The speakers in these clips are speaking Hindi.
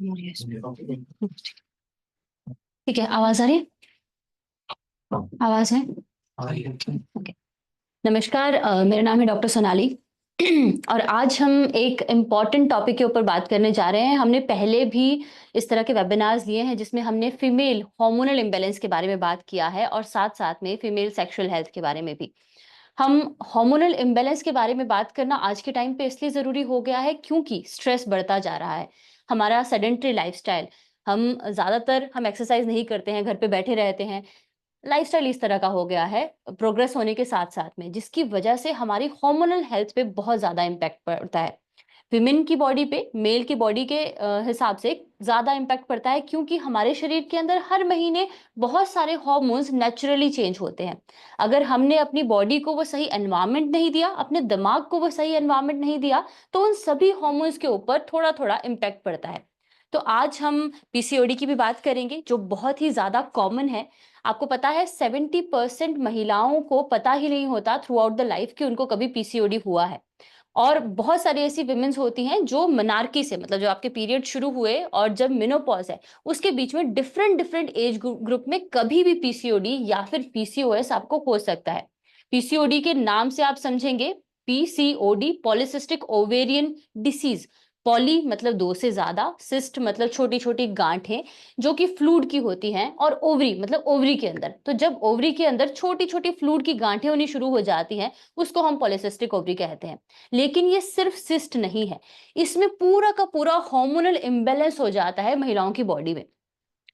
Yes. ठीक है, आवाज आ रही है? आवाज है? ओके। नमस्कार, मेरा नाम है डॉक्टर सोनाली। और आज हम एक इम्पॉर्टेंट टॉपिक के ऊपर बात करने जा रहे हैं। हमने पहले भी इस तरह के वेबिनार्स लिए हैं जिसमें हमने फीमेल हार्मोनल इम्बैलेंस के बारे में बात किया है और साथ साथ में फीमेल सेक्सुअल हेल्थ के बारे में भी। हम हार्मोनल इम्बैलेंस के बारे में बात करना आज के टाइम पे इसलिए ज़रूरी हो गया है क्योंकि स्ट्रेस बढ़ता जा रहा है। हमारा सेडेंटरी लाइफस्टाइल, हम एक्सरसाइज नहीं करते हैं, घर पे बैठे रहते हैं। लाइफस्टाइल इस तरह का हो गया है प्रोग्रेस होने के साथ-साथ में, जिसकी वजह से हमारी हार्मोनल हेल्थ पे बहुत ज़्यादा इम्पैक्ट पड़ता है। विमेन की बॉडी पे मेल की बॉडी के हिसाब से ज़्यादा इम्पैक्ट पड़ता है क्योंकि हमारे शरीर के अंदर हर महीने बहुत सारे हार्मोन्स नेचुरली चेंज होते हैं। अगर हमने अपनी बॉडी को वो सही एनवायरनमेंट नहीं दिया, अपने दिमाग को वो सही एनवायरनमेंट नहीं दिया, तो उन सभी हार्मोन्स के ऊपर थोड़ा-थोड़ा इम्पैक्ट पड़ता है। तो आज हम पीसीओडी की भी बात करेंगे जो बहुत ही ज़्यादा कॉमन है। आपको पता है 70% महिलाओं को पता ही नहीं होता थ्रू आउट द लाइफ कि उनको कभी पीसीओडी हुआ है। और बहुत सारी ऐसी विमेन्स होती हैं जो मेनार्की से, मतलब जो आपके पीरियड शुरू हुए और जब मेनोपॉज है उसके बीच में डिफरेंट डिफरेंट एज ग्रुप में कभी भी पीसीओडी या फिर पीसीओएस आपको हो सकता है। पीसीओडी के नाम से आप समझेंगे, PCOD polycystic ovarian disease. Poly मतलब दो से ज्यादा, सिस्ट मतलब छोटी छोटी गांठें जो कि फ्लूइड की होती हैं, और ओवरी मतलब ओवरी के अंदर। तो जब ओवरी के अंदर छोटी छोटी फ्लूइड की गांठें होनी शुरू हो जाती हैं उसको हम पॉलिसिस्टिक ओवरी कहते हैं। लेकिन ये सिर्फ सिस्ट नहीं है, इसमें पूरा का पूरा हार्मोनल इम्बैलेंस हो जाता है महिलाओं की बॉडी में।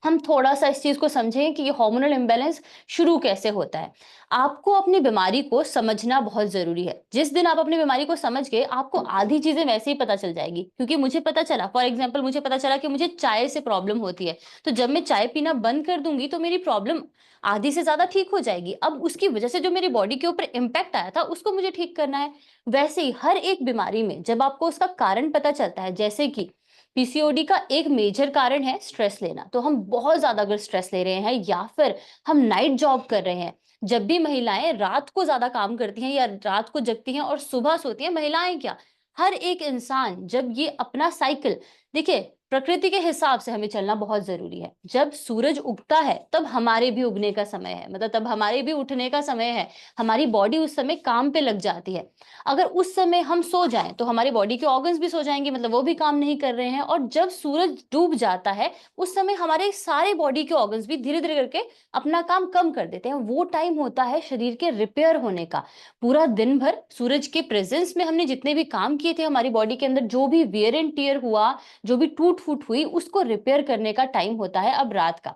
हम थोड़ा-सा इस चीज़ को समझें कि ये हार्मोनल इम्बैलेंस शुरू कैसे होता है। आपको अपनी बीमारी को समझना बहुत ज़रूरी है। जिस दिन आप अपनी बीमारी को समझ गए, आपको आधी चीज़ें वैसे ही पता चल जाएगी। क्योंकि मुझे पता चला, फॉर एग्ज़ाम्पल मुझे पता चला कि मुझे चाय से प्रॉब्लम होती है। तो जब मैं चाय पीना बंद कर दूँगी तो मेरी प्रॉब्लम आधी से ज़्यादा ठीक हो जाएगी। अब उसकी वजह से जो मेरी बॉडी के ऊपर इम्पैक्ट आया था उसको मुझे ठीक करना है। वैसे ही हर एक बीमारी में जब आपको उसका कारण पता चलता है, जैसे कि पीसीओडी का एक मेजर कारण है स्ट्रेस लेना। तो हम बहुत ज़्यादा अगर स्ट्रेस ले रहे हैं या फिर हम नाइट जॉब कर रहे हैं, जब भी महिलाएँ रात को ज़्यादा काम करती हैं या रात को जगती हैं और सुबह सोती हैं, महिलाएँ क्या, हर एक इंसान जब ये अपना साइकिल, देखिए प्रकृति के हिसाब से हमें चलना बहुत ज़रूरी है। जब सूरज उगता है तब हमारे भी उगने का समय है, मतलब तब हमारे भी उठने का समय है। हमारी बॉडी उस समय काम पे लग जाती है। अगर उस समय हम सो जाएँ तो हमारी बॉडी के ऑर्गन्स भी सो जाएँगे, मतलब वो भी काम नहीं कर रहे हैं। और जब सूरज डूब जाता है उस समय हमारे सारे बॉडी के ऑर्गन्स भी धीरे-धीरे करके अपना काम कम कर देते हैं। वो टाइम होता है शरीर के रिपेयर होने का। पूरा दिन भर सूरज के प्रेज़ेंस में हमने जितने भी काम किए थे, हमारी बॉडी के अंदर जो भी वियर एंड टियर हुआ, जो भी टूट-फूट हुई, उसको रिपेयर करने का टाइम होता है अब रात का।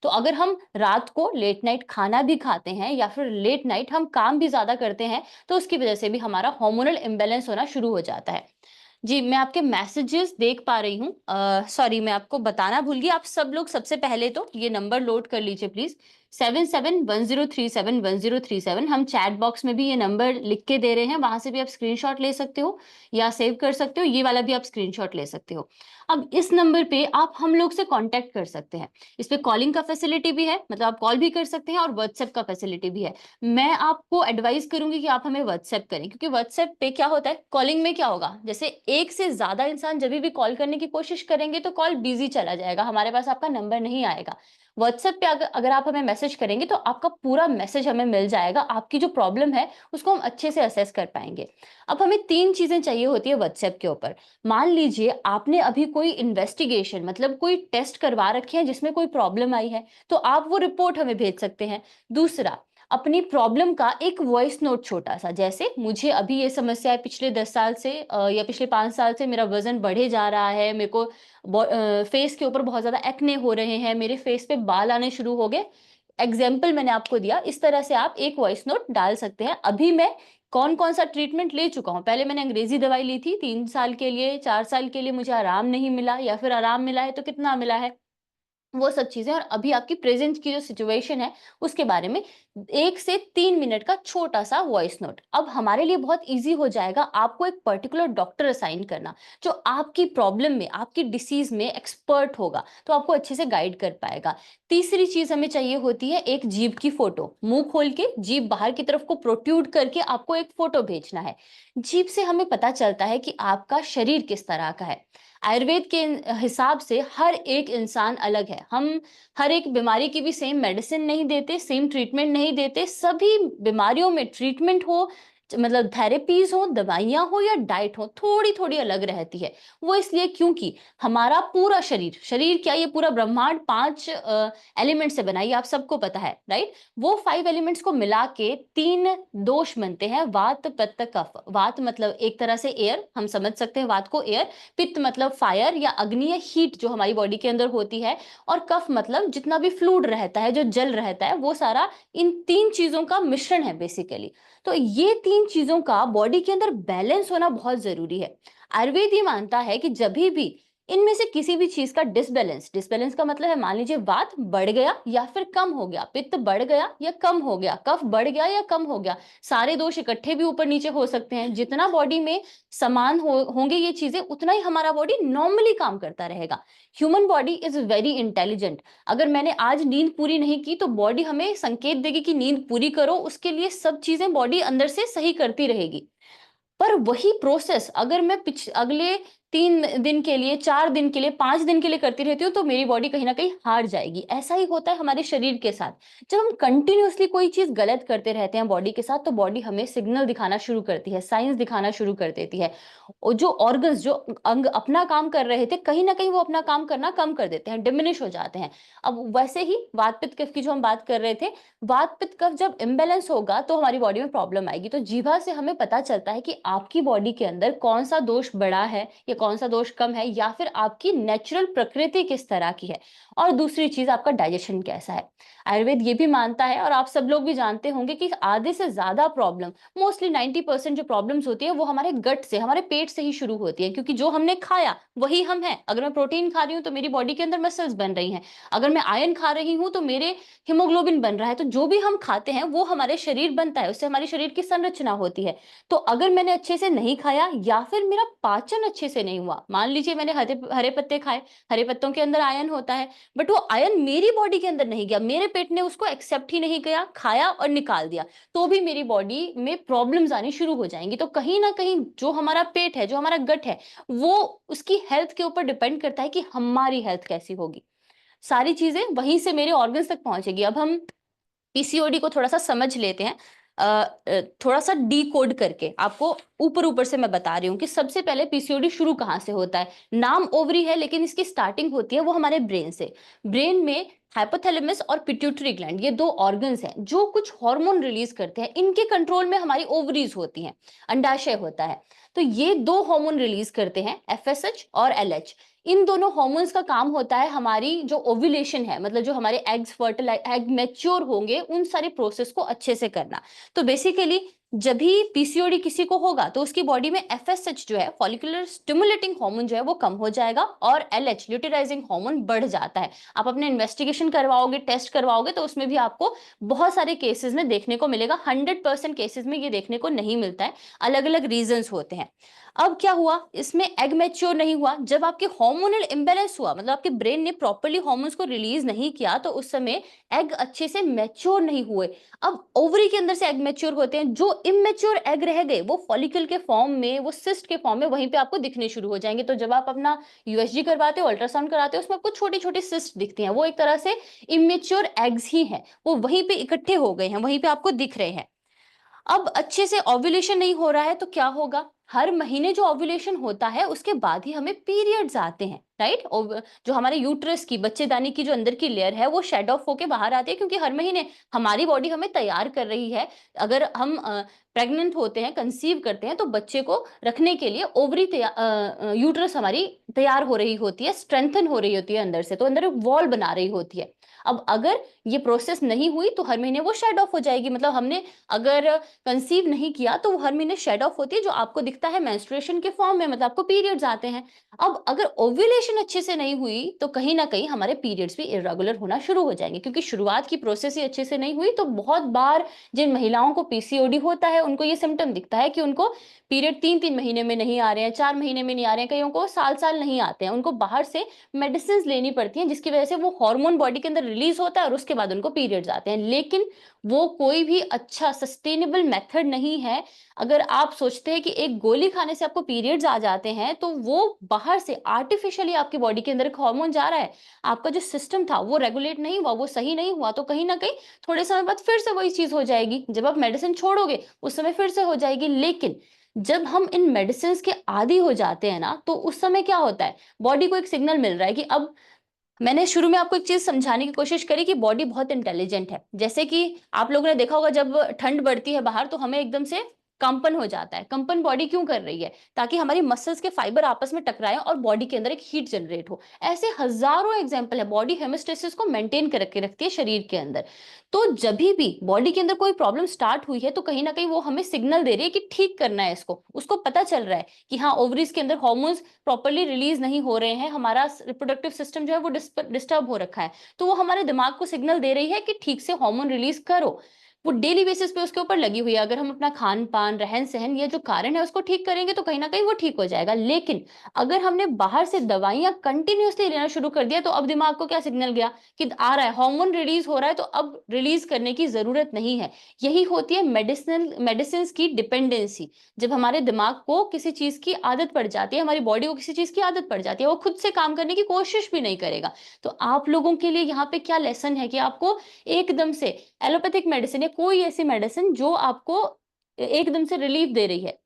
तो अगर हम रात को लेट नाइट खाना भी खाते हैं या फिर लेट नाइट हम काम भी ज़्यादा करते हैं, तो उसकी वजह से भी हमारा हार्मोनल इम्बैलेंस होना शुरू हो जाता है। जी, मैं आपके मैसेजेस देख पा रही हूँ। सॉरी, मैं आपको बताना भूल गई। आप सब लोग सबसे पहले तो ये नंबर नोट कर लीजिए प्लीज़, 7710371037। हम चैट बॉक्स में भी ये नंबर लिख के दे रहे हैं, वहाँ से भी आप स्क्रीनशॉट ले सकते हो या सेव कर सकते हो। ये वाला भी आप स्क्रीनशॉट ले सकते हो। अब इस नंबर पे आप हम लोग से कॉन्टैक्ट कर सकते हैं। इस पे कॉलिंग का फैसिलिटी भी है, मतलब आप कॉल भी कर सकते हैं, और व्हाट्सएप का फैसिलिटी भी है। मैं आपको एडवाइस करूँगी कि आप हमें व्हाट्सएप करें, क्योंकि व्हाट्सएप पे क्या होता है, कॉलिंग में क्या होगा, जैसे एक से ज़्यादा इंसान जभी भी कॉल करने की कोशिश करेंगे तो कॉल बिज़ी चला जाएगा, हमारे पास आपका नंबर नहीं आएगा। व्हाट्सएप पे अगर अगर आप हमें मैसेज करेंगे तो आपका पूरा मैसेज हमें मिल जाएगा, आपकी जो प्रॉब्लम है उसको हम अच्छे से असेस कर पाएँगे। अब हमें 3 चीज़ें चाहिए होती है व्हाट्सएप के ऊपर। मान लीजिए आपने अभी कोई इन्वेस्टिगेशन, मतलब कोई टेस्ट करवा रखे हैं जिसमें कोई प्रॉब्लम आई है, तो आप वो रिपोर्ट हमें भेज सकते हैं। दूसरा, अपनी प्रॉब्लम का एक वॉइस नोट छोटा-सा, जैसे मुझे अभी ये समस्या है पिछले 10 साल से, या पिछले 5 साल से मेरा वज़न बढ़े जा रहा है, मेरे को फेस के ऊपर बहुत ज़्यादा एक्ने हो रहे हैं, मेरे फेस पे बाल आने शुरू हो गए। एग्ज़ाम्पल मैंने आपको दिया, इस तरह से आप एक वॉइस नोट डाल सकते हैं। अभी मैं कौन-कौन सा ट्रीटमेंट ले चुका हूँ। पहले मैंने अंग्रेज़ी दवाई ली थी 3 साल के लिए, 4 साल के लिए मुझे आराम नहीं मिला, या फिर आराम मिला है तो कितना मिला है। वो सब चीज़ें, और अभी आपकी प्रेज़ेंट की जो सिचुएशन है, उसके बारे में 1 से 3 मिनट का छोटा-सा वॉइस नोट। अब हमारे लिए बहुत ईज़ी हो जाएगा आपको एक पर्टिकुलर डॉक्टर असाइन करना, जो आपकी प्रॉब्लम में, आपकी डिसीज़ में एक्सपर्ट होगा, तो आपको अच्छे से गाइड कर पाएगा। तीसरी चीज़ हमें चाहिए होती है एक जीभ की फ़ोटो। मुँह खोल के जीभ बाहर की तरफ को प्रोट्रूड करके आपको एक फ़ोटो भेजना है। जीभ से हमें पता चलता है कि आपका शरीर किस तरह का है। आयुर्वेद के हिसाब से हर एक इंसान अलग है। हम हर एक बीमारी की भी सेम मेडिसिन नहीं देते, सेम ट्रीटमेंट नहीं देते। सभी बीमारियों में ट्रीटमेंट हो, मतलब थेरेपीज हो, दवाइयाँ हो या डाइट हो, थोड़ी-थोड़ी अलग रहती है। वो इसलिए क्योंकि हमारा पूरा शरीर क्या, ये पूरा ब्रह्मांड 5 एलिमेंट से बना है, ये आप सबको पता है, राइट? वो 5 एलिमेंट्स को मिला के 3 दोष बनते हैं, वात, पित्त, कफ। वात मतलब एक तरह से एयर, हम समझ सकते हैं वात को एयर। पित्त मतलब फायर या अग्नि या हीट जो हमारी बॉडी के अंदर होती है, और कफ मतलब जितना भी फ्लूइड रहता है, जो जल रहता है, वो सारा इन 3 चीजों का मिश्रण है बेसिकली। तो ये 3 चीजों का बॉडी के अंदर बैलेंस होना बहुत जरूरी है। आयुर्वेद ये मानता है कि जभी भी इनमें से किसी भी चीज का डिसबैलेंस, डिसबैलेंस का मतलब है, मान लीजिए वात बढ़ गया या फिर कम हो गया, पित्त बढ़ गया या कम हो गया, कफ बढ़ गया या कम हो गया, सारे दोष इकट्ठे भी ऊपर नीचे हो सकते हैं। जितना बॉडी में समान होंगे ये चीजें, उतना ही हमारा बॉडी नॉर्मली काम करता रहेगा। Human body is very intelligent. अगर मैंने आज नींद पूरी नहीं की तो बॉडी हमें संकेत देगी कि नींद पूरी करो, उसके लिए सब चीजें बॉडी अंदर से सही करती रहेगी। पर वही प्रोसेस अगर मैं अगले 3 दिन के लिए, 4 दिन के लिए, 5 दिन के लिए करती रहती हूँ, तो मेरी बॉडी कहीं ना कहीं हार जाएगी। ऐसा ही होता है हमारे शरीर के साथ। जब हम कंटिन्यूअसली कोई चीज गलत करते रहते हैं बॉडी के साथ, तो बॉडी हमें सिग्नल दिखाना शुरू करती है, साइंस दिखाना शुरू कर देती है। और जो ऑर्गन्स, जो अंग अपना काम कर रहे थे, कहीं ना कहीं वो अपना काम करना कम कर देते हैं, डिमिनिश हो जाते हैं। अब वैसे ही वात पित्त कफ की जो हम बात कर रहे थे, वात पित्त कफ जब इम्बेलेंस होगा तो हमारी बॉडी में प्रॉब्लम आएगी। तो जीभा से हमें पता चलता है कि आपकी बॉडी के अंदर कौन सा दोष बड़ा है या कौन सा दोष कम है, या फिर आपकी नेचुरल प्रकृति किस तरह की है। और दूसरी चीज, आपका डाइजेशन कैसा है। आयुर्वेद ये भी मानता है, और आप सब लोग भी जानते होंगे, कि आधे से ज्यादा प्रॉब्लम, मोस्टली 90% जो प्रॉब्लम्स होती है, वो हमारे गट से, हमारे पेट से ही शुरू होती है। क्योंकि जो हमने खाया वही हम हैं। अगर मैं प्रोटीन खा रही हूँ तो मेरी बॉडी के अंदर मसल्स बन रही हैं। अगर मैं आयरन खा रही हूँ तो मेरे हीमोग्लोबिन बन रहा है। तो जो भी हम खाते हैं वो हमारे शरीर बनता है, उससे हमारे शरीर की संरचना होती है। तो अगर मैंने अच्छे से नहीं खाया या फिर मेरा पाचन अच्छे से नहीं हुआ, मान लीजिए मैंने हरे हरे पत्ते खाए, हरे पत्तों के अंदर आयन होता है, बट वो आयन मेरी बॉडी के अंदर नहीं गया, मेरे पेट ने उसको एक्सेप्ट ही नहीं किया, खाया और निकाल दिया, तो भी मेरी बॉडी में प्रॉब्लम्स आनी शुरू हो जाएंगी। तो कहीं ना कहीं जो हमारा पेट है, जो हमारा गट है, वो उसकी हेल्थ के ऊपर डिपेंड करता है कि हमारी हेल्थ कैसी होगी। सारी चीजें वहीं से मेरे ऑर्गन्स तक पहुंचेगी। अब हम पीसीओडी को थोड़ा सा समझ लेते हैं, थोड़ा सा डी कोड करके आपको ऊपर ऊपर से मैं बता रही हूँ कि सबसे पहले पीसीओडी शुरू कहाँ से होता है। नाम ओवरी है, लेकिन इसकी स्टार्टिंग होती है वो हमारे ब्रेन से। ब्रेन में हाइपोथैलेमस और पिट्यूटरी ग्लैंड, ये 2 ऑर्गन्स हैं जो कुछ हार्मोन रिलीज करते हैं। इनके कंट्रोल में हमारी ओवरीज होती हैं, अंडाशय होता है। तो ये 2 हार्मोन रिलीज करते हैं, एफएसएच और एलएच। इन दोनों हार्मोन्स का काम होता है हमारी जो ओव्यूलेशन है, मतलब जो हमारे एग मैच्योर होंगे, उन सारे प्रोसेस को अच्छे से करना। तो बेसिकली जब भी पीसीओडी किसी को होगा तो उसकी बॉडी में एफएसएच जो है, फॉलिकुलर स्टिमुलेटिंग हार्मोन जो है, वो कम हो जाएगा, और एलएच ल्यूटेराइजिंग हार्मोन बढ़ जाता है। आप अपने इन्वेस्टिगेशन करवाओगे, टेस्ट करवाओगे, तो उसमें भी आपको बहुत सारे केसेस में देखने को मिलेगा। 100% केसेस में ये देखने को नहीं मिलता है, अलग अलग रीजंस होते हैं। अब क्या हुआ, इसमें एग मैच्योर नहीं हुआ। जब आपके हार्मोनल इंबैलेंस हुआ, मतलब आपके ब्रेन ने प्रॉपर्ली हार्मोन्स को रिलीज नहीं किया, तो उस समय एग अच्छे से मैच्योर नहीं हुए। अब ओवरी के अंदर से एग मैच्योर होते हैं, जो इमेच्योर एग रह गए वो फॉलिकल के फॉर्म में, वो सिस्ट के फॉर्म में वहीं पे आपको दिखने शुरू हो जाएंगे। तो जब आप अपना यूएसजी करवाते हो, अल्ट्रासाउंड कराते हो, उसमें आपको छोटी छोटी सिस्ट दिखती हैं, वो एक तरह से इमेच्योर एग्स ही हैं, वो वहीं पे इकट्ठे हो गए हैं, वहीं पे आपको दिख रहे हैं। अब अच्छे से ओव्यूलेशन नहीं हो रहा है तो क्या होगा, हर महीने जो ओव्यूलेशन होता है उसके बाद ही हमें पीरियड्स आते हैं, राइट? जो हमारे यूट्रस की, बच्चेदानी की जो अंदर की लेयर है, वो शेड ऑफ होके बाहर आती है, क्योंकि हर महीने हमारी बॉडी हमें तैयार कर रही है। अगर हम प्रेग्नेंट होते हैं, कंसीव करते हैं, तो बच्चे को रखने के लिए ओवरी, यूट्रस हमारी तैयार हो रही होती है, स्ट्रेंथन हो रही होती है अंदर से, तो अंदर वॉल बना रही होती है। अब अगर ये प्रोसेस नहीं हुई तो हर महीने वो शेड ऑफ हो जाएगी। मतलब हमने अगर कंसीव नहीं किया तो वो हर महीने शेड ऑफ होती है, जो आपको दिखता है मेंस्ट्रुएशन के फॉर्म में, मतलब आपको पीरियड्स आते हैं। अब अगर ओव्यूलेशन अच्छे से नहीं हुई तो कहीं ना कहीं हमारे पीरियड्स भी इरेगुलर होना शुरू हो जाएंगे, क्योंकि शुरुआत की प्रोसेस ही अच्छे से नहीं हुई। तो बहुत बार जिन महिलाओं को पीसीओडी होता है, उनको ये सिम्टम दिखता है कि उनको पीरियड 3-3 महीने में नहीं आ रहे हैं, 4 महीने में नहीं आ रहे हैं, कईयों को साल साल नहीं आते हैं। उनको बाहर से मेडिसिन लेनी पड़ती हैं, जिसकी वजह से वो हार्मोन बॉडी के अंदर रिलीज होता है और उसके बाद उनको पीरियड्स आते हैं। लेकिन वो कोई भी अच्छा सस्टेनेबल मेथड नहीं है। अगर आप सोचते हैं कि एक गोली खाने से आपको पीरियड्स आ जाते हैं, तो वो बाहर से आर्टिफिशियली आपकी बॉडी के अंदर एक हार्मोन जा रहा है, आपका जो सिस्टम था वो रेगुलेट नहीं हुआ, वो सही नहीं हुआ, तो कहीं ना कहीं थोड़े समय बाद फिर से वही चीज हो जाएगी। जब आप मेडिसिन छोड़ोगे उस समय फिर से हो जाएगी। लेकिन जब हम इन मेडिसिन के आदी हो जाते हैं ना, तो उस समय क्या होता है, बॉडी को एक सिग्नल मिल रहा है कि अब, मैंने शुरू में आपको एक चीज समझाने की कोशिश करी कि बॉडी बहुत इंटेलिजेंट है। जैसे कि आप लोगों ने देखा होगा, जब ठंड बढ़ती है बाहर तो हमें एकदम से कंपन हो जाता है। कंपन बॉडी क्यों कर रही है? ताकि हमारी मसल्स के फाइबर आपस में टकराएं और बॉडी के अंदर एक हीट जनरेट हो। ऐसे हजारों एग्जाम्पल है। बॉडी हेमोस्टेसिस को मेंटेन करके रखती है शरीर के अंदर। तो जब भी बॉडी के अंदर कोई प्रॉब्लम स्टार्ट हुई है, तो कहीं ना कहीं वो हमें सिग्नल दे रही है कि ठीक करना है इसको। उसको पता चल रहा है कि हाँ, ओवरीज के अंदर हॉर्मोन्स प्रॉपरली रिलीज नहीं हो रहे हैं, हमारा रिप्रोडक्टिव सिस्टम जो है वो डिस्टर्ब हो रखा है। तो वो हमारे दिमाग को सिग्नल दे रही है कि ठीक से हार्मोन रिलीज करो। वो डेली बेसिस पे उसके ऊपर लगी हुई है। अगर हम अपना खान पान, रहन सहन, या जो कारण है उसको ठीक करेंगे तो कहीं ना कहीं वो ठीक हो जाएगा। लेकिन अगर हमने बाहर से दवाइयां कंटिन्यूसली लेना शुरू कर दिया, तो अब दिमाग को क्या सिग्नल गया कि आ रहा है, हार्मोन रिलीज हो रहा है, तो अब रिलीज करने की जरूरत नहीं है। यही होती है मेडिसिन की डिपेंडेंसी। जब हमारे दिमाग को किसी चीज की आदत पड़ जाती है, हमारी बॉडी को किसी चीज की आदत पड़ जाती है, वो खुद से काम करने की कोशिश भी नहीं करेगा। तो आप लोगों के लिए यहाँ पे क्या लेसन है कि आपको एकदम से एलोपैथिक मेडिसिन या कोई ऐसी मेडिसिन जो आपको एकदम से रिलीफ दे रही है,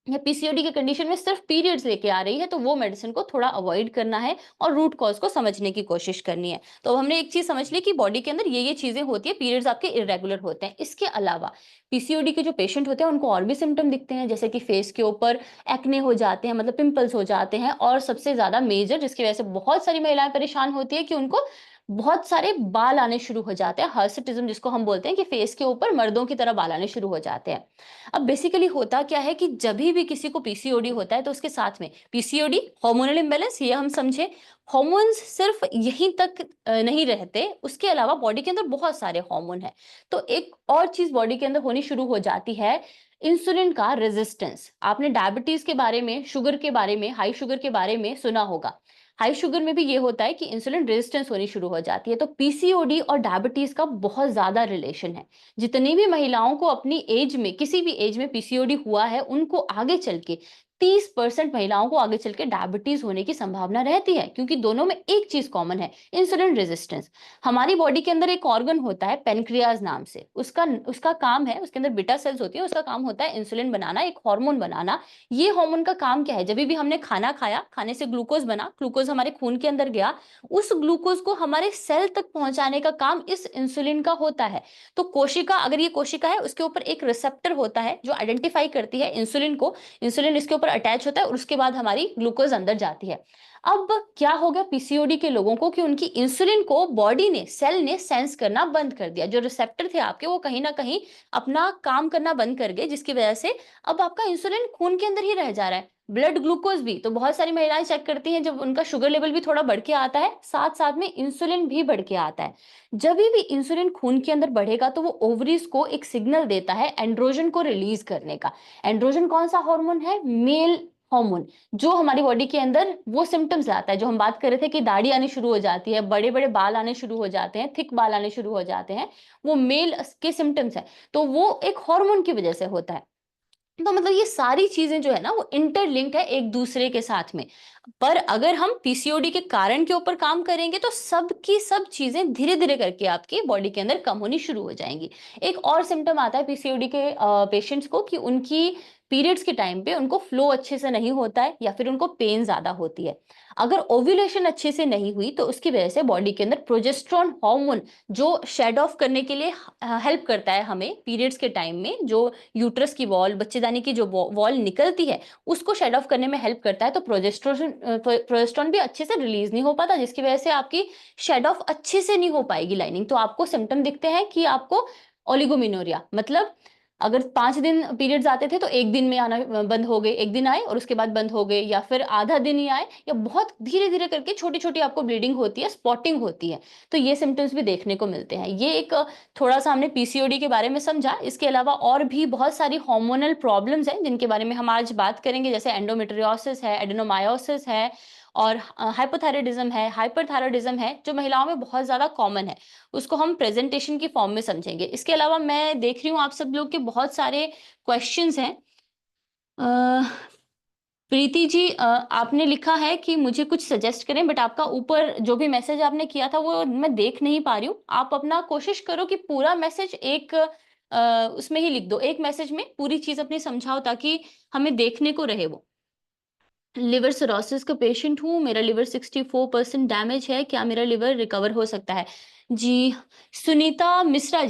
या पीसीओडी के कंडीशन में सिर्फ पीरियड्स लेके आ रही है, तो वो मेडिसिन को थोड़ा अवॉइड करना है और रूट कॉज को समझने की कोशिश करनी है। तो अब हमने एक चीज समझ ली कि बॉडी के अंदर ये चीजें होती है, पीरियड्स आपके इरेगुलर होते हैं। इसके अलावा पीसीओडी के जो पेशेंट होते हैं उनको और भी सिम्टम दिखते हैं, जैसे कि फेस के ऊपर एक्ने हो जाते हैं, मतलब पिंपल्स हो जाते हैं। और सबसे ज्यादा मेजर, जिसकी वजह से बहुत सारी महिलाएं परेशान होती है, कि उनको बहुत सारे बाल आने शुरू हो जाते हैं, हर्सिटिज्म जिसको हम बोलते हैं, कि फेस के ऊपर मर्दों की तरह बाल आने शुरू हो जाते हैं। अब बेसिकली होता क्या है कि जब भी किसी को पीसीओडी होता है, तो उसके साथ में पीसीओडी, हार्मोनल इंबैलेंस, ये हम समझे। हार्मोन्स सिर्फ यहीं तक नहीं रहते, उसके अलावा बॉडी के अंदर बहुत सारे हार्मोन है। तो एक और चीज बॉडी के अंदर होनी शुरू हो जाती है, इंसुलिन का रेजिस्टेंस। आपने डायबिटीज के बारे में, शुगर के बारे में, हाई शुगर के बारे में सुना होगा। हाई शुगर में भी ये होता है कि इंसुलिन रेजिस्टेंस होनी शुरू हो जाती है। तो पीसीओडी और डायबिटीज का बहुत ज्यादा रिलेशन है। जितनी भी महिलाओं को अपनी एज में, किसी भी एज में पीसीओडी हुआ है, उनको आगे चल के 30% महिलाओं को आगे चल के डायबिटीज होने की संभावना रहती है, क्योंकि दोनों में एक चीज कॉमन है, इंसुलिन रेजिस्टेंस। हमारी बॉडी के अंदर एक ऑर्गन होता है पेनक्रियाज नाम से, उसका उसका काम है, उसके अंदर बीटा सेल्स होती है, उसका काम होता है इंसुलिन बनाना, एक हार्मोन बनाना। ये हार्मोन का काम क्या है, जब भी हमने खाना खाया, खाने से ग्लूकोज बना, ग्लूकोज हमारे खून के अंदर गया, उस ग्लूकोज को हमारे सेल तक पहुंचाने का काम इस इंसुलिन का होता है। तो कोशिका, अगर ये कोशिका है, उसके ऊपर एक रिसेप्टर होता है जो आइडेंटिफाई करती है इंसुलिन को। इंसुलिन इसके ऊपर अटैच होता है और उसके बाद हमारी ग्लूकोज अंदर जाती है। अब क्या हो गया पीसीओडी के लोगों को, कि उनकी इंसुलिन को बॉडी ने, सेल ने सेंस करना बंद कर दिया। जो रिसेप्टर थे आपके, वो कहीं ना कहीं अपना काम करना बंद कर गए, जिसकी वजह से अब आपका इंसुलिन खून के अंदर ही रह जा रहा है। ब्लड ग्लूकोज भी, तो बहुत सारी महिलाएं चेक करती हैं, जब उनका शुगर लेवल भी थोड़ा बढ़ के आता है, साथ साथ में इंसुलिन भी बढ़ के आता है। जब भी इंसुलिन खून के अंदर बढ़ेगा, तो वो ओवरीज को एक सिग्नल देता है एंड्रोजन को रिलीज करने का। एंड्रोजन कौन सा हार्मोन है? मेल हार्मोन, जो हमारी बॉडी के अंदर वो सिम्टम्स लाता है, जो हम बात कर रहे थे कि दाढ़ी आनी शुरू हो जाती है, बड़े बड़े बाल आने शुरू हो जाते हैं, थिक बाल आने शुरू हो जाते हैं, वो मेल के सिम्टम्स है। तो वो एक हार्मोन की वजह से होता है। तो मतलब ये सारी चीजें जो है ना, वो इंटरलिंक्ड है एक दूसरे के साथ में। पर अगर हम पीसीओडी के कारण के ऊपर काम करेंगे, तो सब की सब चीजें धीरे धीरे करके आपकी बॉडी के अंदर कम होनी शुरू हो जाएंगी। एक और सिम्टम आता है पीसीओडी के पेशेंट्स को, कि उनकी पीरियड्स के टाइम पे उनको फ्लो अच्छे से नहीं होता है, या फिर उनको पेन ज्यादा होती है। अगर ओव्यूलेशन अच्छे से नहीं हुई, तो उसकी वजह से बॉडी के अंदर प्रोजेस्टेरोन हार्मोन, जो शेड ऑफ करने के लिए हेल्प करता है हमें पीरियड्स के टाइम में, जो यूट्रस की वॉल, बच्चेदानी की जो वॉल निकलती है, उसको शेड ऑफ करने में हेल्प करता है। तो प्रोजेस्टेरोन भी अच्छे से रिलीज नहीं हो पाता, जिसकी वजह से आपकी शेड ऑफ अच्छे से नहीं हो पाएगी लाइनिंग। तो आपको सिम्टम दिखते हैं कि आपको ओलिगोमिनोरिया, मतलब अगर 5 दिन पीरियड्स आते थे, तो एक दिन में आना बंद हो गए, एक दिन आए और उसके बाद बंद हो गए, या फिर आधा दिन ही आए, या बहुत धीरे धीरे करके छोटी छोटी आपको ब्लीडिंग होती है, स्पॉटिंग होती है। तो ये सिम्टम्स भी देखने को मिलते हैं। ये एक थोड़ा सा हमने पीसीओडी के बारे में समझा। इसके अलावा और भी बहुत सारी हार्मोनल प्रॉब्लम्स हैं, जिनके बारे में हम आज बात करेंगे, जैसे एंडोमेट्रियोसिस है, एडेनोमायोसिस है, और हाइपोथायराइडिज्म है, हाइपरथायराइडिज्म है, जो महिलाओं में बहुत ज़्यादा कॉमन है। उसको हम प्रेजेंटेशन की फॉर्म में समझेंगे। इसके अलावा मैं देख रही हूँ आप सब लोग के बहुत सारे क्वेश्चंस हैं। प्रीति जी, आपने लिखा है कि मुझे कुछ सजेस्ट करें, बट आपका ऊपर जो भी मैसेज आपने किया था वो मैं देख नहीं पा रही हूँ। आप अपना कोशिश करो कि पूरा मैसेज एक उसमें ही लिख दो, एक मैसेज में पूरी चीज अपनी समझाओ, ताकि हमें देखने को रहे वो। लिवर सिरोसिस का पेशेंट हूँ, मेरा लिवर 64% डैमेज है, क्या मेरा लिवर रिकवर हो सकता है? जी, सुनीता मिश्रा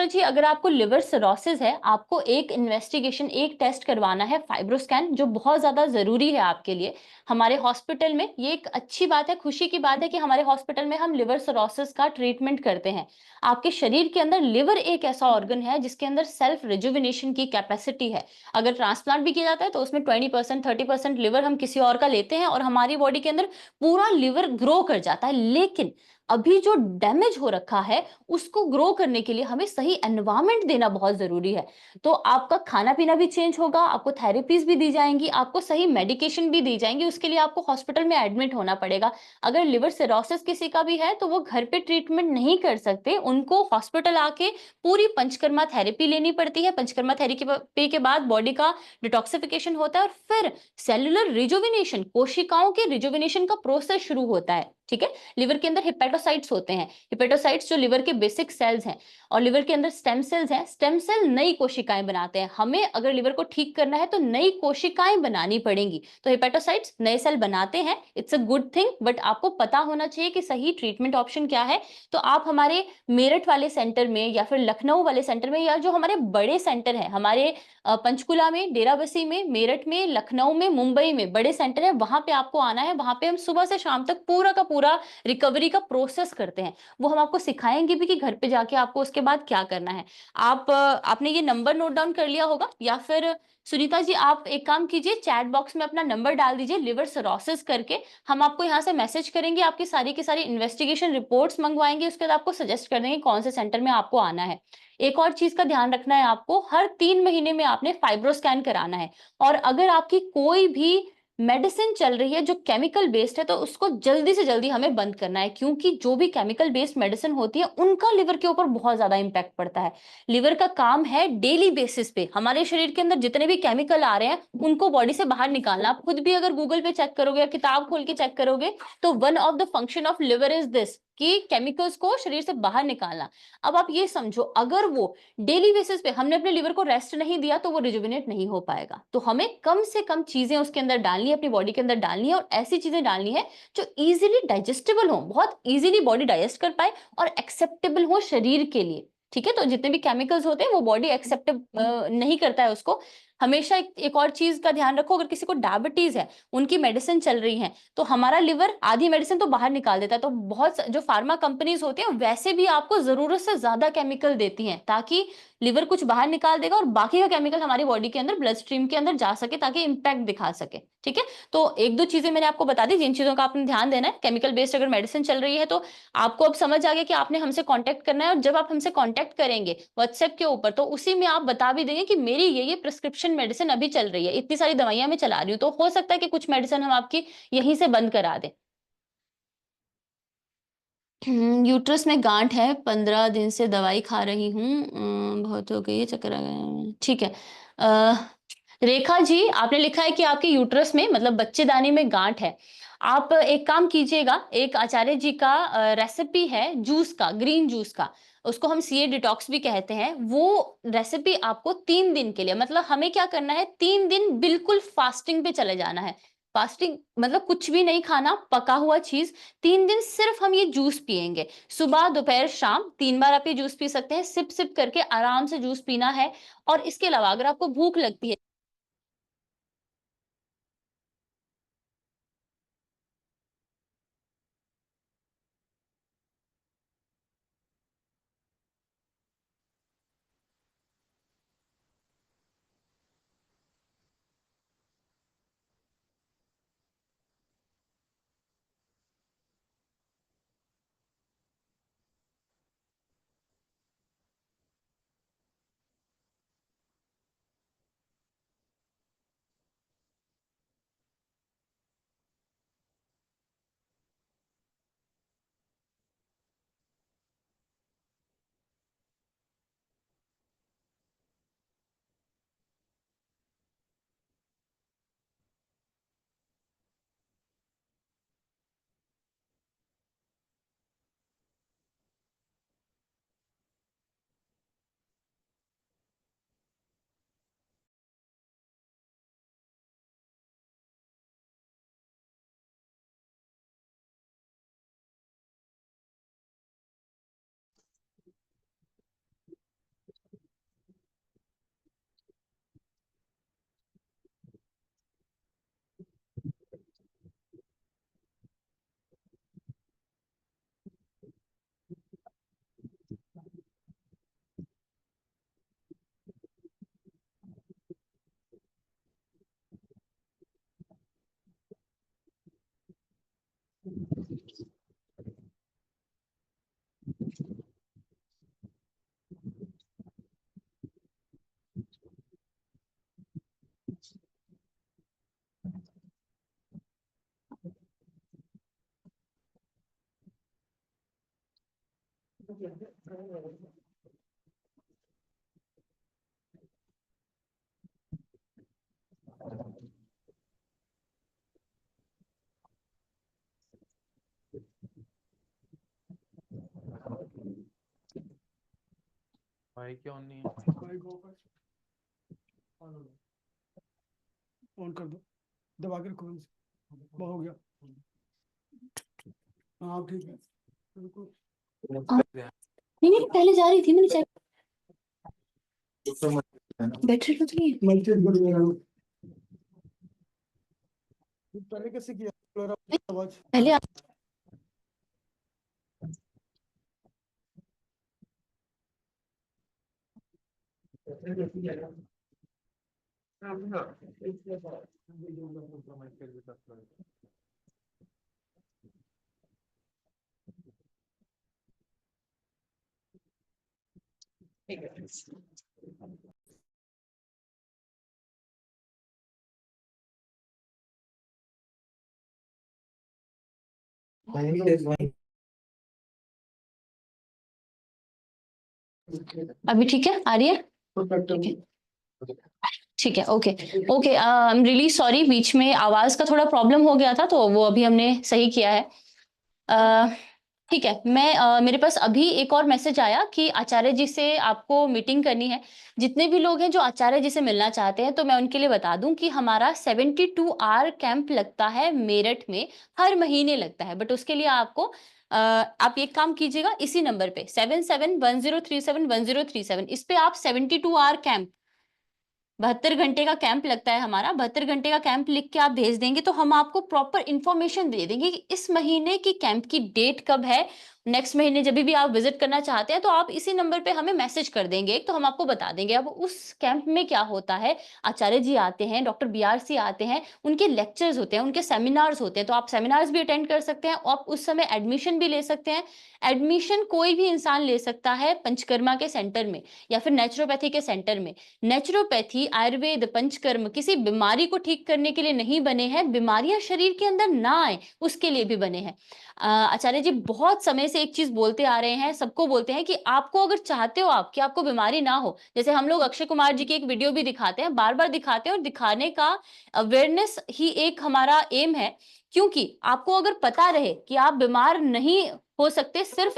जी, अगर आपको लिवर सिरोसिस है, आपको एक इन्वेस्टिगेशन, एक टेस्ट करवाना है, फाइब्रोस्कैन, जो बहुत ज़्यादा ज़रूरी है आपके लिए। हमारे हॉस्पिटल में ये एक अच्छी बात है, खुशी की बात है कि हमारे हॉस्पिटल में हम लिवर सिरोसिस का ट्रीटमेंट करते हैं। आपके शरीर के अंदर लिवर एक ऐसा ऑर्गन है जिसके अंदर सेल्फ रिजुविनेशन की कैपेसिटी है। अगर ट्रांसप्लांट भी किया जाता है तो उसमें 20% 30% लिवर हम किसी और का लेते हैं और हमारी बॉडी के अंदर पूरा लिवर ग्रो कर जाता है। लेकिन अभी जो डैमेज हो रखा है उसको ग्रो करने के लिए हमें सही एनवायरनमेंट देना बहुत जरूरी है। तो आपका खाना पीना भी चेंज होगा, आपको थेरेपीज भी दी जाएंगी, आपको सही मेडिकेशन भी दी जाएंगी। उसके लिए आपको हॉस्पिटल में एडमिट होना पड़ेगा। अगर लिवर सिरोसिस किसी का भी है तो वो घर पे ट्रीटमेंट नहीं कर सकते, उनको हॉस्पिटल आके पूरी पंचकर्मा थेरेपी लेनी पड़ती है। पंचकर्मा थेरेपी के बाद बॉडी का डिटॉक्सिफिकेशन होता है और फिर सेलुलर रिजुविनेशन, कोशिकाओं के रिजुविनेशन का प्रोसेस शुरू होता है। ठीक है, लिवर के अंदर हिपेटोसाइट्स होते हैं, हिपेटोसाइट्स जो लिवर के बेसिक सेल्स हैं, और लिवर के अंदर स्टेम सेल्स हैं। स्टेम सेल नई कोशिकाएं बनाते हैं। हमें अगर लिवर को ठीक करना है तो नई कोशिकाएं बनानी पड़ेंगी। तो हिपेटोसाइट्स नए सेल बनाते हैं, it's a good thing, but आपको पता होना चाहिए कि सही ट्रीटमेंट ऑप्शन क्या है। तो आप हमारे मेरठ वाले सेंटर में या फिर लखनऊ वाले सेंटर में, या जो हमारे बड़े सेंटर हैं, हमारे पंचकुला में, डेराबस्सी में, मेरठ में, लखनऊ में, मुंबई में बड़े सेंटर है, वहां पे आपको आना है। वहां पे हम सुबह से शाम तक पूरा का पूरा रिकवरी का प्रोसेस करते हैं। वो हम आपको सिखाएंगे भी कि घर पे जाके आपको उसके बाद क्या करना है। आपने ये नंबर नोट डाउन कर लिया होगा, या फिर सुनीता जी आप एक काम कीजिए, चैट बॉक्स में अपना नंबर डाल दीजिए लिवर सिरोसिस करके। हम आपको यहाँ से मैसेज करेंगे, आपकी सारी की सारी इन्वेस्टिगेशन रिपोर्ट्स मंगवाएंगे, उसके बाद आपको सजेस्ट कर देंगे कौन से सेंटर में आपको आना है। एक और चीज का ध्यान रखना है आपको, हर 3 महीने में आपने फाइब्रोस्कैन कराना है। और अगर आपकी कोई भी मेडिसिन चल रही है जो केमिकल बेस्ड है तो उसको जल्दी से जल्दी हमें बंद करना है, क्योंकि जो भी केमिकल बेस्ड मेडिसिन होती है उनका लिवर के ऊपर बहुत ज्यादा इंपैक्ट पड़ता है। लिवर का काम है डेली बेसिस पे हमारे शरीर के अंदर जितने भी केमिकल आ रहे हैं उनको बॉडी से बाहर निकालना। आप खुद भी अगर गूगल पे चेक करोगे या किताब खोल के चेक करोगे तो one of the function of liver is this, कि केमिकल्स को शरीर से बाहर निकालना। अब आप ये समझो, अगर वो डेली बेसिस पे हमने अपने लिवर को रेस्ट नहीं दिया तो वो रिजुविनेट नहीं हो पाएगा। तो हमें कम से कम चीजें उसके अंदर डालनी है, अपनी बॉडी के अंदर डालनी है, और ऐसी चीजें डालनी है जो इजीली डाइजेस्टेबल हो, बहुत इजीली बॉडी डाइजेस्ट कर पाए और एक्सेप्टेबल हो शरीर के लिए। ठीक है, तो जितने भी केमिकल्स होते हैं वो बॉडी एक्सेप्ट नहीं करता है उसको। हमेशा एक और चीज का ध्यान रखो, अगर किसी को डायबिटीज है, उनकी मेडिसिन चल रही है, तो हमारा लिवर आधी मेडिसिन तो बाहर निकाल देता है। तो बहुत जो फार्मा कंपनीज होती हैं वैसे भी आपको जरूरत से ज्यादा केमिकल देती हैं, ताकि लिवर कुछ बाहर निकाल देगा और बाकी का केमिकल हमारी बॉडी के अंदर ब्लड स्ट्रीम के अंदर जा सके, ताकि इंपैक्ट दिखा सके। ठीक है, तो एक दो चीजें मैंने आपको बता दी जिन चीजों का आपने ध्यान देना है। केमिकल बेस्ड अगर मेडिसिन चल रही है तो आपको अब समझ आ गया कि आपने हमसे कांटेक्ट करना है, और जब आप हमसे कांटेक्ट करेंगे व्हाट्सएप के ऊपर तो उसी में आप बता भी देंगे कि मेरी ये प्रिस्क्रिप्शन मेडिसिन अभी चल रही है, इतनी सारी दवाइयां मैं चला रही हूँ, तो हो सकता है कि कुछ मेडिसिन हम आपकी यहीं से बंद करा दें। यूट्रस में गांठ है, 15 दिन से दवाई खा रही हूँ, बहुत हो गई है, चक्कर आ गया। ठीक है, रेखा जी आपने लिखा है कि आपके यूट्रस में मतलब बच्चेदानी में गांठ है। आप एक काम कीजिएगा, एक आचार्य जी का रेसिपी है जूस का, ग्रीन जूस का, उसको हम सीए डिटॉक्स भी कहते हैं। वो रेसिपी आपको 3 दिन के लिए, मतलब हमें क्या करना है, 3 दिन बिल्कुल फास्टिंग पे चले जाना है। फास्टिंग मतलब कुछ भी नहीं खाना, पका हुआ चीज। 3 दिन सिर्फ हम ये जूस पियेंगे, सुबह दोपहर शाम 3 बार आप ये जूस पी सकते हैं। सिप सिप करके आराम से जूस पीना है। और इसके अलावा अगर आपको भूख लगती है, भाई क्यों नहीं है? ऑन कर दो, दबा के रखो, बहुत हो गया। हाँ ठीक है, बिल्कुल। नहीं नहीं, पहले जा रही थी, मैंने चेक। बैटरी तो नहीं है। मैं चेक कर रहा हूँ। पहले कैसे किया आवाज? पहले अभी ठीक है, आ रही है? ठीक है, ठीक है, okay okay. I am really sorry, बीच में आवाज का थोड़ा प्रॉब्लम हो गया था, तो वो अभी हमने सही किया है। ठीक है, मेरे पास अभी एक और मैसेज आया कि आचार्य जी से आपको मीटिंग करनी है। जितने भी लोग हैं जो आचार्य जी से मिलना चाहते हैं, तो मैं उनके लिए बता दूं कि हमारा 72 आवर कैंप लगता है मेरठ में, हर महीने लगता है। बट उसके लिए आपको आप एक काम कीजिएगा, इसी नंबर पे 7710371037, इस पे आप 72 आवर कैंप, 72 घंटे का कैंप लगता है हमारा, 72 घंटे का कैंप लिख के आप भेज देंगे तो हम आपको प्रॉपर इंफॉर्मेशन दे देंगे कि इस महीने की कैंप की डेट कब है। नेक्स्ट महीने जब भी आप विजिट करना चाहते हैं तो आप इसी नंबर पे हमें मैसेज कर देंगे, तो हम आपको बता देंगे। अब उस कैंप में क्या होता है, आचार्य जी आते हैं, डॉक्टर BRC आते हैं, उनके लेक्चर्स होते हैं, उनके सेमिनार्स होते हैं, तो आप सेमिनार्स भी अटेंड कर सकते हैं, आप उस समय एडमिशन भी ले सकते हैं। एडमिशन कोई भी इंसान ले सकता है पंचकर्मा के सेंटर में या फिर नेचुरोपैथी के सेंटर में। नेचुरोपैथी, आयुर्वेद, पंचकर्म किसी बीमारी को ठीक करने के लिए नहीं बने हैं, बीमारियां शरीर के अंदर ना आए उसके लिए भी बने हैं। आचार्य जी बहुत समय से एक चीज बोलते आ रहे हैं, सबको बोलते हैं कि आपको अगर चाहते हो आप कि आपको बीमारी ना हो, जैसे हम लोग अक्षय कुमार जी की एक वीडियो भी दिखाते हैं, बार बार दिखाते हैं, और दिखाने का अवेयरनेस ही एक हमारा एम है। क्योंकि आपको अगर पता रहे कि आप बीमार नहीं हो सकते, सिर्फ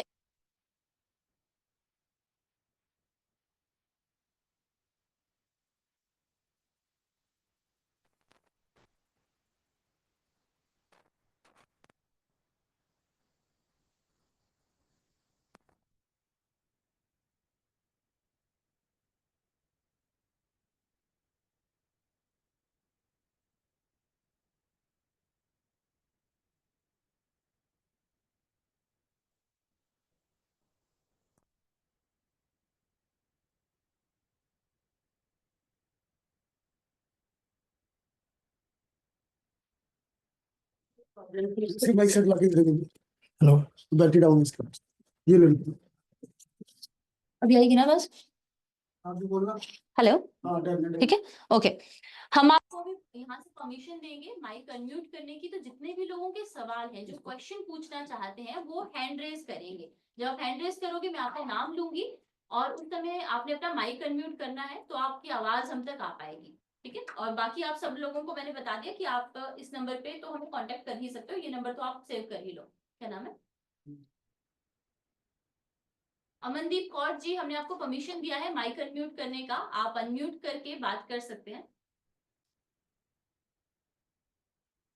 माइक सेट लगा के दे देंगे। हेलो, बैटरी डाउन इसका, ये ले लो। अभी आएगी ना बस? आप भी बोलना। हेलो, हाँ ठीक है, ओके। हम आपको अभी यहाँ से परमिशन देंगे माइक अनम्यूट करने की, तो जितने भी लोगों के सवाल हैं, जो क्वेश्चन पूछना चाहते हैं, वो हैंड रेज करेंगे। जब आप हैंड रेज करोगे मैं आपका नाम लूंगी, और उस समय आपने अपना माइक अनम्यूट करना है, तो आपकी आवाज हम तक आ पाएगी। ठीक है, और बाकी आप सब लोगों को मैंने बता दिया कि आप इस नंबर पे तो हमें कांटेक्ट कर ही सकते हो, ये नंबर तो आप सेव कर ही लो। क्या नाम है? अमनदीप कौर जी, हमने आपको परमिशन दिया है माइक अनम्यूट करने का, आप अनम्यूट करके बात कर सकते हैं।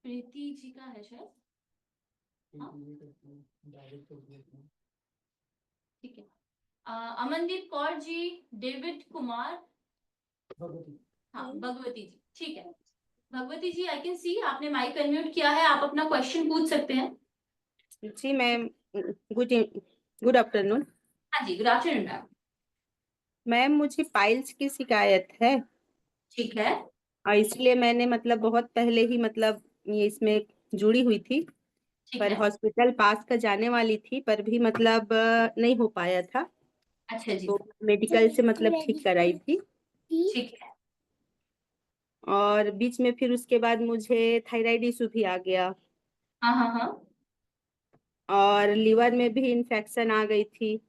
प्रीति जी का है शायद। हाँ? ठीक है। अमनदीप कौर जी, डेविड कुमार, हाँ भगवती जी, ठीक है। भगवती जी, आई कैन सी आपने माइक अनम्यूट किया है, आप अपना क्वेश्चन पूछ सकते हैं। जी मैम, गुड आफ्टरनून। हाँ जी, गुड आफ्टरनून मैम। मैम मुझे पाइल्स की शिकायत है, ठीक है, और इसलिए मैंने मतलब बहुत पहले ही मतलब ये इसमें जुड़ी हुई थी, ठीक पर है। हॉस्पिटल पास का जाने वाली थी, पर भी मतलब नहीं हो पाया था, अच्छा जी, तो मेडिकल से मतलब ठीक कराई थी। ठीक है। और बीच में फिर उसके बाद मुझे थायराइड इशू भी आ गया, हाँ हाँ हाँ। और लीवर में भी इंफेक्शन आ गई थी।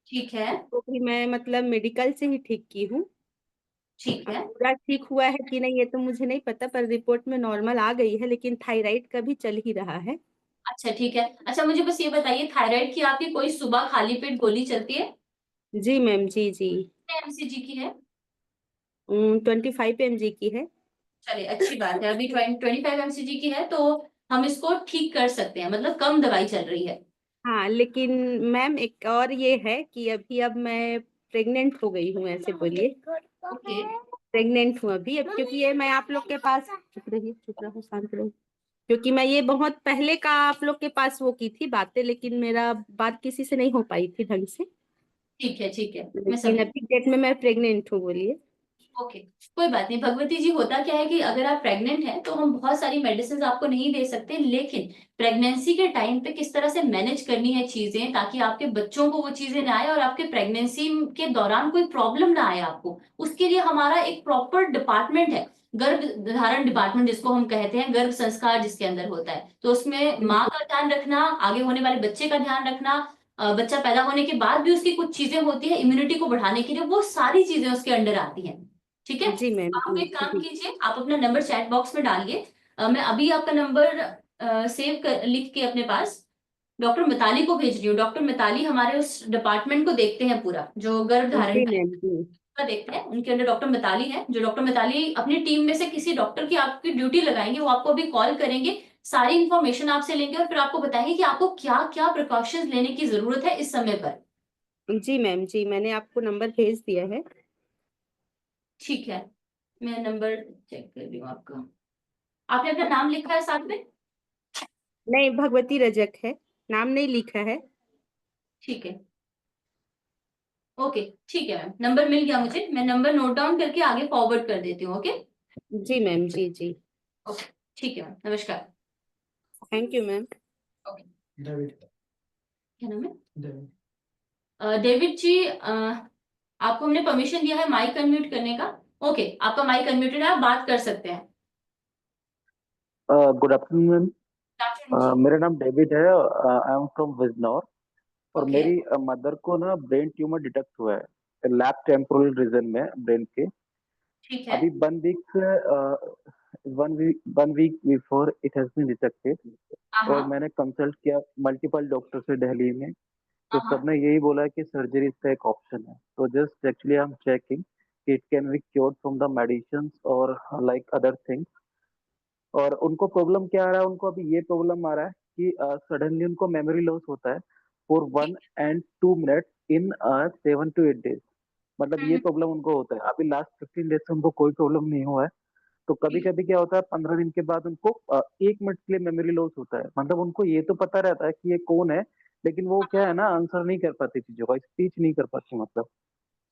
ठीक है, तो भी मैं मतलब मेडिकल से ही ठीक की हूँ। ठीक अब है। पूरा ठीक हुआ है कि नहीं ये तो मुझे नहीं पता, पर रिपोर्ट में नॉर्मल आ गई है, लेकिन थायराइड का भी चल ही रहा है। अच्छा, ठीक है। अच्छा, मुझे बस ये बताइए, थायराइड की आपकी कोई सुबह खाली पेट गोली चलती है? जी मैम, जी जी। कितने एमसीजी की है? 25 mg की है। चलिए, अच्छी बात है। अभी 25 mcg की है तो हम इसको ठीक कर सकते हैं, मतलब कम दवाई चल रही है। हाँ, लेकिन मैम एक और ये है कि अभी अब मैं प्रेग्नेंट हो गई हूँ, ऐसे बोलिए। ओके। प्रेग्नेंट हूँ अभी, अब क्योंकि ये मैं आप लोग के पास, चुप रहिए, चुप रहो, शांत रहो। क्योंकि मैं ये बहुत पहले का आप लोग के पास वो की थी बातें, लेकिन मेरा बात किसी से नहीं हो पाई थी ढंग से। ठीक है, ठीक है, मैं लेकिन समझ। अभी डेट में मैं प्रेग्नेंट हूँ, बोलिए। ओके, कोई बात नहीं भगवती जी। होता क्या है कि अगर आप प्रेग्नेंट हैं तो हम बहुत सारी मेडिसिन आपको नहीं दे सकते, लेकिन प्रेगनेंसी के टाइम पे किस तरह से मैनेज करनी है चीजें ताकि आपके बच्चों को वो चीजें ना आए और आपके प्रेगनेंसी के दौरान कोई प्रॉब्लम ना आए आपको, उसके लिए हमारा एक प्रॉपर डिपार्टमेंट है। गर्भ धारण डिपार्टमेंट जिसको हम कहते हैं, गर्भ संस्कार जिसके अंदर होता है, तो उसमें माँ का ध्यान रखना, आगे होने वाले बच्चे का ध्यान रखना, बच्चा पैदा होने के बाद भी उसकी कुछ चीजें होती है इम्यूनिटी को बढ़ाने के लिए, वो सारी चीजें उसके अंडर आती हैं। ठीक है। जी मैम, आप जी एक काम जी। कीजिए, आप अपना नंबर चैट बॉक्स में डालिए। मैं अभी आपका नंबर सेव कर लिख के अपने पास डॉक्टर मिताली को भेज रही हूँ। डॉक्टर मिताली हमारे उस डिपार्टमेंट को देखते हैं, पूरा जो गर्भ धारण जी मैम, जी का देखते हैं, उनके अंदर डॉक्टर मिताली है। जो डॉक्टर मिताली अपनी टीम में से किसी डॉक्टर की आपकी ड्यूटी लगाएंगे, वो आपको अभी कॉल करेंगे, सारी इंफॉर्मेशन आपसे लेंगे और फिर आपको बताएंगे कि आपको क्या क्या प्रिकॉशंस लेने की जरूरत है इस समय पर। जी मैम, जी मैंने आपको नंबर भेज दिया है। ठीक है, मैं नंबर चेक कर रही हूँ आपका। आपने अपना नाम लिखा है साथ में? नहीं, भगवती रजक है, नाम नहीं लिखा है। ठीक है, ओके, ठीक है मैम, नंबर मिल गया मुझे। मैं नंबर नोट डाउन करके आगे फॉरवर्ड कर देती हूँ। ओके। जी मैम, जी जी। ओके, ठीक है मैम, नमस्कार। Thank you ma'am. Okay. David क्या नाम है? डेविड डेविड जी, आपको हमने परमिशन दिया है माइक अनम्यूट करने का। ओके, आपका माइक अनम्यूटेड है, आप बात कर सकते हैं। Good afternoon ma'am. डॉक्टर जी। मेरा नाम डेविड है। I am from Bijnor. और ओके, मेरी मदर को ना ब्रेन ट्यूमर डिटेक्ट हुआ है लैब टेम्पोरल रीजन में ब्रेन के। ठीक है। अभी 1 week before it has been detected. हाँ और हाँ मैंने कंसल्ट किया मल्टीपल डॉक्टर से दिल्ली में, तो हाँ हाँ। सबने यही बोला है कि सर्जरी इसका एक ऑप्शन है। तो just actually I am checking it can be cured from the medicine और लाइक अदर थिंग्स। और उनको प्रॉब्लम क्या आ रहा है, उनको अभी ये प्रॉब्लम आ रहा है कि सडनली उनको मेमोरी लॉस होता है फॉर ठीक। 1 and 2 minutes in 7 to 8 days। मतलब ये हम्म, प्रॉब्लम उनको होता है। अभी लास्ट 15 डेज से उनको कोई प्रॉब्लम नहीं हुआ है। तो कभी ठीक। कभी क्या होता है, 15 दिन के बाद उनको 1 मिनट के लिए मेमोरी लॉस होता है। मतलब उनको ये तो पता रहता है कि ये कौन है, लेकिन वो क्या है ना, आंसर नहीं कर पाती चीजों का, स्पीच नहीं कर पाती मतलब।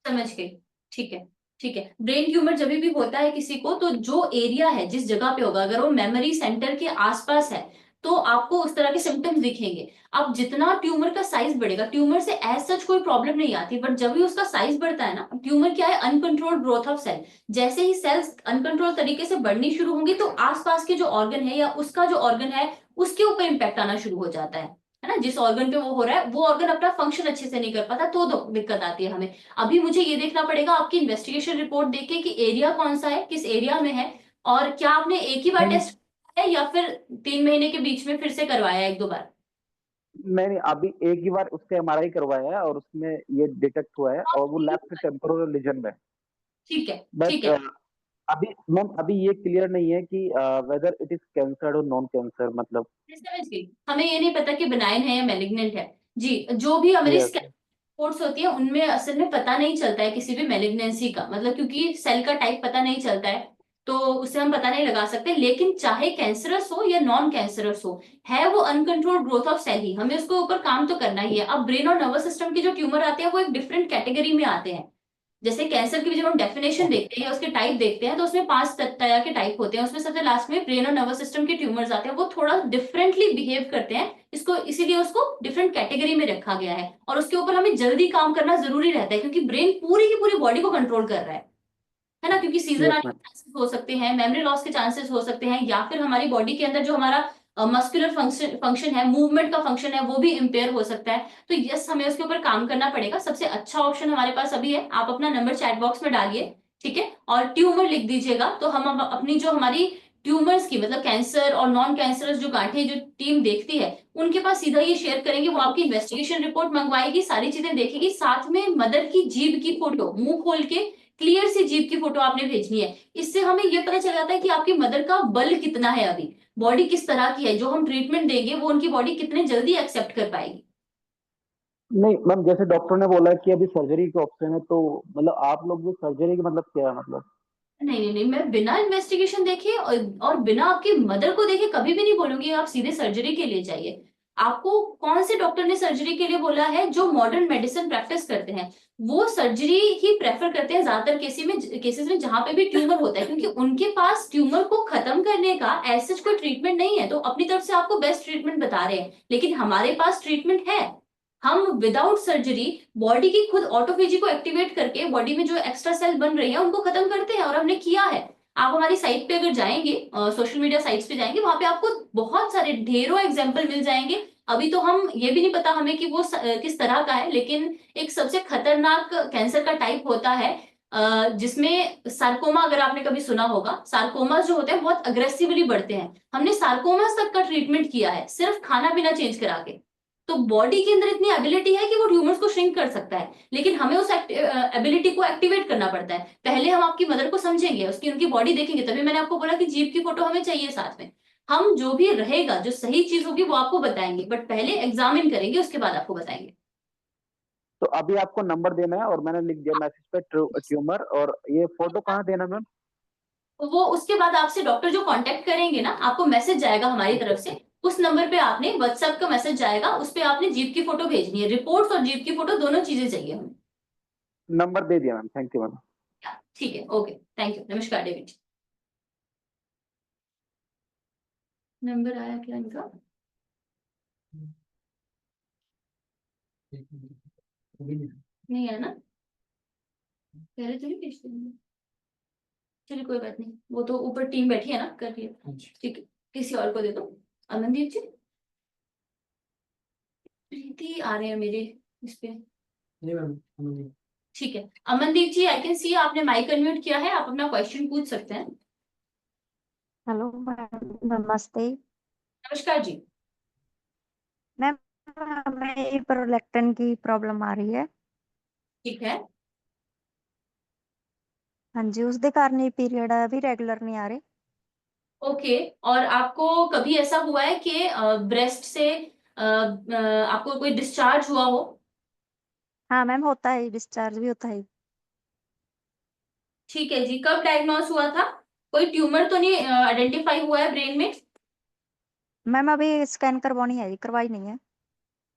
समझ गई। ठीक है, ठीक है। ब्रेन ट्यूमर जब भी होता है किसी को, तो जो एरिया है जिस जगह पे होगा, अगर वो मेमोरी सेंटर के आसपास है तो आपको उस तरह के सिम्टम्स दिखेंगे। अब जितना ट्यूमर का साइज बढ़ेगा, ट्यूमर से एज सच कोई प्रॉब्लम नहीं आती, बट जब भी उसका साइज बढ़ता है ना, ट्यूमर क्या है, अनकंट्रोल्ड ग्रोथ ऑफ सेल। जैसे ही सेल्स अनकंट्रोल तरीके से बढ़नी शुरू होंगी तो आसपास के जो ऑर्गन है या उसका जो ऑर्गन है उसके ऊपर इंपैक्ट आना शुरू हो जाता है ना। जिस ऑर्गन पे वो हो रहा है वो ऑर्गन अपना फंक्शन अच्छे से नहीं कर पाता, तो दिक्कत आती है हमें। अभी मुझे ये देखना पड़ेगा आपकी इन्वेस्टिगेशन रिपोर्ट देखे कि एरिया कौन सा है, किस एरिया में है, और क्या आपने एक ही बार नहीं टेस्ट है या फिर 3 महीने के बीच में फिर से करवाया है, 1-2 बार? नहीं नहीं, अभी एक ही बार उसका एमआरआई करवाया है और उसमें ये डिटेक्ट हुआ है और वो लेफ्ट टेम्पोरल रीजन में। ठीक है, ठीक बट है। अभी मैम अभी ये क्लियर नहीं है कि वेदर इट इज कैंसर और नॉन कैंसर मतलब। मैं समझ गई, हमें ये नहीं पता कि बेनाइन है या मेलिग्नेंट है। जी, जो भी हमारी यस। रिपोर्ट्स होती है उनमें असल में पता नहीं चलता है किसी भी मेलिग्नेंसी का, मतलब क्योंकि सेल का टाइप पता नहीं चलता है, तो उससे हम पता नहीं लगा सकते। लेकिन चाहे कैंसरस हो या नॉन कैंसरस हो, है वो अनकंट्रोल्ड ग्रोथ ऑफ सेल ही, हमें उसके ऊपर काम तो करना ही है। अब ब्रेन और नर्वस सिस्टम के जो ट्यूमर आते हैं वो एक डिफरेंट कैटेगरी में आते हैं। जैसे कैंसर की भी जब हम डेफिनेशन ओके। देखते हैं या उसके टाइप देखते हैं तो उसमें 5 तरह के टाइप होते हैं, उसमें सबसे लास्ट में ब्रेन और नर्वस सिस्टम के ट्यूमर्स आते हैं, वो थोड़ा डिफरेंटली बिहेव करते हैं। इसको इसीलिए उसको डिफरेंट कैटेगरी में रखा गया है, और उसके ऊपर हमें जल्दी काम करना जरूरी रहता है क्योंकि ब्रेन पूरी की पूरी बॉडी को कंट्रोल कर रहा है ना। क्योंकि सीजन यस आने मैम। के चांसेस हो सकते हैं, मेमोरी लॉस के चांसेस हो सकते हैं, या फिर हमारी बॉडी के अंदर जो हमारा मस्कुलर फंक्शन है, मूवमेंट का फंक्शन है, वो भी इम्पेयर हो सकता है। तो यस, हमें उसके ऊपर काम करना पड़ेगा। सबसे अच्छा ऑप्शन हमारे पास अभी है, आप अपना नंबर चैट बॉक्स में डालिए, ठीक है, और ट्यूमर लिख दीजिएगा। तो हम अपनी जो हमारी ट्यूमर्स की मतलब कैंसर और नॉन कैंसरस जो गांठें जो टीम देखती है उनके पास सीधा ये शेयर करेंगे, वो आपकी इन्वेस्टिगेशन रिपोर्ट मंगवाएगी, सारी चीजें देखेगी, साथ में मदर की जीभ की फोटो, मुंह खोल के क्लियर सी जीभ की फोटो आपने भेजनी है। इससे हमें ये पता चल जाता है कि आपकी मदर का बल कितना है, अभी बॉडी किस तरह की है, जो हम ट्रीटमेंट देंगे वो उनकी बॉडी कितने जल्दी एक्सेप्ट कर पाएगी। नहीं मैम, जैसे डॉक्टर ने बोला कि अभी सर्जरी का ऑप्शन है, तो मतलब आप लोग भी सर्जरी का मतलब क्या है मतलब? नहीं नहीं नहीं, मैं बिना इन्वेस्टिगेशन देखे और बिना आपकी मदर को देखे कभी भी नहीं बोलूंगी आप सीधे सर्जरी के लिए जाइए। आपको कौन से डॉक्टर ने सर्जरी के लिए बोला है? जो मॉडर्न मेडिसिन प्रैक्टिस करते हैं वो सर्जरी ही प्रेफर करते हैं ज्यादातर केसेस में जहां पे भी ट्यूमर होता है, क्योंकि उनके पास ट्यूमर को खत्म करने का ऐसा कोई ट्रीटमेंट नहीं है। तो अपनी तरफ से आपको बेस्ट ट्रीटमेंट बता रहे हैं, लेकिन हमारे पास ट्रीटमेंट है। हम विदाउट सर्जरी बॉडी की खुद ऑटोफेजी को एक्टिवेट करके बॉडी में जो एक्स्ट्रा सेल बन रही है उनको खत्म करते हैं, और हमने किया है। आप हमारी साइट पे अगर जाएंगे, सोशल मीडिया साइट्स पे जाएंगे, वहां पे आपको बहुत सारे ढेरों एग्जांपल मिल जाएंगे। अभी तो हम ये भी नहीं पता हमें कि वो किस तरह का है, लेकिन एक सबसे खतरनाक कैंसर का टाइप होता है जिसमें सार्कोमा, अगर आपने कभी सुना होगा। सार्कोमा जो होते हैं बहुत अग्रेसिवली बढ़ते हैं। हमने सार्कोमास तक का ट्रीटमेंट किया है सिर्फ खाना पीना चेंज करा के। तो बॉडी के अंदर इतनी एबिलिटी है कि वो ट्यूमर्स को श्रिंक कर सकता है, लेकिन हमें उस एबिलिटी को एक्टिवेट करना पड़ता है। पहले हम आपकी मदर को समझेंगे, उसकी उनकी बॉडी देखेंगे, तभी मैंने आपको बोला कि जीभ की फोटो हमें चाहिए साथ में। हम जो भी रहेगा, जो सही चीज होगी वो आपको बताएंगे, बट पहले एग्जामिन करेंगे, उसके बाद आपको बताएंगे। तो अभी आपको नंबर देना है और मैंने लिख दिया मैसेज पे ट्यूमर, और ये फोटो कहाँ देना मैम? वो उसके बाद आपसे डॉक्टर जो कांटेक्ट करेंगे ना, आपको मैसेज जाएगा हमारी तरफ से, उस नंबर पे आपने व्हाट्सएप का मैसेज जाएगा, उस पे आपने जीभ की फोटो भेजनी है। रिपोर्ट्स और जीभ की फोटो दोनों चीजें चाहिए हमें। नंबर दे दिया मैम, थैंक यू मैम। ठीक है, ओके, थैंक यू, नमस्कार डेविड। नंबर आया क्या इनका? नहीं है ना? पहले तो नहीं भेजते हैं। चलिए कोई बात नहीं, वो तो ऊपर टीम बैठी है ना, कर रही है। ठीक है, किसी और को दे दो। अमनदीप जी, प्रीति आ रहे हैं मेरे इस पे। नहीं मैम। ठीक है, अमनदीप जी, आई कैन सी आपने माइक अनम्यूट किया है, आप अपना क्वेश्चन पूछ सकते हैं। हेलो मैम, नमस्ते नमस्कार जी। मैम। हमें प्रोलैक्टिन की प्रॉब्लम आ रही है। ठीक है, हाँ जी, उसके कारण ये पीरियड अभी रेगुलर नहीं आ रहे। ओके। और आपको कभी ऐसा हुआ है कि ब्रेस्ट से आपको कोई डिस्चार्ज हुआ हो? हाँ मैम, होता है, डिस्चार्ज भी होता है। ठीक है जी, कब डायग्नोस हुआ था? कोई ट्यूमर तो नहीं आइडेंटिफाई हुआ है ब्रेन में? मैम अभी स्कैन करवानी है, करवाई नहीं है।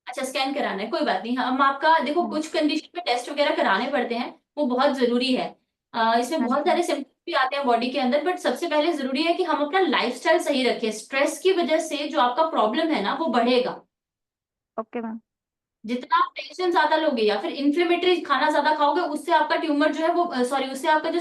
अच्छा, स्कैन कराना है, कोई बात नहीं। हम आपका देखो, हाँ कुछ कंडीशन में टेस्ट वगैरह कराने पड़ते हैं, वो बहुत जरूरी है। इसमें हाँ बहुत जी। सारे सिम्टम्स भी आते हैं बॉडी के अंदर, बट सबसे पहले जरूरी है कि हम अपना लाइफस्टाइल सही रखें। स्ट्रेस की वजह से जो आपका प्रॉब्लम है ना वो बढ़ेगा। Okay ma'am. जितना आप टेंशन ज्यादा लोगे या फिर इन्फ्लेमेटरी खाना ज्यादा खाओगे, उससे आपका ट्यूमर जो है वो सॉरी, उससे आपका जो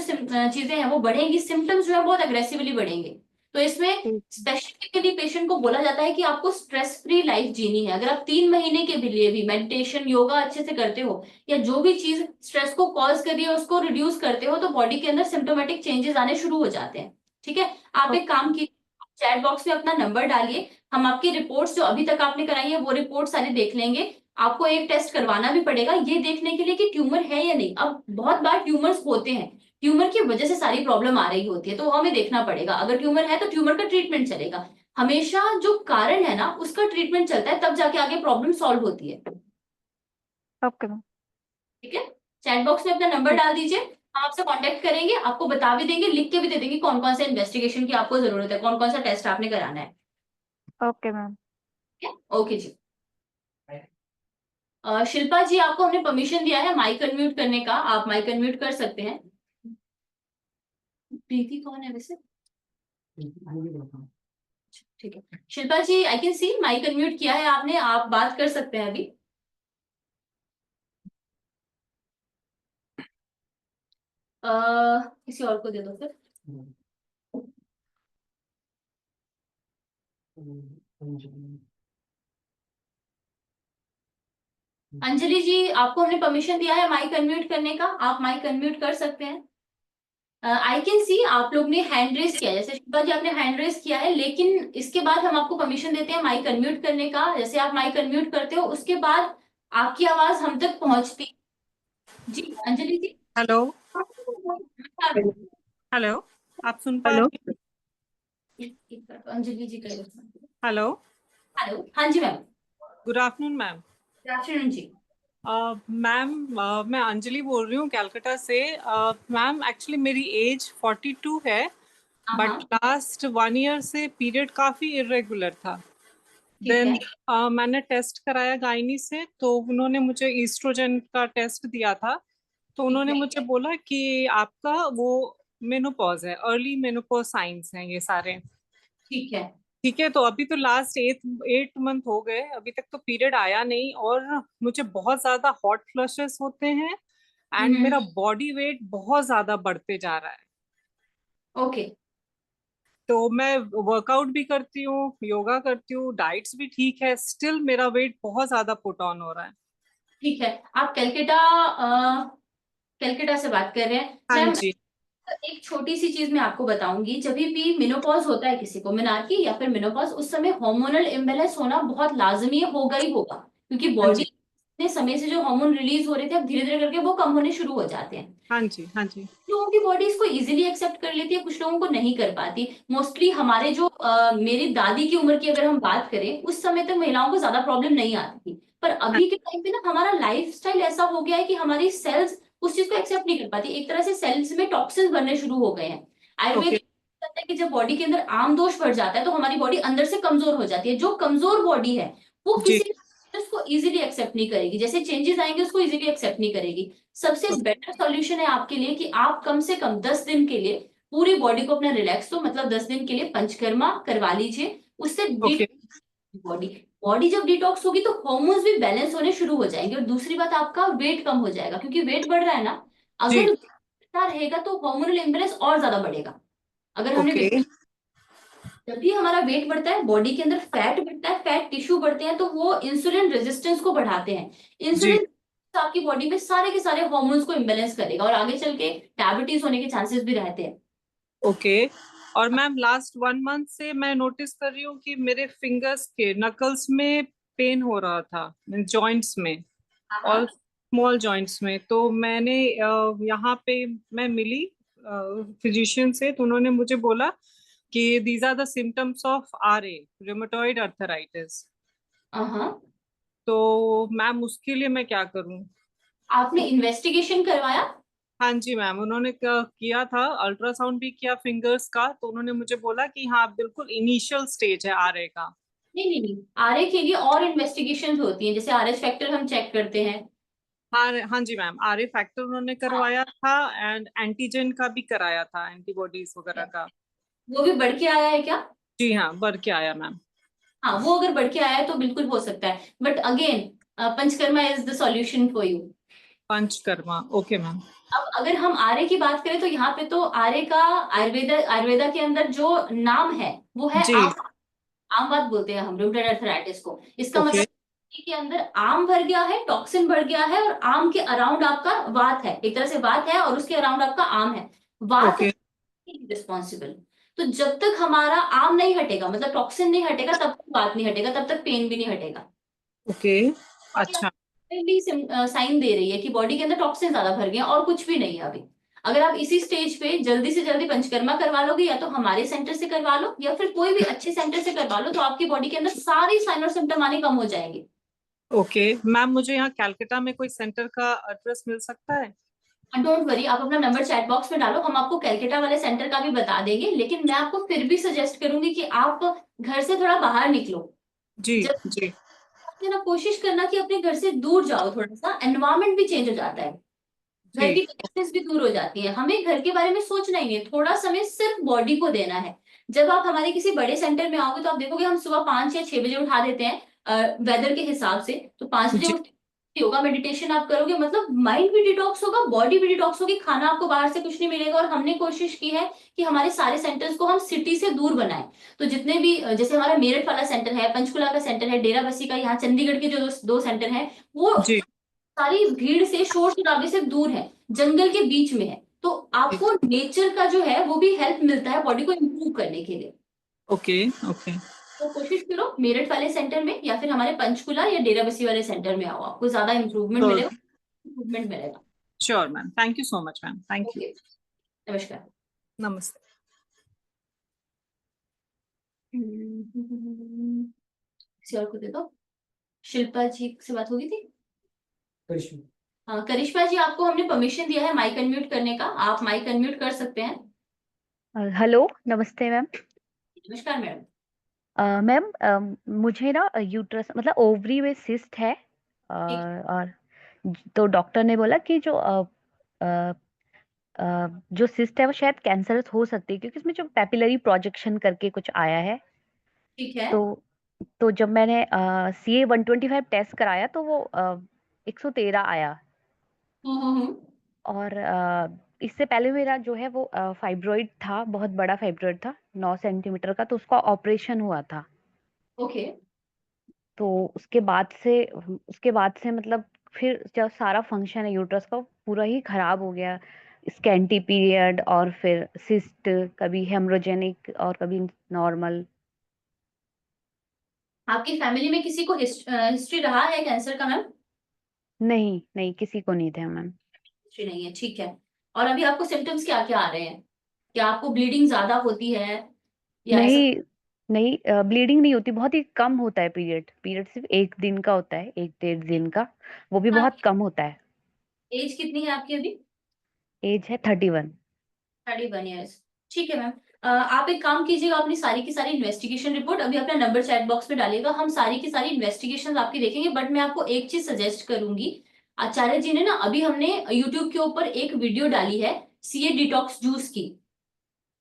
चीजें हैं वो बढ़ेंगी, सिम्टम्स जो है बहुत अग्रेसिवली बढ़ेंगे। तो इसमें ठीक। स्पेसिफिकली पेशेंट को बोला जाता है कि आपको स्ट्रेस फ्री लाइफ जीनी है। अगर आप 3 महीने के भी लिए भी मेडिटेशन योगा अच्छे से करते हो, या जो भी चीज स्ट्रेस को कॉज कर रही है उसको रिड्यूस करते हो, तो बॉडी के अंदर सिम्टोमेटिक चेंजेस आने शुरू हो जाते हैं। ठीक है, आप एक काम कीजिए, चैट बॉक्स में अपना नंबर डालिए, हम आपकी रिपोर्ट्स जो अभी तक आपने कराई है वो रिपोर्ट सारी देख लेंगे। आपको एक टेस्ट करवाना भी पड़ेगा ये देखने के लिए कि ट्यूमर है या नहीं। अब बहुत बार ट्यूमर्स होते हैं, ट्यूमर की वजह से सारी प्रॉब्लम आ रही होती है, तो हमें देखना पड़ेगा। अगर ट्यूमर है तो ट्यूमर का ट्रीटमेंट चलेगा, हमेशा जो कारण है ना उसका ट्रीटमेंट चलता है, तब जाके आगे प्रॉब्लम सॉल्व होती है। Okay ma'am. ठीक है, चैट बॉक्स में अपना नंबर ठीक। डाल दीजिए, हम आपसे कांटेक्ट करेंगे, आपको बता भी देंगे, लिख के भी दे देंगे कौन कौन से इन्वेस्टिगेशन की आपको जरूरत है, कौन कौन सा टेस्ट आपने कराना है। Okay ma'am. ठीक है, ओके जी। शिल्पा जी, आपको हमने परमिशन दिया है माइक अनम्यूट करने का, आप माइक अनम्यूट कर सकते हैं। प्रीति कौन है वैसे? ठीक है, Shilpa ji, I can see mic unmute किया है आपने, आप बात कर सकते हैं अभी। किसी और को दे दो फिर। अंजलि जी, आपको हमने परमिशन दिया है माइक अनम्यूट करने का, आप माइक अनम्यूट कर सकते हैं। आई कैन सी आप लोग ने हैंड रेस किया है, जैसे शिल्पा जी आपने हैंड रेस किया है, लेकिन इसके बाद हम आपको परमिशन देते हैं माइक अनम्यूट करने का। जैसे आप माइक अनम्यूट करते हो उसके बाद आपकी आवाज हम तक पहुंचती। जी अंजलि जी। हेलो नमस्कार। हेलो, आप सुन पा रही हैं? एक बार तो अंजलि जी का हेलो, हेलो। हाँ जी ma'am. Good afternoon ma'am. Good afternoon जी। मैम, मैं अंजलि बोल रही हूँ कैलकाटा से। मैम एक्चुअली मेरी एज 42 है, बट लास्ट 1 ईयर से पीरियड काफी इरेगुलर था। ठीक देन है। मैंने टेस्ट कराया गायनी से, तो उन्होंने मुझे ईस्ट्रोजन का टेस्ट दिया था। तो उन्होंने मुझे बोला कि आपका वो मेनोपॉज है, अर्ली मेनोपॉज साइंस हैं ये सारे। ठीक है। ठीक है, तो अभी तो लास्ट 8 मंथ हो गए, अभी तक तो पीरियड आया नहीं, और मुझे बहुत ज्यादा हॉट फ्लशेस होते हैं एंड मेरा बॉडी वेट बहुत ज्यादा बढ़ते जा रहा है। ओके। तो मैं वर्कआउट भी करती हूँ, योगा करती हूँ, डाइट्स भी ठीक है, स्टिल मेरा वेट बहुत ज्यादा पुट ऑन हो रहा है। ठीक है। आप कलकत्ता कलकत्ता से बात कर रहे हैं हाँ मैम। जी। एक छोटी सी चीज मैं आपको बताऊंगी, जब भी मेनोपॉज होता है किसी को, मेनार्की या फिर मेनोपॉज, उस समय हार्मोनल इम्बैलेंस होना बहुत लाजमी होगा ही होगा, क्योंकि हाँ बॉडी जी। ने समय से जो हार्मोन रिलीज हो रहे थे अब धीरे धीरे करके वो कम होने शुरू हो जाते हैं। हाँ जी। हाँ जी। कुछ लोगों की बॉडी इसको इजीली एक्सेप्ट कर लेती है, कुछ लोगों को नहीं कर पाती। मोस्टली हमारे जो मेरी दादी की उम्र की अगर हम बात करें, उस समय तक महिलाओं को ज्यादा प्रॉब्लम नहीं आती थी, पर हाँ अभी के टाइम पे ना हमारा लाइफस्टाइल ऐसा हो गया है कि हमारी सेल्स उस चीज को एक्सेप्ट नहीं कर पाती। एक तरह से सेल्स में टॉक्सिन बनने शुरू हो गए हैं। आयुर्वेद ओके। कहता है कि जब बॉडी के अंदर आम दोष बढ़ जाता है तो हमारी बॉडी अंदर से कमजोर हो जाती है। जो कमजोर बॉडी है वो जी। किसी उसको इजीली एक्सेप्ट नहीं करेगी, जैसे चेंजेस आएंगे उसको इजीली एक्सेप्ट नहीं करेगी। सबसे बेटर सॉल्यूशन है आपके लिए कि आप कम से कम 10 दिन के लिए पूरी बॉडी को अपना रिलैक्स दो, मतलब 10 दिन के लिए पंचकर्मा करवा लीजिए। उससे ओके। बॉडी बॉडी जब डिटॉक्स होगी तो हॉर्मोन्स भी बैलेंस होने शुरू हो जाएंगे। और दूसरी बात, आपका वेट कम हो जाएगा, क्योंकि वेट बढ़ रहा है ना। जी। अगर बढ़ता रहेगा तो हार्मोनल इम्बैलेंस और ज्यादा बढ़ेगा। अगर हमने ओके। जब भी हमारा वेट बढ़ता है, बॉडी के अंदर फैट बढ़ता है, फैट टिश्यू बढ़ते हैं, तो वो इंसुलिन रेजिस्टेंस को बढ़ाते हैं। जी। इंसुलिन आपकी बॉडी में सारे के सारे हार्मोन्स को इम्बेलेंस करेगा और आगे चल के डायबिटीज होने के चांसेस भी रहते हैं। ओके। और मैम लास्ट 1 मंथ से मैं नोटिस कर रही हूँ कि मेरे फिंगर्स के नकल्स में पेन हो रहा था, जॉइंट्स में और स्मॉल जॉइंट्स में। तो मैंने यहाँ पे मैं मिली फिजिशियन से, तो उन्होंने मुझे बोला कि these are the symptoms of RA, rheumatoid arthritis. हाँ। तो मैम उसके लिए मैं क्या करूँ? आपने इन्वेस्टिगेशन करवाया? हाँ जी मैम, उन्होंने किया था, अल्ट्रासाउंड भी किया फिंगर्स का, तो उन्होंने मुझे बोला कि हाँ बिल्कुल इनिशियल स्टेज है RA का। नहीं नहीं नहीं, आरए के लिए और इन्वेस्टिगेशन होती हैं, जैसे आरएच फैक्टर हम चेक करते हैं। हाँ हाँ जी मैम, RA फैक्टर उन्होंने करवाया था एंड एंटीजन का भी कराया था, एंटीबॉडीज वगैरह का। वो भी बढ़ के आया है क्या? जी हाँ, बढ़ के आया मैम। हाँ, वो अगर बढ़ के आया है तो बिल्कुल हो सकता है, but again panchakarma is the solution for you. Panchakarma, okay ma'am. अब अगर हम आर्य की बात करें तो यहाँ पे तो आर्य का आयुर्वेदा के अंदर जो नाम है वो है जी। आम। आम बात बोलते हैं हम रूमेटॉइड अर्थराइटिस को। इसका ओके। मतलब के अंदर आम भर गया है, टॉक्सिन बढ़ गया है, और आम के अराउंड आपका वात है, एक तरह से वात है और उसके अराउंड आपका आम है। वात ओके। रिस्पॉन्सिबल। तो जब तक हमारा आम नहीं हटेगा, मतलब टॉक्सिन नहीं हटेगा, तब तक बात नहीं हटेगा, तब तक पेन भी नहीं हटेगा। ओके। अच्छा। भी साइन दे रही है कि बॉडी के अंदर टॉक्सिन ज्यादा भर गए हैं और कुछ भी नहीं है अभी। अगर आप इसी स्टेज पे जल्दी से जल्दी पंचकर्मा करवा लोगे, या तो हमारे सेंटर से करवा लो या फिर कोई भी अच्छे सेंटर से करवा लो, तो आपकी बॉडी के अंदर सारी साइन और सिम्टम आने कम हो जाएंगे। ओके मैम, मुझे यहाँ कैलकाटा में कोई सेंटर का एड्रेस मिल सकता है? डोंट वरी, आप अपना नंबर चैट बॉक्स में डालो, हम आपको कैलकाटा वाले सेंटर का भी बता देंगे। लेकिन मैं आपको फिर भी सजेस्ट करूंगी कि आप घर से थोड़ा बाहर निकलो। जी। जब जी। ना कोशिश करना कि अपने घर से दूर जाओ, थोड़ा सा एनवायरमेंट भी चेंज हो जाता है, घर की जी। टेंशन्स भी दूर हो जाती है। हमें घर के बारे में सोचना ही नहीं है, थोड़ा समय सिर्फ बॉडी को देना है। जब आप हमारे किसी बड़े सेंटर में आओगे तो आप देखोगे हम सुबह 5 या 6 बजे उठा देते हैं वेदर के हिसाब से। तो 5 बजे जी। उठ योगा मेडिटेशन आप करोगे, मतलब माइंड भी डिटॉक्स होगा, बॉडी भी डिटॉक्स होगी, खाना आपको बाहर से कुछ नहीं मिलेगा। और हमने कोशिश की है कि हमारे सारे सेंटर्स को हम सिटी से दूर बनाएं। तो जितने भी जैसे हमारा मेरठ वाला सेंटर है, पंचकुला का सेंटर है, डेराबस्सी का, यहाँ चंडीगढ़ के जो दो सेंटर हैं, वो जी सारी भीड़ से, शोर शराबे से दूर है, जंगल के बीच में है। तो आपको नेचर का जो है वो भी हेल्प मिलता है बॉडी को इम्प्रूव करने के लिए। ओके ओके तो कोशिश करो मेरठ वाले सेंटर में या फिर हमारे पंचकुला या डेराबस्सी वाले सेंटर में आओ, आपको ज्यादा इम्प्रूवमेंट Sure. मिलेगा, इम्प्रूवमेंट मिलेगा। Sure ma'am, thank you so much ma'am, thank you. Okay, नमस्कार। नमस्ते। किसी और को दे दो। शिल्पा जी से बात होगी थी? करिश्मा। हाँ, करिश्मा जी, आपको हमने परमिशन दिया है माइक अनम्यूट करने का, आप माइक अनम्यूट कर सकते हैं। हेलो, नमस्ते मैम। नमस्कार मैडम। मैम, मुझे ना यूट्रस मतलब ओवरी में सिस्ट है, ठीक। और तो डॉक्टर ने बोला कि जो सिस्ट है वो शायद कैंसरस हो सकती है, क्योंकि इसमें जो पैपिलरी प्रोजेक्शन करके कुछ आया है। ठीक है। तो जब मैंने CA-125 टेस्ट कराया तो वो 113 आया। हम्म। और इससे पहले मेरा जो है वो फाइब्रॉइड था, बहुत बड़ा फाइब्रॉइड था, 9 सेंटीमीटर का, तो उसका ऑपरेशन हुआ था। ओके। तो उसके बाद से मतलब फिर जब सारा फंक्शन है यूट्रस का पूरा ही खराब हो गया। स्कैंटी पीरियड, और फिर सिस्ट, कभी हेमरोजेनिक और कभी नॉर्मल। आपकी फैमिली में किसी को हिस्ट्री रहा है कैंसर का मैम? नहीं नहीं, किसी को नहीं थे मैम। हिस्ट्री नहीं है, ठीक है। और अभी आपको सिम्टम्स क्या क्या आ रहे हैं? क्या आपको ब्लीडिंग ज्यादा होती है या ऐसा? नहीं नहीं, ब्लीडिंग नहीं होती, बहुत ही कम होता है पीरियड। पीरियड सिर्फ 1 दिन का होता है, 1 डेढ़ दिन का, वो भी बहुत कम होता है। एज कितनी है आपकी अभी? एज है 31। 31 ईयर्स, ठीक है मैम। आप एक काम कीजिएगा, अपनी सारी की सारी इन्वेस्टिगेशन रिपोर्ट अभी अपना नंबर चैट बॉक्स में डालिएगा, हम सारी की सारी इन्वेस्टिगेशन आपकी देखेंगे। बट मैं आपको एक चीज सजेस्ट करूंगी, आचार्य जी ने ना अभी हमने यूट्यूब के ऊपर एक वीडियो डाली है सीए डिटॉक्स जूस की,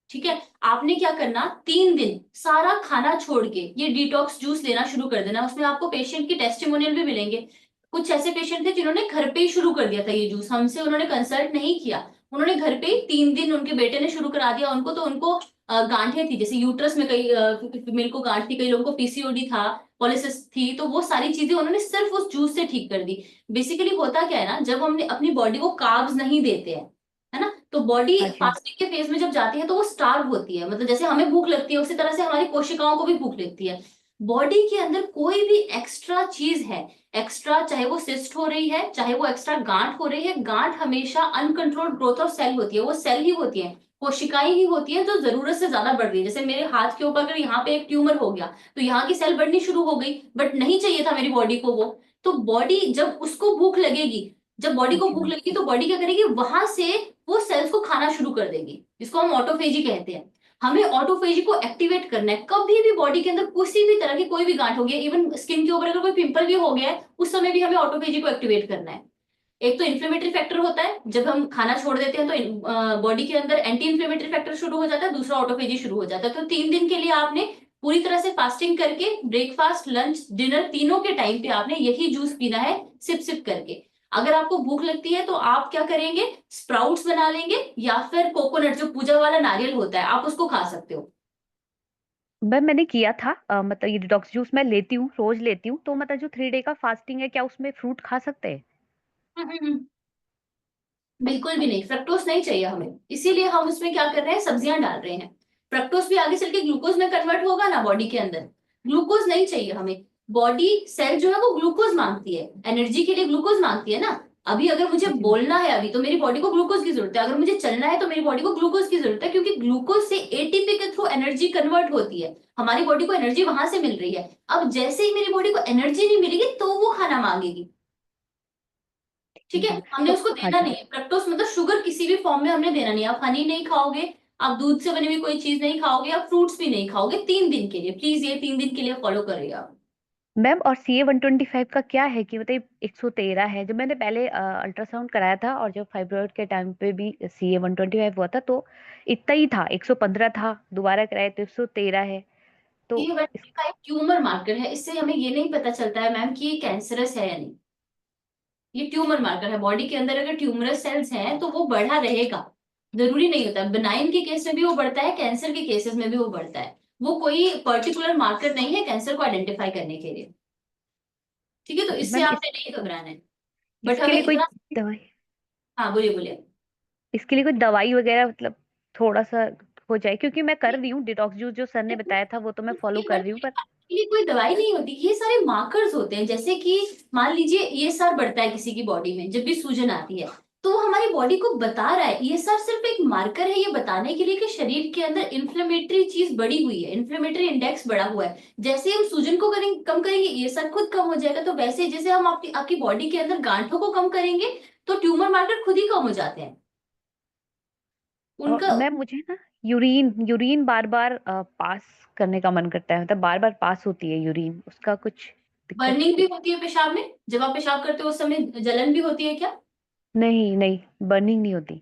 ठीक है? आपने क्या करना, 3 दिन सारा खाना छोड़ के ये डिटॉक्स जूस लेना शुरू कर देना। उसमें आपको पेशेंट की टेस्टिमोनियल भी मिलेंगे। कुछ ऐसे पेशेंट थे जिन्होंने घर पे ही शुरू कर दिया था ये जूस, हमसे उन्होंने कंसल्ट नहीं किया, उन्होंने घर पे ही 3 दिन उनके बेटे ने शुरू करा दिया। उनको तो उनको गांठें थी, जैसे यूट्रस में कई फीमेल को गांठ थी, कई लोगों को पीसीओडी था, पॉलिसिस थी, तो वो सारी चीजें उन्होंने सिर्फ उस जूस से ठीक कर दी। बेसिकली होता क्या है ना, जब हमने अपनी बॉडी को कार्ब्स नहीं देते हैं, है ना, तो बॉडी अच्छा। फास्टिंग के फेज में जब जाती है तो वो स्टार्व होती है, मतलब जैसे हमें भूख लगती है उसी तरह से हमारी कोशिकाओं को भी भूख लगती है। बॉडी के अंदर कोई भी एक्स्ट्रा चीज है, एक्स्ट्रा, चाहे वो सिस्ट हो रही है, चाहे वो एक्स्ट्रा गांठ हो रही है, गांठ हमेशा अनकंट्रोल्ड ग्रोथ ऑफ सेल होती है, वो सेल ही होती है, कोशिकाएं ही होती है जो जरूरत से ज्यादा बढ़ रही है। जैसे मेरे हाथ के ऊपर अगर यहाँ पे एक ट्यूमर हो गया तो यहाँ की सेल बढ़नी शुरू हो गई, बट नहीं चाहिए था मेरी बॉडी को वो। तो बॉडी जब उसको भूख लगेगी, जब बॉडी को भूख लगेगी तो बॉडी क्या करेगी, वहां से वो सेल्स को खाना शुरू कर देगी, जिसको हम ऑटोफेजी कहते हैं। हमें ऑटोफेजी को एक्टिवेट करना है। कभी भी बॉडी के अंदर किसी भी तरह की कोई भी गांठ हो गया, इवन स्किन के ऊपर अगर कोई पिंपल भी हो गया है, उस समय भी हमें ऑटोफेजी को एक्टिवेट करना है। एक तो इन्फ्लेमेटरी फैक्टर होता है, जब हम खाना छोड़ देते हैं तो बॉडी के अंदर एंटी इन्फ्लेमेटरी फैक्टर शुरू हो जाता है, दूसरा ऑटोफेजी शुरू हो जाता है। तो 3 दिन के लिए आपने पूरी तरह से फास्टिंग करके ब्रेकफास्ट, लंच, डिनर तीनों के टाइम पे आपने यही जूस पीना है, सिप सिप करके। अगर आपको भूख लगती है तो आप क्या करेंगे, स्प्राउट्स बना लेंगे, या फिर कोकोनट जो पूजा वाला नारियल होता है आप उसको खा सकते हो। मैम, मैंने किया था, मतलब ये डिटॉक्स जूस मैं लेती हूँ, रोज लेती हूँ, तो मतलब जो 3 डे का फास्टिंग है, क्या उसमें फ्रूट खा सकते हैं? हम्म, हम्म, हम्म। बिल्कुल भी नहीं, फ्रक्टोज नहीं चाहिए हमें, इसीलिए हम उसमें क्या कर रहे हैं, सब्जियां डाल रहे हैं। फ्रक्टोज भी आगे चल के ग्लूकोज में कन्वर्ट होगा ना बॉडी के अंदर, ग्लूकोज नहीं चाहिए हमें। बॉडी सेल जो है वो ग्लूकोज मांगती है, एनर्जी के लिए ग्लूकोज मांगती है ना। अभी अगर मुझे जी। बोलना है अभी तो मेरी बॉडी को ग्लूकोज की जरूरत है, अगर मुझे चलना है तो मेरी बॉडी को ग्लूकोज की जरूरत है, क्योंकि ग्लूकोज से एटीपी के थ्रू एनर्जी कन्वर्ट होती है, हमारी बॉडी को एनर्जी वहां से मिल रही है। अब जैसे ही मेरी बॉडी को एनर्जी नहीं मिलेगी तो वो खाना मांगेगी, ठीक है? हमने तो उसको हाँ देना जी। नहीं है फ्रक्टोज, मतलब शुगर किसी भी फॉर्म में हमने देना नहीं है। आप हनी नहीं खाओगे, आप दूध से बनी हुई कोई चीज नहीं खाओगे, आप फ्रूट्स भी नहीं खाओगे 3 दिन के लिए, प्लीज ये 3 दिन के लिए फॉलो करिए आप। मैम, और CA-125 का क्या है कि मतलब 113 है? जब मैंने पहले अल्ट्रासाउंड कराया था और जब फाइब्रॉइड के टाइम पे भी CA-125 हुआ था, तो इतना ही था, 115 था, दोबारा कराया तो 113 है। तो ये का एक ट्यूमर मार्कर है, इससे हमें ये नहीं पता चलता है मैम कि ये कैंसरस है या नहीं। ये ट्यूमर मार्कर है। बॉडी के अंदर अगर ट्यूमरस सेल्स हैं तो वो बढ़ा रहेगा, जरूरी नहीं होता। बेनाइन के केस में भी वो बढ़ता है, कैंसर के केसेस में भी वो बढ़ता है। वो कोई पर्टिकुलर मार्कर नहीं है कैंसर को आइडेंटिफाई करने के लिए, ठीक है। तो इससे मैम आपने नहीं घबराना है, बट इसके हमें लिए कोई इतना। दवाई हाँ बोलिए बोलिए। इसके लिए कोई दवाई वगैरह मतलब थोड़ा सा हो जाए, क्योंकि मैं कर रही हूँ डिटॉक्स जूस जो सर ने बताया था वो तो मैं फॉलो कर रही हूँ, पर के लिए कोई दवाई नहीं होती, ये सारे मार्कर्स होते हैं। जैसे कि मान लीजिए ये सर बढ़ता है किसी की बॉडी में, जब भी सूजन आती है तो वो हमारी बॉडी को बता रहा है। ये सर सिर्फ एक मार्कर है ये बताने के लिए कि शरीर के अंदर इन्फ्लेमेटरी चीज बढ़ी हुई है, इन्फ्लेमेटरी इंडेक्स बढ़ा हुआ है। जैसे हम सूजन को करेंगे, कम करेंगे, ये सर खुद कम हो जाएगा। तो वैसे जैसे हम आपकी बॉडी के अंदर गांठों को कम करेंगे तो ट्यूमर मार्कर खुद ही कम हो जाते हैं उनका। मैम मुझे ना यूरिन यूरिन बार बार पास करने का मन करता है, मतलब बार बार पास होती है यूरिन, उसका कुछ दिक्कत? बर्निंग भी होती है पेशाब में, जब आप पेशाब करते हो उस समय जलन भी होती है क्या? नहीं नहीं, बर्निंग नहीं होती।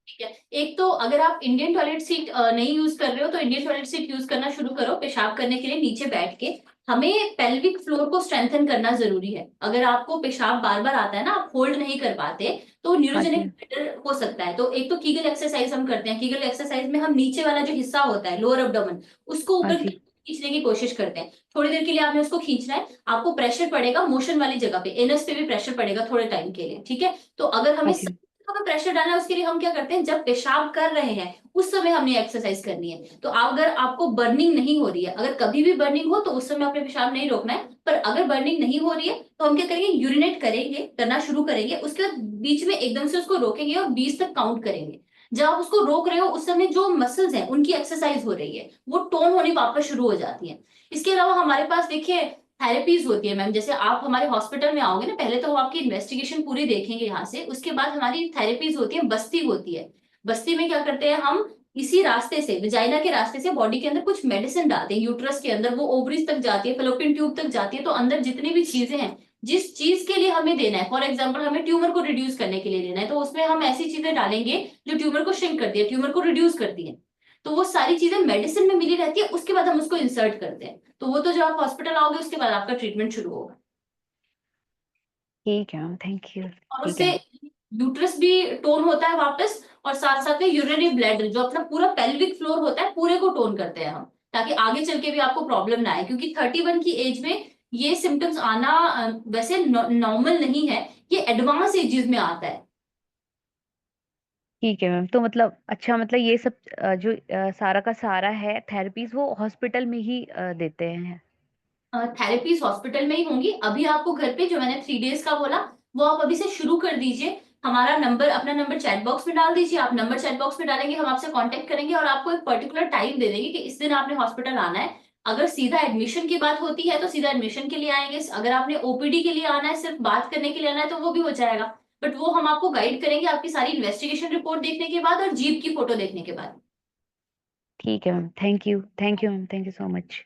ठीक है। एक तो अगर आप इंडियन टॉयलेट सीट नहीं यूज कर रहे हो तो इंडियन टॉयलेट सीट यूज करना शुरू करो पेशाब करने के लिए नीचे बैठ के। हमें पेल्विक फ्लोर को स्ट्रेंथन करना जरूरी है। अगर आपको पेशाब बार बार आता है ना, आप होल्ड नहीं कर पाते, तो हाँ न्यूरोजेनिक जी। ब्लैडर हो सकता है। तो एक तो कीगल एक्सरसाइज हम करते हैं। कीगल एक्सरसाइज में हम नीचे वाला जो हिस्सा होता है लोअर एब्डोमेन, उसको हाँ ऊपर जी। खींचने की कोशिश करते हैं। थोड़ी देर के लिए आपने उसको खींचना है, आपको प्रेशर पड़ेगा मोशन वाली जगह पे, एनस पे भी प्रेशर पड़ेगा थोड़े टाइम के लिए, ठीक है। तो अगर हाँ हमें जी। हमें प्रेशर डालना है, उसके लिए हम क्या करते हैं, जब पेशाब कर रहे हैं उस समय हमने एक्सरसाइज करनी है। तो अगर आपको बर्निंग नहीं हो रही है, अगर कभी भी बर्निंग हो तो उस समय आपने पेशाब नहीं रोकना है। पर अगर बर्निंग नहीं हो रही है तो हम क्या करेंगे, यूरिनेट करेंगे, करना शुरू करेंगे। उसके बाद बीच में एकदम से उसको रोकेंगे और 20 तक काउंट करेंगे। जब आप उसको रोक रहे हो उस समय जो मसल्स हैं उनकी एक्सरसाइज हो रही है, वो टोन होनी वापस शुरू हो जाती है। इसके अलावा हमारे पास देखिए थेरेपीज होती है मैम। जैसे आप हमारे हॉस्पिटल में आओगे ना, पहले तो हम आपकी इन्वेस्टिगेशन पूरी देखेंगे यहाँ से, उसके बाद हमारी थेरेपीज होती है, बस्ती होती है। बस्ती में क्या करते हैं हम, इसी रास्ते से, विजाइना के रास्ते से बॉडी के अंदर कुछ मेडिसिन डालते हैं यूट्रस के अंदर, वो ओवरीज तक जाती है, फेलोपियन ट्यूब तक जाती है। तो अंदर जितनी भी चीजें हैं, जिस चीज के लिए हमें देना है, फॉर एग्जाम्पल हमें ट्यूमर को रिड्यूस करने के लिए देना है, तो उसमें हम ऐसी चीजें डालेंगे जो ट्यूमर को श्रिंक करती है, ट्यूमर को रिड्यूस करती है। तो वो सारी चीजें मेडिसिन में मिली रहती है, उसके बाद हम उसको इंसर्ट करते हैं। तो वो तो जब आप हॉस्पिटल आओगे उसके बाद आपका ट्रीटमेंट शुरू होगा। ठीक है मैम, थैंक यू। और ठीक है उससे मैम। यूट्रस भी टोन होता है वापस, और साथ साथ में यूरिनरी ब्लैडर जो अपना पूरा पेल्विक फ्लोर होता है पूरे को टोन करते हैं हम, ताकि आगे चल के भी आपको प्रॉब्लम ना आए। क्योंकि 31 की एज में ये सिम्टम्स आना वैसे नॉर्मल नहीं है, ये एडवांस एजेस में आता है। ठीक है मैम, तो मतलब अच्छा, मतलब ये सब जो सारा का सारा है थेरेपीज वो हॉस्पिटल में ही देते हैं? थेरेपीज हॉस्पिटल में ही होंगी। अभी आपको घर पे जो मैंने 3 days का बोला, वो आप अभी से शुरू कर दीजिए। हमारा नंबर, अपना नंबर चैट बॉक्स में डाल दीजिए। आप नंबर चैट बॉक्स में डालेंगे, हम आपसे कांटेक्ट करेंगे और आपको एक पर्टिकुलर टाइम दे देंगे कि इस दिन आपने हॉस्पिटल आना है। अगर सीधा एडमिशन की बात होती है तो सीधा एडमिशन के लिए आएंगे। अगर आपने ओपीडी के लिए आना है, सिर्फ बात करने के लिए आना है, तो वो भी हो जाएगा। बट वो हम आपको गाइड करेंगे आपकी सारी इन्वेस्टिगेशन रिपोर्ट देखने के बाद और जीप की फोटो देखने के बाद। ठीक है ma'am, thank you ma'am, thank you so much.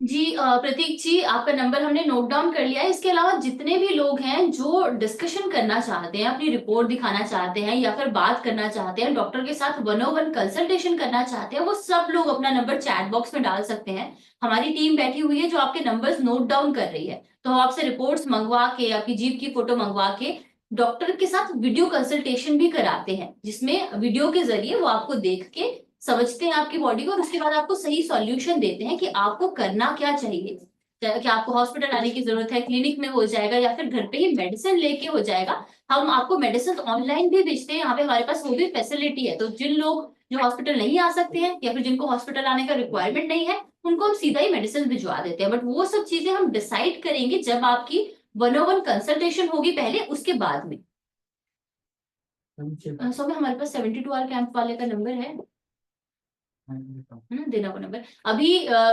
जी प्रतीक जी, आपका नंबर हमने नोट डाउन कर लिया है। इसके अलावा जितने भी लोग हैं जो डिस्कशन करना चाहते हैं, अपनी रिपोर्ट दिखाना चाहते हैं, या फिर बात करना चाहते हैं, डॉक्टर के साथ 1-on-1 कंसल्टेशन करना चाहते हैं, वो सब लोग अपना नंबर चैट बॉक्स में डाल सकते हैं। हमारी टीम बैठी हुई है जो आपके नंबर्स नोट डाउन कर रही है। तो हम आपसे रिपोर्ट्स मंगवा के, आपकी जीभ की फोटो मंगवा के डॉक्टर के साथ वीडियो कंसल्टेशन भी कराते हैं, जिसमें वीडियो के जरिए वो आपको देख के समझते हैं आपकी बॉडी को, और उसके बाद आपको सही सॉल्यूशन देते हैं कि आपको करना क्या चाहिए। क्या आपको हॉस्पिटल आने की जरूरत है, क्लिनिक में हो जाएगा, या फिर घर पे ही मेडिसिन लेके हो जाएगा। हम आपको मेडिसिन ऑनलाइन भी बेचते हैं, यहाँ पे हमारे पास वो भी फैसिलिटी है। तो जिन लोग जो हॉस्पिटल नहीं आ सकते हैं या फिर जिनको हॉस्पिटल आने का रिक्वायरमेंट नहीं है, उनको हम सीधा ही मेडिसिन भिजवा देते हैं। बट वो सब चीजें हम डिसाइड करेंगे जब आपकी 1-on-1 कंसल्टेशन होगी पहले, उसके बाद में। सो में हमारे पास 72 आवर कैंप वाले का नंबर है, देना वो नंबर। अभी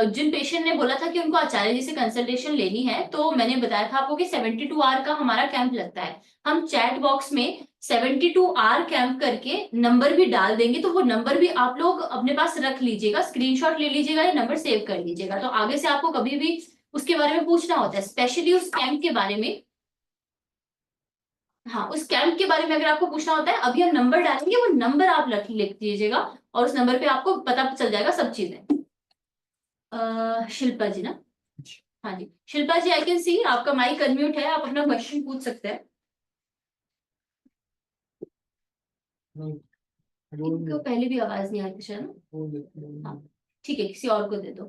जिन पेशेंट ने बोला था कि उनको आचार्य जी से कंसल्टेशन लेनी है, तो मैंने बताया था आपको कि 72 आवर का हमारा कैंप लगता है। हम चैट बॉक्स में 72 आवर कैंप करके नंबर भी डाल देंगे, तो वो नंबर भी आप लोग अपने पास रख लीजिएगा, स्क्रीनशॉट ले लीजिएगा या नंबर सेव कर लीजिएगा। तो आगे से आपको कभी भी उसके बारे में पूछना होता है, स्पेशली उस कैंप के बारे में। हाँ, उस कैंप के बारे में अगर आपको पूछना होता है, अभी हम नंबर डालेंगे, वो नंबर आप लिख दीजिएगा और उस नंबर पे आपको पता चल जाएगा सब चीजें। शिल्पा जी ना? हाँ जी, शिल्पा जी, आई कैन सी आपका माइक अनम्यूट है, आप अपना क्वेश्चन पूछ सकते हैं। इनको पहले भी आवाज नहीं आ रही थी ना। हाँ, ठीक है, किसी और को दे दो।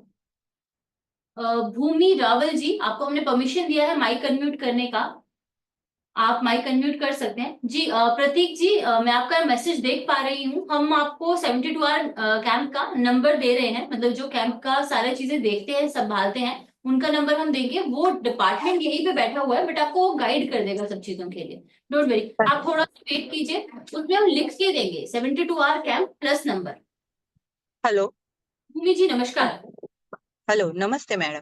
भूमि रावल जी, आपको हमने परमिशन दिया है माइक अनम्यूट करने का, आप माइक अनम्यूट कर सकते हैं जी। प्रतीक जी, मैं आपका मैसेज देख पा रही हूँ। हम आपको 72 आवर कैंप का नंबर दे रहे हैं, मतलब जो कैंप का सारी चीजें देखते हैं, संभालते हैं, उनका नंबर हम देंगे। वो डिपार्टमेंट यहीं पे बैठा हुआ है, बट आपको गाइड कर देगा सब चीजों के लिए। डोंट वरी, आप थोड़ा सा वेट कीजिए, उसमें हम लिख के देंगे 72 hour camp plus number. Hello. Bhumi ji नमस्कार। हेलो, नमस्ते मैडम।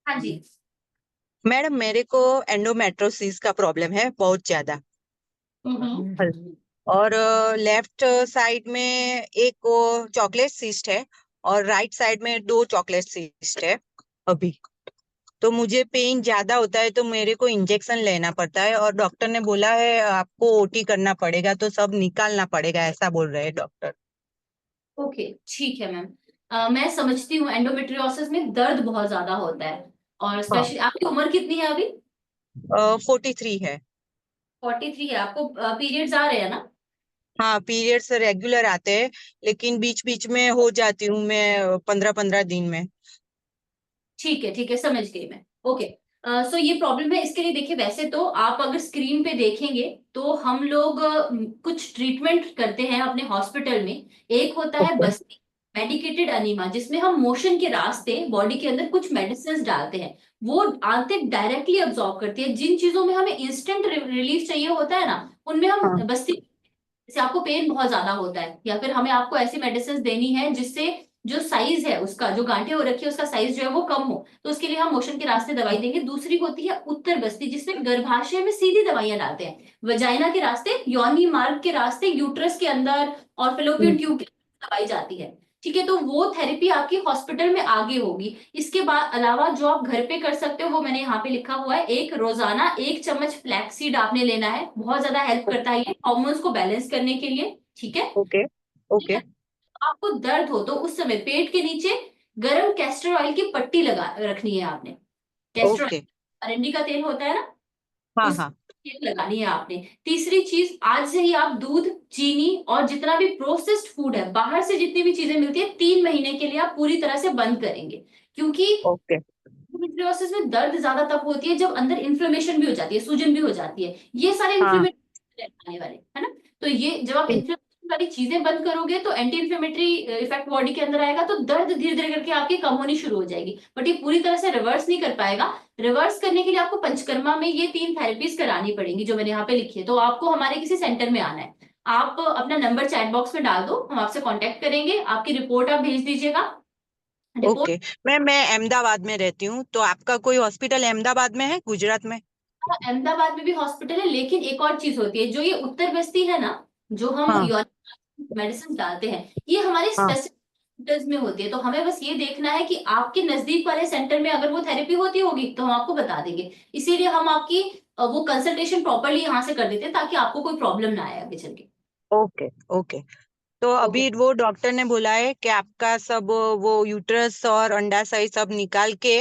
हाँ जी। मैडम, मेरे को एंडोमेट्रोसिस का प्रॉब्लम है बहुत ज्यादा। और लेफ्ट साइड में एक वो चॉकलेट सिस्ट है और राइट साइड में 2 चॉकलेट सिस्ट है अभी। तो मुझे पेन ज्यादा होता है तो मेरे को इंजेक्शन लेना पड़ता है और डॉक्टर ने बोला है आपको ओटी करना पड़ेगा, तो सब निकालना पड़ेगा, ऐसा बोल रहे हैं डॉक्टर। ओके, ठीक है मैम। मैं समझती हूँ, एंडोमेट्रियोसिस में दर्द बहुत ज्यादा होता है, और हाँ, स्पेशली आपकी उम्र कितनी है अभी? 43 है। 43 है आपको। पीरियड्स आ रहे हैं ना? हाँ, पीरियड्स रेगुलर आते हैं, लेकिन बीच बीच में हो जाती हूँ मैं 15-15 दिन में। ठीक है, समझ गई मैं। ओके, सो ये प्रॉब्लम है। इसके लिए देखिए, वैसे तो आप अगर स्क्रीन पे देखेंगे तो हम लोग कुछ ट्रीटमेंट करते हैं अपने हॉस्पिटल में। एक होता है ओके। बस्ती मेडिकेटेड अनीमा, जिसमें हम मोशन के रास्ते बॉडी के अंदर कुछ मेडिसिन डालते हैं। वो आंतें डायरेक्टली अब्सॉर्ब करती है। जिन चीजों में हमें इंस्टेंट रिलीफ चाहिए होता है ना, उनमें हम हाँ, बस्ती, जैसे आपको पेन बहुत ज्यादा होता है, या फिर हमें आपको ऐसी मेडिसिन देनी है जिससे जो साइज है उसका, जो गांठें हो रखी है उसका साइज जो है वो कम हो, तो उसके लिए हम मोशन के रास्ते दवाई देंगे। दूसरी होती है उत्तर बस्ती, जिसमें गर्भाशय में सीधी दवाइयां डालते हैं, वजाइना के रास्ते, योनि मार्ग के रास्ते, यूट्रस के अंदर और फेलोपियन ट्यूब के अंदर दवाई जाती है। ठीक है, तो वो थेरेपी आपकी हॉस्पिटल में आगे होगी। इसके बाद अलावा जो आप घर पे कर सकते हो, वो मैंने यहाँ पे लिखा हुआ है। एक रोजाना 1 चम्मच फ्लैक्सीड आपने लेना है, बहुत ज्यादा हेल्प करता है ये हार्मोन्स को बैलेंस करने के लिए। ठीक है। ओके ओके आपको दर्द हो तो उस समय पेट के नीचे गरम कैस्टर ऑयल की पट्टी लगा रखनी है आपने। Castor okay. ऑयल, अरंडी का तेल होता है ना, हाँ उस हाँ। तेल लगानी है आपने। तीसरी चीज, आज से ही आप दूध, चीनी और जितना भी प्रोसेस्ड फूड है, बाहर से जितनी भी चीजें मिलती है, 3 महीने के लिए आप पूरी तरह से बंद करेंगे। क्योंकि ओके एंडोमेट्रियोसिस में दर्द ज्यादा तब होती है जब अंदर इन्फ्लेमेशन भी हो जाती है, सूजन भी हो जाती है। ये सारे हाँ। इन्फ्लेमेशन आने वाले, है ना? तो ये जब आप ठीक। इन्फ्लेमेशन वाली चीजें बंद करोगे तो एंटी इन्फ्लेमेटरी इफेक्ट बॉडी के अंदर आएगा, तो दर्द धीरे धीरे करके आपकी कम होनी शुरू हो जाएगी। बट ये पूरी तरह से रिवर्स नहीं कर पाएगा। रिवर्स करने के लिए आपको पंचकर्मा में ये 3 थेरेपीज करानी पड़ेंगी, जो मैंने यहाँ पे लिखी है। तो आपको हमारे किसी सेंटर में आना है। आप अपना नंबर चैट बॉक्स में डाल दो, हम आपसे कांटेक्ट करेंगे। आपकी रिपोर्ट आप भेज दीजिएगा। Report okay. मैं अहमदाबाद में रहती हूँ, तो आपका कोई हॉस्पिटल अहमदाबाद में है, गुजरात में? अहमदाबाद में भी हॉस्पिटल है, लेकिन एक और चीज होती है, जो ये उत्तर बस्ती है ना, जो हम हाँ मेडिसिन डालते हैं, ये हमारे हाँ। स्पेसिफिक सेंटर्स में होती है। तो हमें बस ये देखना है कि आपके नजदीक वाले सेंटर में अगर वो थेरेपी होती होगी तो हम आपको बता देंगे। इसीलिए हम आपकी वो कंसल्टेशन प्रॉपरली यहाँ से कर देते हैं, ताकि आपको कोई प्रॉब्लम ना आए आगे चल के। Okay okay. तो ओके। अभी वो डॉक्टर ने बोला है कि आपका सब वो यूट्रस और अंडाशय सब निकाल के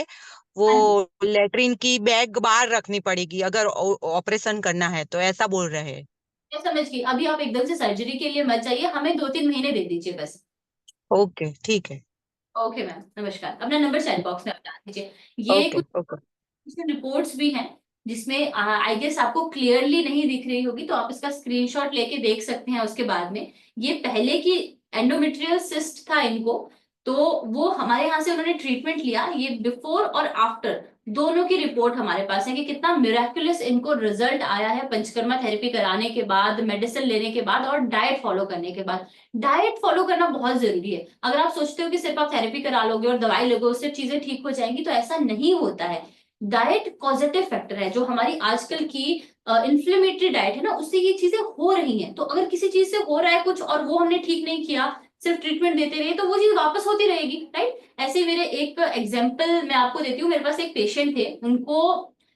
वो हाँ जी, लेटरिन की बैग बाहर रखनी पड़ेगी अगर ऑपरेशन करना है, तो ऐसा बोल रहे हैं। मैं समझ गई। अभी आप एकदम से सर्जरी के लिए मत जाइए, हमें 2-3 महीने दे दीजिए बस। ओके ठीक है। ओके मैम, नमस्कार। अपना नंबर चैट बॉक्स में आप डाल दीजिए। ये ओके कुछ ओके रिपोर्ट्स भी हैं, जिसमें आई गेस आपको क्लियरली नहीं दिख रही होगी, तो आप इसका स्क्रीनशॉट लेके देख सकते हैं। उसके बाद में, ये पहले की एंडोमेट्रियल सिस्ट था इनको, तो वो हमारे यहाँ से उन्होंने ट्रीटमेंट लिया। ये बिफोर और आफ्टर दोनों की रिपोर्ट हमारे पास है कि कितना मिराकुलस इनको रिजल्ट आया है पंचकर्मा थेरेपी कराने के बाद, मेडिसिन लेने के बाद और डाइट फॉलो करने के बाद। डाइट फॉलो करना बहुत जरूरी है। अगर आप सोचते हो कि सिर्फ आप थेरेपी करा लोगे और दवाई लोगे उससे चीजें ठीक हो जाएंगी, तो ऐसा नहीं होता है। डाइट पॉजिटिव फैक्टर है। जो हमारी आजकल की इन्फ्लेमेटरी डाइट है ना, उससे ये चीजें हो रही हैं। तो अगर किसी चीज से हो रहा है कुछ और वो हमने ठीक नहीं किया, सिर्फ ट्रीटमेंट देते रहे, तो वो चीज वापस होती रहेगी, राइट? ऐसे मेरे एक एग्जांपल मैं आपको देती हूँ। मेरे पास एक पेशेंट थे, उनको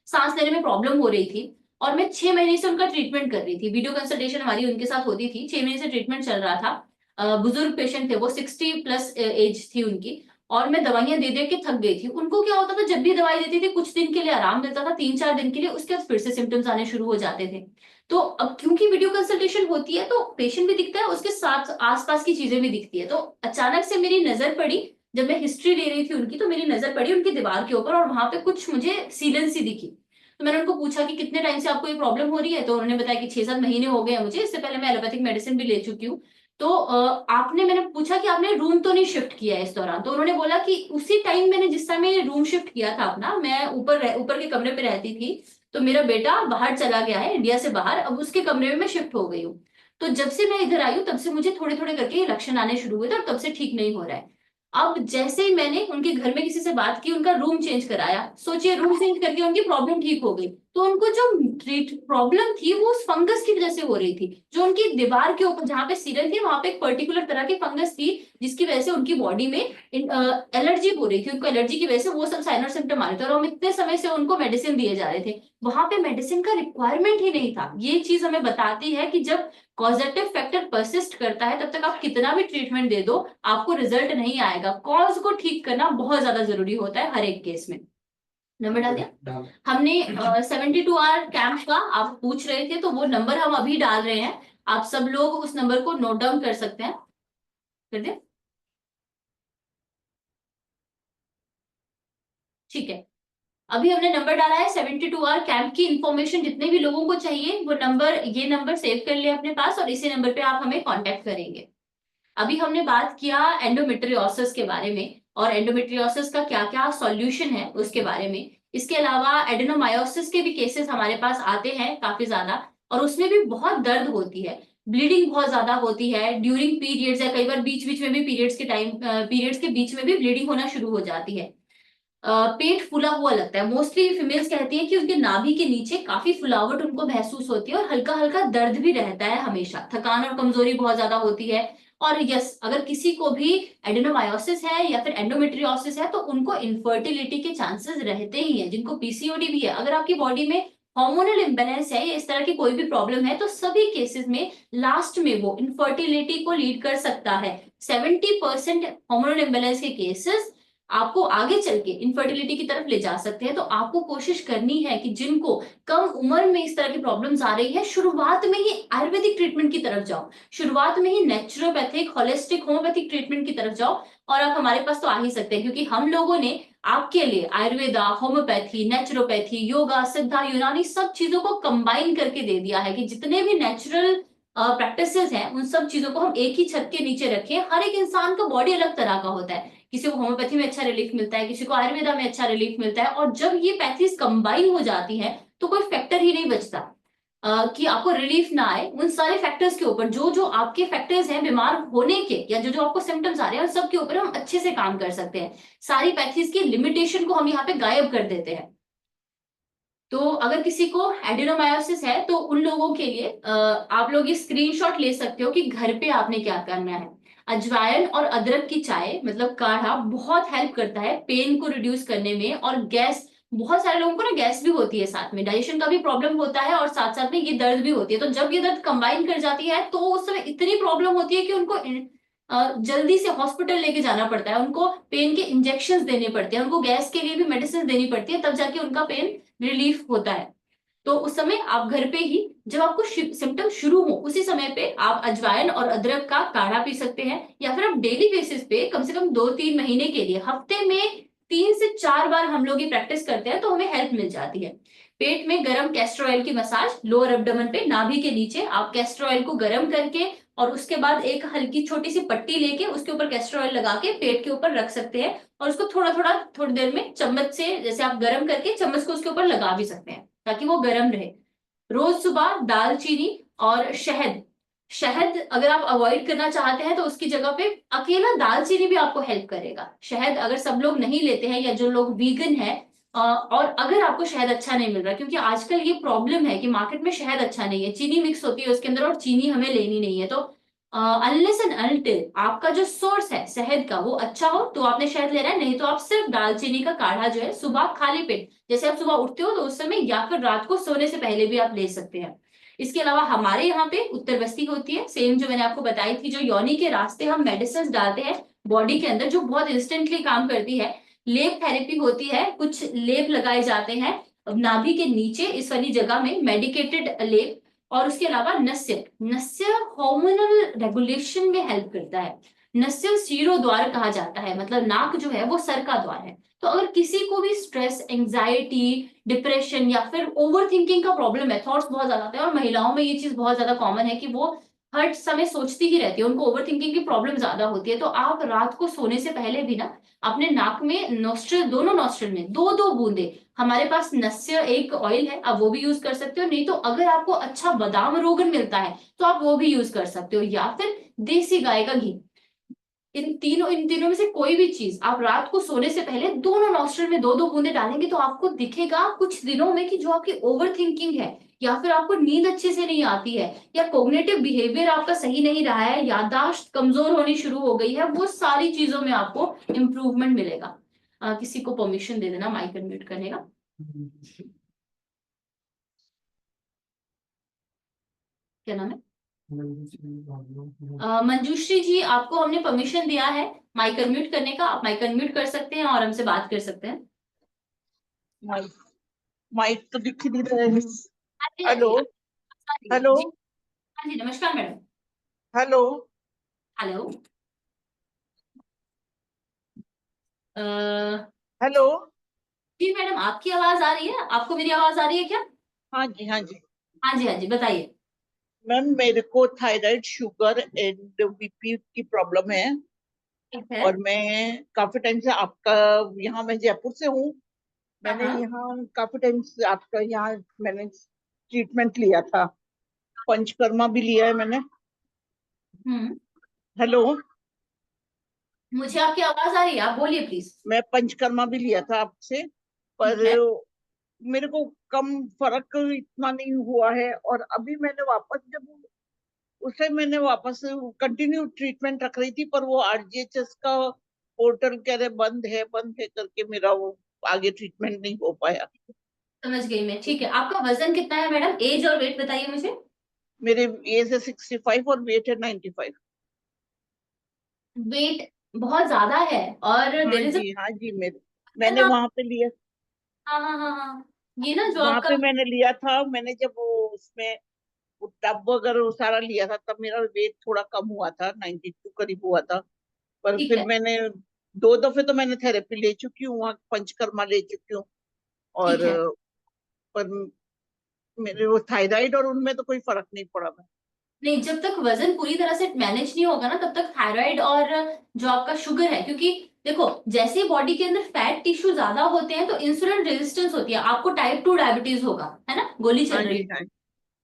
सांस लेने में प्रॉब्लम हो रही थी, और मैं 6 महीने से उनका ट्रीटमेंट कर रही थी। वीडियो कंसल्टेशन हमारी उनके साथ होती थी। 6 महीने से ट्रीटमेंट चल रहा था। बुजुर्ग पेशेंट थे वो, 60 प्लस एज थी उनकी। और मैं दवाइयां दे दे के थक गई थी। उनको क्या होता था, जब भी दवाई देती थी कुछ दिन के लिए आराम मिलता था, 3-4 दिन के लिए, उसके बाद फिर से सिम्टम्स आने शुरू हो जाते थे। तो अब क्योंकि वीडियो कंसल्टेशन होती है तो पेशेंट भी दिखता है, उसके साथ आसपास की चीजें भी दिखती है। तो अचानक से मेरी नजर पड़ी, जब मैं हिस्ट्री ले रही थी उनकी, तो मेरी नजर पड़ी उनकी दीवार के ऊपर और वहां पे कुछ मुझे सीलन सी दिखी। तो मैंने उनको पूछा कि कितने टाइम से आपको ये प्रॉब्लम हो रही है, तो उन्होंने बताया कि 6-7 महीने हो गए हैं मुझे, इससे पहले मैं एलोपैथिक मेडिसिन भी ले चुकी हूँ। तो मैंने पूछा कि आपने रूम तो नहीं शिफ्ट किया है इस दौरान? तो उन्होंने बोला कि उसी टाइम मैंने जिस समय रूम शिफ्ट किया था अपना, मैं ऊपर के कमरे पे रहती थी, तो मेरा बेटा बाहर चला गया है इंडिया से बाहर, अब उसके कमरे में मैं शिफ्ट हो गई हूँ। तो जब से मैं इधर आई हूँ तब से मुझे थोड़े थोड़े करके ये लक्षण आने शुरू हुए थे और तब से ठीक नहीं हो रहा है। अब जैसे ही मैंने उनके घर में किसी से बात की, उनका रूम चेंज कराया, सोचिए रूम चेंज करके उनकी प्रॉब्लम ठीक हो गई। तो उनको जो प्रॉब्लम थी वो उस फंगस की वजह से हो रही थी, जो उनकी दीवार के ऊपर जहाँ पे सीलन थी वहां पे एक पर्टिकुलर तरह की फंगस थी, जिसकी वजह से उनकी बॉडी में एलर्जी हो रही थी। उनको एलर्जी की वजह से वो सब साइन और सिम्टम आ रहे थे और हम इतने समय से उनको मेडिसिन दिए जा रहे थे, वहां पे मेडिसिन का रिक्वायरमेंट ही नहीं था। ये चीज हमें बताती है कि जब कॉजेटिव फैक्टर परसिस्ट करता है तब तक आप कितना भी ट्रीटमेंट दे दो आपको रिजल्ट नहीं आएगा। कॉज को ठीक करना बहुत ज्यादा जरूरी होता है हर एक केस में। नंबर डाल दिया हमने 72 आवर कैंप का आप पूछ रहे थे, तो वो नंबर हम अभी डाल रहे हैं, आप सब लोग उस नंबर को नोट डाउन कर सकते हैं। कर दे, ठीक है। अभी हमने नंबर डाला है 72 आवर कैंप की इंफॉर्मेशन जितने भी लोगों को चाहिए, वो नंबर, ये नंबर सेव कर लिया अपने पास और इसी नंबर पे आप हमें कांटेक्ट करेंगे। अभी हमने बात किया एंडोमेट्रियोसिस के बारे में और एंडोमेट्रियोसिस का क्या क्या सॉल्यूशन है उसके बारे में। इसके अलावा एडेनोमायोसिस के भी केसेस हमारे पास आते हैं काफी ज्यादा, और उसमें भी बहुत दर्द होती है, ब्लीडिंग बहुत ज्यादा होती है ड्यूरिंग पीरियड्स, या कई बार बीच बीच में भी पीरियड्स के बीच में भी ब्लीडिंग होना शुरू हो जाती है। पेट फूला हुआ लगता है, मोस्टली फीमेल्स कहती हैं कि उनके नाभि के नीचे काफी फुलावट उनको महसूस होती है और हल्का हल्का दर्द भी रहता है हमेशा, थकान और कमजोरी बहुत ज्यादा होती है। और यस, अगर किसी को भी एडेनोमायोसिस है या फिर एंडोमेट्रियोसिस है तो उनको इनफर्टिलिटी के चांसेस रहते ही हैं। जिनको पीसीओडी भी है, अगर आपकी बॉडी में हार्मोनल इम्बैलेंस है या इस तरह की कोई भी प्रॉब्लम है, तो सभी केसेस में लास्ट में वो इनफर्टिलिटी को लीड कर सकता है। 70% हार्मोनल इम्बैलेंस के केसेस आपको आगे चल के इनफर्टिलिटी की तरफ ले जा सकते हैं। तो आपको कोशिश करनी है कि जिनको कम उम्र में इस तरह की प्रॉब्लम्स आ रही है, शुरुआत में ही आयुर्वेदिक ट्रीटमेंट की तरफ जाओ, शुरुआत में ही नेचुरोपैथिक होलिस्टिक होम्योपैथिक ट्रीटमेंट की तरफ जाओ। और आप हमारे पास तो आ ही सकते हैं, क्योंकि हम लोगों ने आपके लिए आयुर्वेदा, होम्योपैथी, नेचुरोपैथी, योगा, सिद्धा, यूनानी सब चीजों को कंबाइन करके दे दिया है कि जितने भी नेचुरल प्रैक्टिसेस हैं उन सब चीजों को हम एक ही छत के नीचे रखें। हर एक इंसान का बॉडी अलग तरह का होता है, किसी को होम्योपैथी में अच्छा रिलीफ मिलता है, किसी को आयुर्वेदा में अच्छा रिलीफ मिलता है, और जब ये पैथीज कंबाइन हो जाती है तो कोई फैक्टर ही नहीं बचता कि आपको रिलीफ ना आए। उन सारे फैक्टर्स के ऊपर जो जो आपके फैक्टर्स हैं बीमार होने के, या जो जो आपको सिम्टम्स आ रहे हैं, उन सब के ऊपर हम अच्छे से काम कर सकते हैं। सारी पैथीज की लिमिटेशन को हम यहाँ पे गायब कर देते हैं। तो अगर किसी को एडेनोमायोसिस है तो उन लोगों के लिए आप लोग ये स्क्रीनशॉट ले सकते हो कि घर पे आपने क्या करना है। अजवाइन और अदरक की चाय मतलब काढ़ा बहुत हेल्प करता है पेन को रिड्यूस करने में। और गैस, बहुत सारे लोगों को ना गैस भी होती है, साथ में डाइजेशन का भी प्रॉब्लम होता है और साथ साथ में ये दर्द भी होती है। तो जब ये दर्द कंबाइन कर जाती है तो उस समय इतनी प्रॉब्लम होती है कि उनको जल्दी से हॉस्पिटल लेके जाना पड़ता है, उनको पेन के इंजेक्शंस देने पड़ते हैं, उनको गैस के लिए भी मेडिसिन देनी पड़ती है, तब जाके उनका पेन रिलीफ होता है। तो उस समय आप घर पे ही, जब आपको सिम्टम शुरू हो उसी समय पे आप अजवाइन और अदरक का काढ़ा पी सकते हैं, या फिर आप डेली बेसिस पे कम से कम 2-3 महीने के लिए हफ्ते में 3 से 4 बार हम लोग ये प्रैक्टिस करते हैं तो हमें हेल्प मिल जाती है। पेट में गर्म कैस्टर ऑयल की मसाज, लोअर एब्डोमेन पे नाभि के नीचे आप कैस्टर ऑयल को गर्म करके और उसके बाद एक हल्की छोटी सी पट्टी लेके उसके ऊपर कैस्टर ऑयल लगा के पेट के ऊपर रख सकते हैं, और उसको थोड़ा थोड़ा थोड़ी देर में चम्मच से, जैसे आप गर्म करके चम्मच को उसके ऊपर लगा भी सकते हैं ताकि वो गर्म रहे। रोज सुबह दालचीनी और शहद, शहद अगर आप अवॉइड करना चाहते हैं तो उसकी जगह पे अकेला दालचीनी भी आपको हेल्प करेगा। शहद अगर सब लोग नहीं लेते हैं या जो लोग वीगन है, और अगर आपको शहद अच्छा नहीं मिल रहा, क्योंकि आजकल ये प्रॉब्लम है कि मार्केट में शहद अच्छा नहीं है, चीनी मिक्स होती है उसके अंदर और चीनी हमें लेनी नहीं है। तो अनलेस एंड अनटिल आपका जो सोर्स है शहद का वो अच्छा हो तो आपने शहद लेना है, नहीं तो आप सिर्फ दालचीनी का काढ़ा जो है सुबह खाली पेट, जैसे आप सुबह उठते हो तो उस समय या फिर रात को सोने से पहले भी आप ले सकते हैं। इसके अलावा हमारे यहाँ पे उत्तर बस्ती होती है सेम, जो मैंने आपको बताई थी, जो योनि के रास्ते हम मेडिसिन डालते हैं बॉडी के अंदर जो बहुत इंस्टेंटली काम करती है। लेप थेरेपी होती है, कुछ लेप लगाए जाते हैं नाभि के नीचे इस वाली जगह में, मेडिकेटेड लेप। और उसके अलावा नस्य, नस्य हार्मोनल रेगुलेशन में हेल्प करता है। नस्य शिरो द्वार कहा जाता है, मतलब नाक जो है वो सर का द्वार है। तो अगर किसी को भी स्ट्रेस, एंजाइटी, डिप्रेशन या फिर ओवर थिंकिंग का प्रॉब्लम है, थॉट्स बहुत ज्यादा आते हैं, और महिलाओं में ये चीज बहुत ज्यादा कॉमन है कि वो हर समय सोचती ही रहती है, उनको ओवर थिंकिंग की प्रॉब्लम ज्यादा होती है। तो आप रात को सोने से पहले भी ना अपने नाक में नोस्ट्रिल, दोनों नोस्ट्रिल में दो दो बूंदे, हमारे पास नस्य एक ऑयल है, आप वो भी यूज कर सकते हो, नहीं तो अगर आपको अच्छा बादाम रोगन मिलता है तो आप वो भी यूज कर सकते हो, या फिर देसी गाय का घी। इन तीनों में से कोई भी चीज आप रात को सोने से पहले दोनों नॉस्ट्रिल में दो दो बूंदे डालेंगे तो आपको दिखेगा कुछ दिनों में कि जो आपकी ओवर थिंकिंग है, या फिर आपको नींद अच्छे से नहीं आती है, या कोग्निटिव बिहेवियर आपका सही नहीं रहा है, याददाश्त कमजोर होनी शुरू हो गई है, वो सारी चीजों में आपको इम्प्रूवमेंट मिलेगा। किसी को परमिशन दे देना माइक अनम्यूट करने का। क्या नाम है? मंजूश्री जी, आपको हमने परमिशन दिया है माइक अनम्यूट करने का, आप माइक अनम्यूट कर सकते हैं और हमसे बात कर सकते हैं। माइक माइक तो दिख ही नहीं रहा है। हाँ जी, हाँ जी, हेलो हाँ जी, हेलो जी, हाँ जी, नमस्कार मैडम। Hello hello. अ, हेलो। जी मैडम, आपकी आवाज आ रही है? आपको मेरी आवाज आ रही है क्या? हाँ जी हाँ जी हाँ जी, हाँ जी, बताइए। मैम, मेरे को थायराइड, शुगर एंड बीपी की प्रॉब्लम है। ठीक है। और मैं काफी टाइम से आपका, यहाँ मैं जयपुर से हूँ। हाँ मैंने हाँ। यहाँ काफी टाइम से आपका यहाँ मैंने ट्रीटमेंट लिया था। पंचकर्मा भी लिया है मैंने। हम्म। हेलो। मुझे आपकी आवाज आ रही है, आप बोलिए प्लीज। मैं पंचकर्मा भी लिया था आपसे, पर ठीक है। मेरे को कम फर्क इतना नहीं हुआ है। और अभी मैंने वापस, जब उसे मैंने वापस कंटिन्यू ट्रीटमेंट रख रही थी, पर वो आरजीएचएस का पोर्टल कह रहे बंद है करके मेरा वो आगे ट्रीटमेंट नहीं हो पाया। समझ गई मैं। ठीक है, आपका वजन कितना है मैडम? एज और वेट बताइए मुझे। मेरे एज है 65 और वेट है 95। वेट बहुत ज्यादा है, और देयर इज हाँ जी मैंने अ, वहां पे लिया। हाँ हाँ हाँ हाँ, ये ना जो वहां आपका। पे मैंने लिया था। मैंने जब वो उसमें वो टब वगैरह वो सारा लिया था, तब मेरा वेट थोड़ा कम हुआ था, 92 करीब हुआ था। पर ठीक फिर है। मैंने 2 दफे तो मैंने थेरेपी ले चुकी हूँ, वहाँ पंचकर्मा ले चुकी हूँ। और ठीक है। पर मेरे वो थायराइड और उनमें तो कोई फर्क नहीं पड़ा। मैं नहीं, जब तक वजन पूरी तरह से मैनेज नहीं होगा ना, तब तक थायराइड और जो आपका शुगर है, क्योंकि देखो जैसे ही बॉडी के अंदर फैट टिश्यू ज्यादा होते हैं तो इंसुलिन रेजिस्टेंस होती है। आपको टाइप 2 डायबिटीज होगा, है ना, गोली चल हाँ रही जी है। हाँ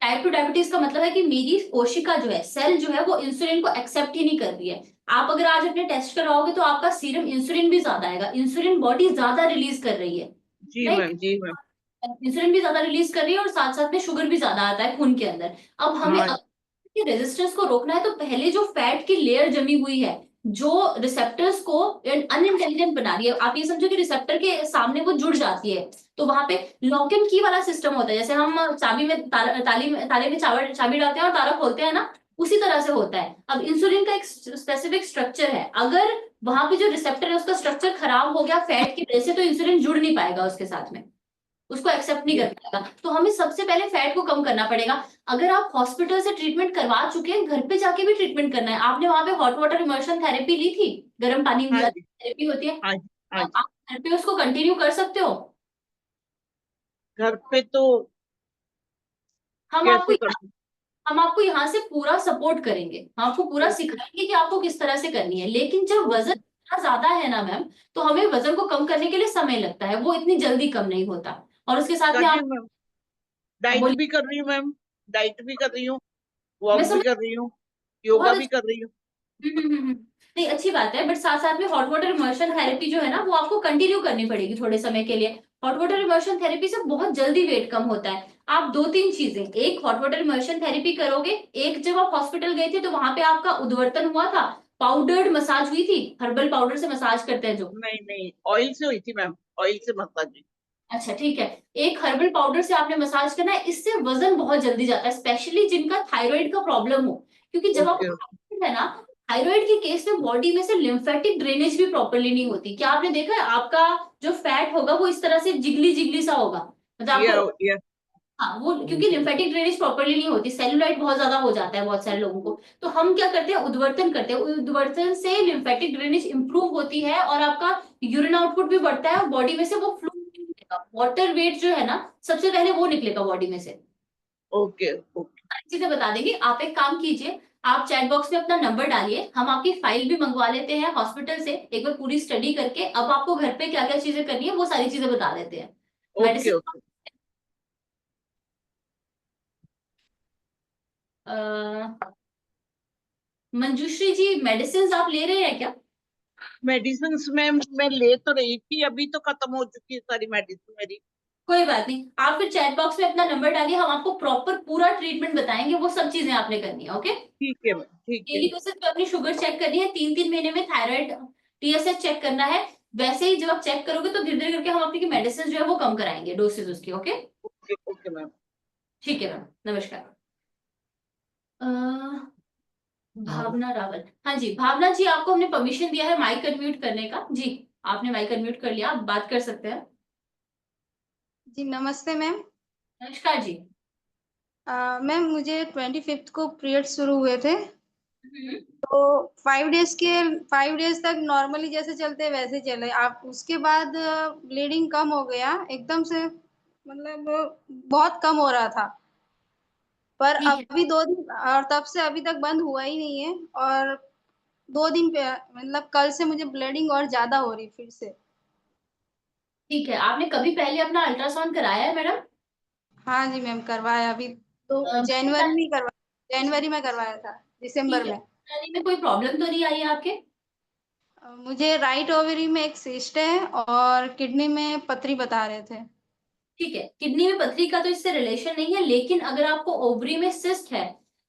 टाइप 2 डायबिटीज का मतलब है कि मेरी कोशिका जो है, सेल जो है, वो इंसुलिन को एक्सेप्ट ही नहीं कर रही है। आप अगर आज अपने टेस्ट कराओगे तो आपका सीरम इंसुलिन भी ज्यादा आएगा, इंसुलिन बॉडी ज्यादा रिलीज कर रही है, जी राइट। मैम जी मैम। इंसुलिन भी ज्यादा रिलीज कर रही है और साथ साथ में शुगर भी ज्यादा आता है खून के अंदर। अब हमें हाँ रेजिस्टेंस को रोकना है तो पहले जो फैट की लेयर जमी हुई है, जो रिसेप्टर्स को अनइंटेलिजेंट बना रही है, आप ये समझो कि रिसेप्टर के सामने वो जुड़ जाती है, तो वहां पे लॉक एंड की वाला सिस्टम होता है। जैसे हम चाबी में ताले में चाबी डालते हैं और ताला खोलते हैं ना, उसी तरह से होता है। अब इंसुलिन का एक स्पेसिफिक स्ट्रक्चर है, अगर वहां पे जो रिसेप्टर है उसका स्ट्रक्चर खराब हो गया फैट की वजह से, तो इंसुलिन जुड़ नहीं पाएगा उसके साथ में, उसको एक्सेप्ट नहीं जी कर पाएगा। तो हमें सबसे पहले फैट को कम करना पड़ेगा। अगर आप हॉस्पिटल से ट्रीटमेंट करवा चुके हैं, घर पे जाके भी ट्रीटमेंट करना है। आपने वहां पे हॉट वाटर इमर्शन थेरेपी ली थी, गर्म पानी हाँ वाली जी थेरेपी होती है, हाँ जी तो हाँ जी। आप घर पे उसको कंटिन्यू कर सकते हो। घर पे तो हम आपको कैसे कर? हम आपको यहाँ से पूरा सपोर्ट करेंगे, हम आपको पूरा ओके सिखाएंगे कि आपको किस तरह से करनी है। लेकिन जब वजन ओके। इतना ज्यादा है ना मैम, तो हमें वजन को कम करने के लिए समय लगता है, वो इतनी जल्दी कम नहीं होता। और उसके साथ कर में रही आप हूँ मैम, डाइट बोलिए। भी कर रही हूँ मैम। डाइट भी कर रही हूँ, मैं वॉक भी समझ, कर रही हूँ, बहुत योगा भी अच्छी। कर रही हूँ। नहीं, अच्छी बात है, बट साथ साथ में हॉट वाटर इमर्शन थेरेपी जो है ना, वो आपको कंटिन्यू करनी पड़ेगी थोड़े समय के लिए। हॉट वाटर इमर्शन थेरेपी से बहुत जल्दी वेट कम होता है। आप दो तीन चीजें, एक हॉट वाटर इमर्शन थेरेपी करोगे, एक जब आप हॉस्पिटल गए थे तो वहां पे आपका उद्वर्तन हुआ था, पाउडर्ड मसाज हुई थी, हर्बल पाउडर से मसाज करते हैं जो। नहीं नहीं, ऑयल से हुई थी मैम, ऑयल से मसाज। अच्छा ठीक है, एक हर्बल पाउडर से आपने मसाज करना है, इससे वजन बहुत जल्दी जाता है, स्पेशली जिनका थायराइड का प्रॉब्लम हो। क्योंकि जब आप ओके है ना, थायराइड के केस में बॉडी में से लिम्फेटिक ड्रेनेज भी प्रॉपरली नहीं होती। क्या आपने देखा है आपका जो फैट होगा वो इस तरह से जिगली जिगली सा होगा, मतलब आपको या हाँ वो क्योंकि लिम्फेटिक ड्रेनेज प्रॉपरली नहीं होती, सेलुलाइट बहुत ज्यादा हो जाता है बहुत सारे लोगों को। तो हम क्या करते हैं, उद्वर्तन करते हैं, उद्वर्तन से लिम्फेटिक ड्रेनेज इंप्रूव होती है और आपका यूरिन आउटपुट भी बढ़ता है और बॉडी में से वो फ्लूइड निकलेगा, वाटर वेट जो है ना सबसे पहले वो निकलेगा बॉडी में से। ओके ओके सारी चीजें बता देंगे। आप एक काम कीजिए, आप चैट बॉक्स में अपना नंबर डालिए, हम आपकी फाइल भी मंगवा लेते हैं हॉस्पिटल से, एक बार पूरी स्टडी करके अब आपको घर पे क्या क्या चीजें करनी है वो सारी चीजें बता देते हैं। ओके मेडिसिन ओके मंजूश्री जी मेडिसिन आप ले रहे हैं क्या? मेडिसिन में मैं ले तो रही थी, अभी तो खत्म हो चुकी है सारी मेडिसिन मेरी। कोई बात नहीं, आप फिर चैट बॉक्स में अपना नंबर डालिए, हम आपको प्रॉपर पूरा ट्रीटमेंट बताएंगे, वो सब चीजें आपने करनी है। ओके, ठीक है मैम, ठीक है। डेली बेसिस पे अपनी शुगर चेक करनी है, 3-3 महीने में थायराइड TSH चेक करना है। वैसे ही जब आप चेक करोगे तो धीरे धीरे करके हम आपकी मेडिसिन जो है वो कम कराएंगे, डोसेज उसकी। Okay okay okay ma'am. ठीक है मैम, नमस्कार। भावना रावल, हाँ जी भावना जी, आपको हमने परमिशन दिया है माइक अनम्यूट करने का। जी आपने माइक अनम्यूट कर लिया, आप बात कर सकते हैं। जी नमस्ते मैम। नमस्कार जी। मैम मुझे 25th को पीरियड शुरू हुए थे, तो 5 डेज तक नॉर्मली जैसे चलते वैसे चले। आप उसके बाद ब्लीडिंग कम हो गया एकदम से, मतलब बहुत कम हो रहा था। पर ठीक है अभी 2 दिन और तब से अभी तक बंद हुआ ही नहीं है। और 2 दिन पे मतलब कल से मुझे ब्लीडिंग और ज्यादा हो रही फिर से। ठीक है, आपने कभी पहले अपना अल्ट्रासाउंड कराया है मैडम? हाँ जी मैम, करवाया अभी तो जनवरी में करवाया था, दिसंबर ठीक है, में। यानी में कोई प्रॉब्लम तो नहीं आई है आपके? मुझे राइट ओवरी में एक सिस्ट है और किडनी में पथरी बता रहे थे। ठीक है, किडनी में पथरी का तो इससे रिलेशन नहीं है, लेकिन अगर आपको ओवरी में सिस्ट है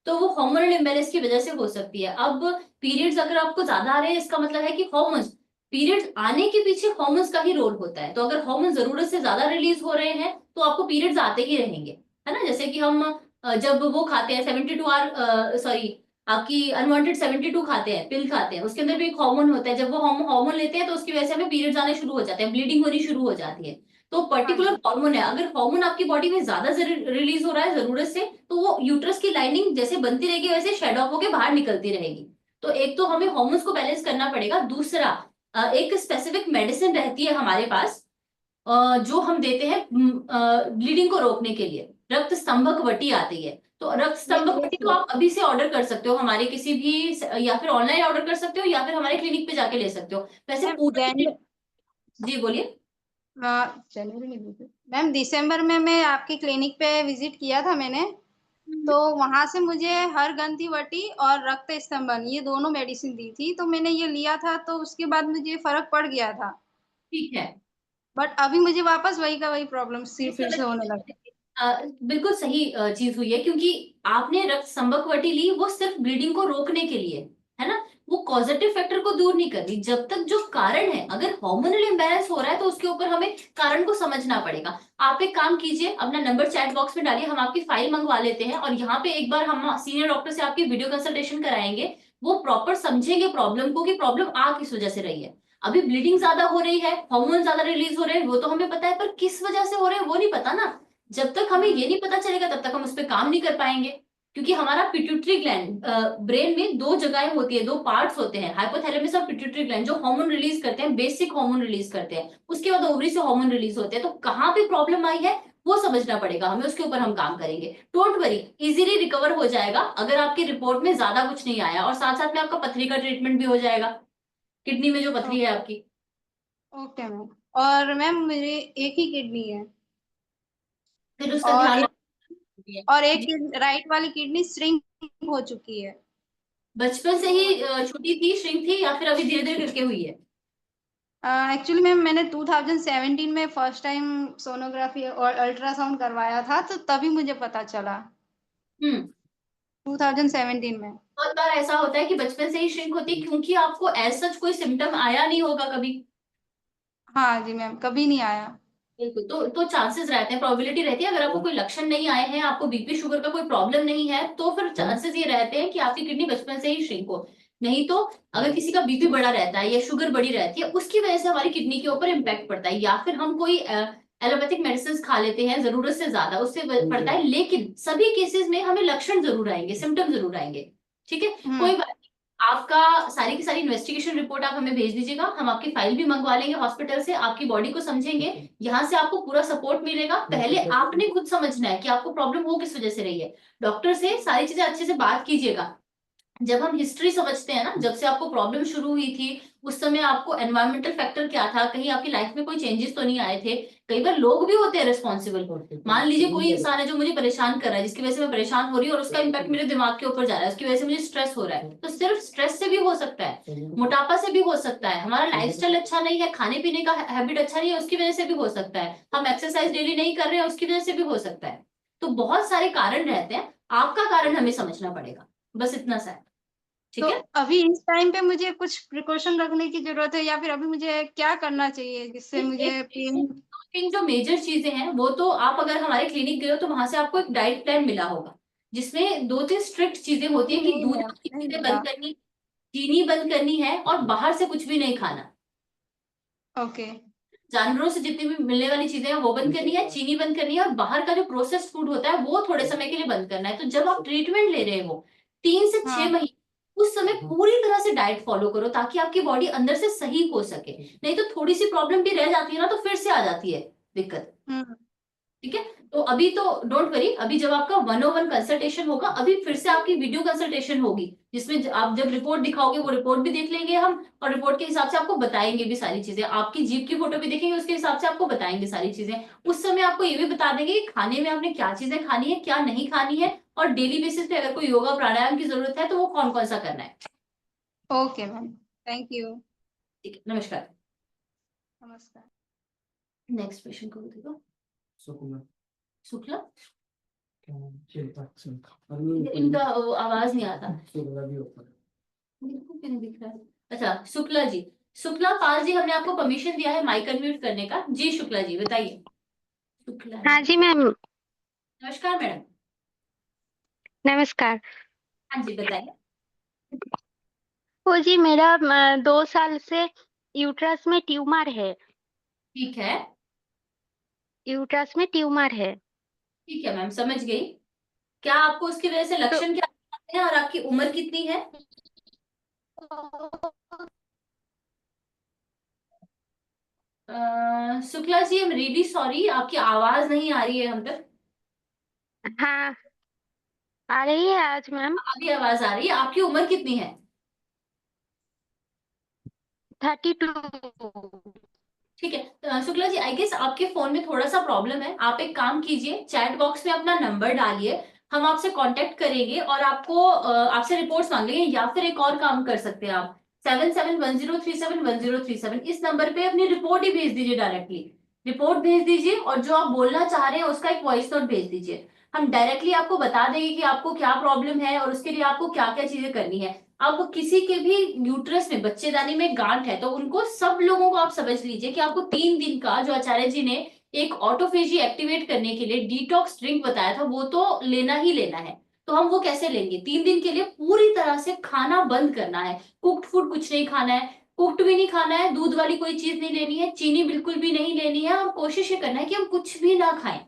तो वो हार्मोनल इम्बैलेंस की वजह से हो सकती है। अब पीरियड्स अगर आपको ज्यादा आ रहे हैं इसका मतलब है कि हार्मोन्स, पीरियड्स आने के पीछे हार्मोन्स का ही रोल होता है। तो अगर हार्मोन जरूरत से ज्यादा रिलीज हो रहे हैं तो आपको पीरियड्स आते ही रहेंगे, है ना। जैसे कि हम जब वो खाते हैं 72 आवर, सॉरी आपकी अनवांटेड 72 खाते हैं, पिल खाते हैं, उसके अंदर भी एक हार्मोन होता है। जब वो हार्मोन लेते हैं तो उसकी वजह से हमें पीरियड्स आने शुरू हो जाते हैं, ब्लीडिंग होनी शुरू हो जाती है। तो हाँ पर्टिकुलर जी। हार्मोन है, अगर हार्मोन आपकी बॉडी में ज्यादा रिलीज हो रहा है जरूरत से, तो वो यूट्रस की लाइनिंग जैसे बनती रहेगी वैसे शेड ऑफ होकर बाहर निकलती रहेगी। तो एक तो हमें हार्मोन्स को बैलेंस करना पड़ेगा। दूसरा एक स्पेसिफिक मेडिसिन रहती है हमारे पास जो हम देते हैं ब्लीडिंग को रोकने के लिए, रक्त स्तंभक वटी आती है। तो रक्त स्तंभक वटी तो आप अभी से ऑर्डर कर सकते हो हमारे किसी भी, या फिर ऑनलाइन ऑर्डर कर सकते हो या फिर हमारे क्लिनिक पे जाके ले सकते हो। वैसे मैम पूरा जी बोलिए। जनवरी में दी थी मैम, दिसंबर में मैं आपकी क्लिनिक पे विजिट किया था मैंने। तो वहां से मुझे हर ग्रंथि वटी और रक्त स्तंभन ये दोनों मेडिसिन दी थी, तो मैंने ये लिया था, तो उसके बाद मुझे फर्क पड़ गया था। ठीक है, बट अभी मुझे वापस वही का वही प्रॉब्लम फिर से होने लगा। बिल्कुल सही चीज हुई है, क्योंकि आपने रक्त संबकवटी ली वो सिर्फ ब्लीडिंग को रोकने के लिए, है ना, वो कॉजेटिव फैक्टर को दूर नहीं कर रही। जब तक जो कारण है, अगर हार्मोनल इम्बैलेंस हो रहा है तो उसके ऊपर हमें कारण को समझना पड़ेगा। आप एक काम कीजिए, अपना नंबर चैट बॉक्स में डालिए, हम आपकी फाइल मंगवा लेते हैं और यहाँ पे एक बार हम सीनियर डॉक्टर से आपकी वीडियो कंसल्टेशन कराएंगे। वो प्रॉपर समझेंगे प्रॉब्लम को कि प्रॉब्लम आ किस वजह से रही है। अभी ब्लीडिंग ज्यादा हो रही है, हार्मोन ज्यादा रिलीज हो रहे हैं, वो तो हमें पता है, पर किस वजह से हो रहे हैं वो नहीं पता ना। जब तक हमें ये नहीं पता चलेगा तब तक हम उस पर काम नहीं कर पाएंगे। क्योंकि हमारा पिट्यूटरी ग्लैंड, ब्रेन में 2 जगहें होती है, 2 पार्ट्स होते हैं, हाइपोथैलेमस और पिट्यूटरी ग्लैंड, जो हार्मोन रिलीज करते हैं, बेसिक हार्मोन रिलीज करते हैं। उसके बाद ओवरी से हार्मोन रिलीज होते हैं। तो कहाँ पे प्रॉब्लम आई है वो समझना पड़ेगा हमें, उसके ऊपर हम काम करेंगे। डोंट वरी, इजीली रिकवर हो जाएगा अगर आपकी रिपोर्ट में ज्यादा कुछ नहीं आया, और साथ साथ में आपका पथरी का ट्रीटमेंट भी हो जाएगा, किडनी में जो पथरी है आपकी। Okay ma'am. और मैम मेरी एक ही किडनी है, फिर उसका और ध्यान और एक जी। राइट वाली किडनी श्रिंक हो चुकी है। बचपन से ही छोटी थी, श्रिंक थी, या फिर अभी धीरे धीरे करके हुई है? एक्चुअली मैम मैंने 2017 में फर्स्ट टाइम सोनोग्राफी और अल्ट्रासाउंड करवाया था, तो तभी मुझे पता चला, हम्म 2017 में। बहुत बार ऐसा होता है कि बचपन से ही श्रिंक होती है, क्योंकि आपको एज सच कोई सिम्टम आया नहीं होगा कभी। हाँ जी मैम, कभी नहीं आया। बिल्कुल, तो चांसेस रहते हैं, प्रोबेबिलिटी रहती है, अगर आपको कोई लक्षण नहीं आए हैं, आपको बीपी शुगर का कोई प्रॉब्लम नहीं है, तो फिर चांसेस ये रहते हैं कि आपकी किडनी बचपन से ही श्रिंक हो। नहीं तो अगर किसी का बीपी बढ़ा रहता है या शुगर बढ़ी रहती है, उसकी वजह से हमारी किडनी के ऊपर इम्पैक्ट पड़ता है, या फिर हम कोई एलोपैथिक मेडिसिन खा लेते हैं जरूरत से ज्यादा, उससे पड़ता है। लेकिन सभी केसेस में हमें लक्षण जरूर आएंगे, सिम्टम जरूर आएंगे। ठीक है, कोई बात नहीं, आपका सारी की सारी इन्वेस्टिगेशन रिपोर्ट आप हमें भेज दीजिएगा, हम आपकी फाइल भी मंगवा लेंगे हॉस्पिटल से, आपकी बॉडी को समझेंगे, यहाँ से आपको पूरा सपोर्ट मिलेगा। पहले आपने खुद समझना है कि आपको प्रॉब्लम हो किस वजह से रही है। डॉक्टर से सारी चीजें अच्छे से बात कीजिएगा। जब हम हिस्ट्री समझते हैं ना, जब से आपको प्रॉब्लम शुरू हुई थी, उस समय आपको एनवायरमेंटल फैक्टर क्या था, कहीं आपकी लाइफ में कोई चेंजेस तो नहीं आए थे। कई बार लोग भी होते हैं रिस्पॉन्सिबल। मान लीजिए कोई इंसान है जो मुझे परेशान कर रहा है, जिसकी वजह से मैं परेशान हो रही हूँ और उसका इम्पैक्ट मेरे दिमाग के ऊपर जा रहा है, उसकी वजह से मुझे स्ट्रेस हो रहा है। तो सिर्फ स्ट्रेस से भी हो सकता है, मोटापा से भी हो सकता है, हमारा लाइफस्टाइल अच्छा नहीं है, खाने पीने का हैबिट अच्छा नहीं है, उसकी वजह से भी हो सकता है, हम एक्सरसाइज डेली नहीं कर रहे हैं, उसकी वजह से भी हो सकता है। तो बहुत सारे कारण रहते हैं, आपका कारण हमें समझना पड़ेगा, बस इतना सा है। ठीक तो है, अभी इस टाइम पे मुझे कुछ प्रिकॉशन रखने की जरूरत है, या फिर अभी मुझे क्या करना चाहिए जिससे मुझे पेन? जो मेजर चीजें हैं वो तो आप अगर हमारे क्लिनिक गए हो तो वहां से आपको एक डाइट प्लान मिला होगा, जिसमें 2-3 स्ट्रिक्ट चीजें होती है कि नहीं दूध मैम, वाली नहीं चीजें मिला। बंद करनी, चीनी बंद करनी है, और बाहर से कुछ भी नहीं खाना। ओके। जानवरों से जितनी भी मिलने वाली चीजें हैं वो बंद करनी है, चीनी बंद करनी है, और बाहर का जो प्रोसेस्ड फूड होता है वो थोड़े समय के लिए बंद करना है। तो जब आप ट्रीटमेंट ले रहे हो 3 से 6 हाँ। महीने, उस समय पूरी तरह से डाइट फॉलो करो, ताकि आपकी बॉडी अंदर से सही हो सके। नहीं तो थोड़ी सी प्रॉब्लम भी रह जाती है ना, तो फिर से आ जाती है दिक्कत। ठीक है, तो अभी तो डोंट वरी, अभी जब आपका 101 कंसल्टेशन होगा, अभी फिर से आपकी वीडियो कंसल्टेशन होगी, जिसमें आप जब रिपोर्ट दिखाओगे वो रिपोर्ट भी देख लेंगे हम, और रिपोर्ट के हिसाब से आपको बताएंगे भी सारी चीजें, आपकी जीभ की फोटो भी देखेंगे, उसके हिसाब से आपको बताएंगे सारी चीजें। उस समय आपको ये भी बता देंगे कि खाने में आपने क्या चीजें खानी है, क्या नहीं खानी है, और डेली बेसिस पे अगर कोई योगा प्राणायाम की जरूरत है तो वो कौन कौन सा करना है। Okay ma'am, thank you. ठीक है, नमस्कार। नमस्कार। नेक्स्ट पेशेंट को देखो, शुक्ला, इनका आवाज नहीं आता, बिल्कुल भी नहीं दिख रहा है। अच्छा, शुक्ला जी, शुक्ला पाल जी, हमने आपको परमिशन दिया है माइक अनम्यूट करने का। जी शुक्ला जी बताइए। शुक्ला, हाँ जी मैम, नमस्कार मैडम। नमस्कार। हाँ जी बताइए। वो जी मेरा 2 साल से यूट्रस में ट्यूमर है। ठीक है, यूट्रस में ट्यूमर है। ठीक है मैम, समझ गई। क्या आपको उसकी वजह से तो लक्षण क्या आते हैं, और आपकी उम्र कितनी है? शुक्ला जी, आई एम रियली सॉरी, आपकी आवाज नहीं आ रही है हम तक। हाँ, आ रही है आज मैम? अभी आवाज आ रही है। आपकी उम्र कितनी है? 32। ठीक है, शुक्ला जी, आई गेस आपके फोन में थोड़ा सा प्रॉब्लम है। आप एक काम कीजिए, चैट बॉक्स में अपना नंबर डालिए, हम आपसे कांटेक्ट करेंगे और आपको आपसे रिपोर्ट्स मांगेंगे, या फिर एक और काम कर सकते हैं आप, 7710371037 इस नंबर पे अपनी रिपोर्ट ही भेज दीजिए, डायरेक्टली रिपोर्ट भेज दीजिए, और जो आप बोलना चाह रहे हैं उसका एक वॉइस नोट भेज दीजिए। हम डायरेक्टली आपको बता देंगे कि आपको क्या प्रॉब्लम है और उसके लिए आपको क्या क्या चीजें करनी है। अब किसी के भी यूट्रस में, बच्चेदानी में गांठ है, तो उनको सब लोगों को आप समझ लीजिए कि आपको 3 दिन का, जो आचार्य जी ने एक ऑटोफेजी एक्टिवेट करने के लिए डिटॉक्स ड्रिंक बताया था, वो तो लेना ही लेना है। तो हम वो कैसे लेंगे? 3 दिन के लिए पूरी तरह से खाना बंद करना है, कुक्ड फूड कुछ नहीं खाना है, कुक्ड भी नहीं खाना है, दूध वाली कोई चीज नहीं लेनी है, चीनी बिल्कुल भी नहीं लेनी है, और कोशिश ये करना है कि हम कुछ भी ना खाएं।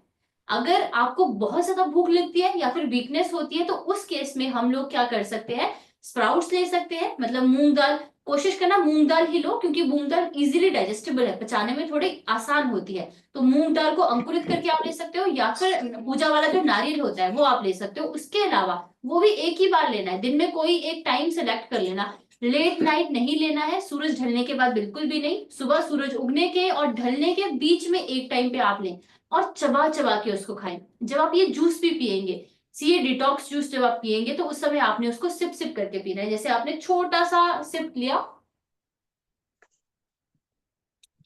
अगर आपको बहुत ज्यादा भूख लगती है या फिर वीकनेस होती है, तो उस केस में हम लोग क्या कर सकते हैं, स्प्राउट्स ले सकते हैं, मतलब मूंग दाल, कोशिश करना मूंग दाल ही लो, क्योंकि मूंग दाल इजीली डाइजेस्टेबल है, पचाने में थोड़ी आसान होती है। तो मूंग दाल को अंकुरित करके आप ले सकते हो, या फिर पूजा वाला जो नारियल होता है वो आप ले सकते हो। उसके अलावा वो भी एक ही बार लेना है, दिन में कोई एक टाइम सेलेक्ट कर लेना, लेट नाइट नहीं लेना है, सूरज ढलने के बाद बिल्कुल भी नहीं, सुबह सूरज उगने के और ढलने के बीच में एक टाइम पे आप लें, और चबा चबा के उसको खाएं। जब आप ये जूस भी पिएंगे, ये डिटॉक्स जूस जब आप पिएंगे, तो उस समय आपने उसको सिप सिप करके पीना है, जैसे आपने छोटा सा सिप लिया,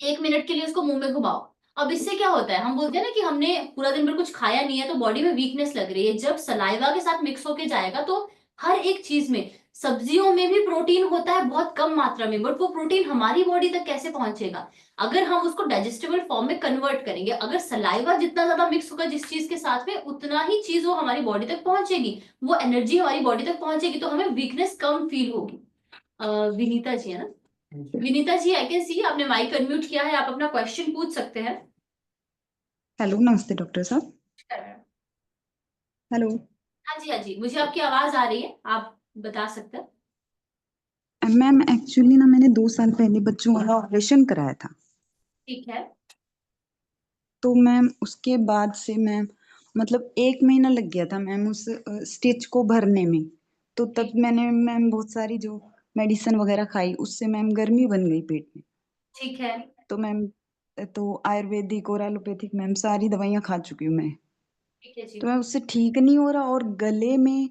1 मिनट के लिए उसको मुंह में घुमाओ। अब इससे क्या होता है, हम बोलते हैं ना कि हमने पूरा दिन भर कुछ खाया नहीं है तो बॉडी में वीकनेस लग रही है, जब सलाइवा के साथ मिक्स होके जाएगा तो हर एक चीज में, सब्जियों में भी प्रोटीन होता है बहुत कम मात्रा में, बट वो प्रोटीन हमारी बॉडी तक कैसे पहुंचेगा? अगर हम उसको डाइजेस्टेबल फॉर्म में कन्वर्ट करेंगे, अगर सलाइवा जितना ज्यादा मिक्स होगा जिस चीज के साथ में, उतना ही चीज वो हमारी बॉडी तक पहुंचेगी, वो एनर्जी हमारी बॉडी तक पहुंचेगी, तो हमें वीकनेस कम फील होगी। विनीता जी है ना? विनीता जी, आई कैन सी आपने माइक अनम्यूट किया है, आप अपना क्वेश्चन पूछ सकते हैं। हेलो, नमस्ते डॉक्टर साहब। हेलो हाँ जी, हाँ जी, मुझे आपकी आवाज आ रही है, आप बता सकते हैं। मैम, एक्चुअली ना मैंने 2 साल पहले बच्चों वाला ऑपरेशन कराया था। ठीक है। तो मैम उसके बाद से मैम मतलब 1 महीना लग गया था मैम उस स्टिच को भरने में। तो तब मैंने मैम बहुत सारी जो मेडिसिन वगैरह खाई, उससे मैम गर्मी बन गई पेट में। ठीक है। तो मैम तो आयुर्वेदिक और एलोपैथिक मैम सारी दवाइयाँ खा चुकी हूँ मैं। ठीक है जी। तो मैम उससे ठीक नहीं हो रहा, और गले में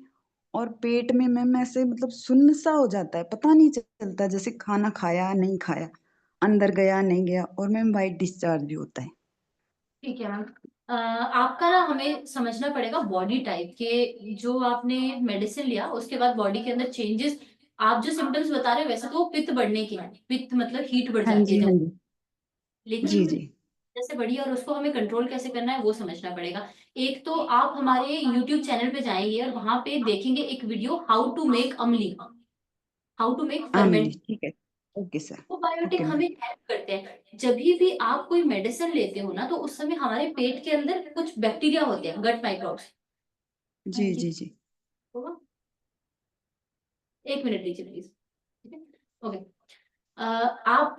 और पेट में मैम ऐसे मतलब सुन्न सा हो जाता है, पता नहीं चलता जैसे खाना खाया नहीं खाया, अंदर गया नहीं गया, और मैम वाइट डिस्चार्ज भी होता है। ठीक है मैम, आपका ना हमें समझना पड़ेगा बॉडी टाइप के, जो आपने मेडिसिन लिया उसके बाद बॉडी के अंदर चेंजेस, आप जो सिम्टम्स बता रहे हैं वैसे तो वो पित्त बढ़ने के हैं, पित्त मतलब हीट बढ़ हाँ जाती जी, है हाँ जब, जी, जी लेकिन जी जैसे बढ़ी है और उसको हमें कंट्रोल कैसे करना है वो समझना पड़ेगा। एक तो आप हमारे YouTube चैनल पे जाएंगे और वहां पे देखेंगे एक video, how to make amli, how to make amli, ferment. ठीक है। Okay sir. Probiotic okay ma'am. हमें हेल्प करते हैं। जब भी आप कोई मेडिसिन लेते हो ना, तो उस समय हमारे पेट के अंदर कुछ बैक्टीरिया होते हैं, गट माइक्रोब्स। हाँ जी जी, जी जी होगा। 1 मिनट लीजिए प्लीज। ठीक है, ओके। आप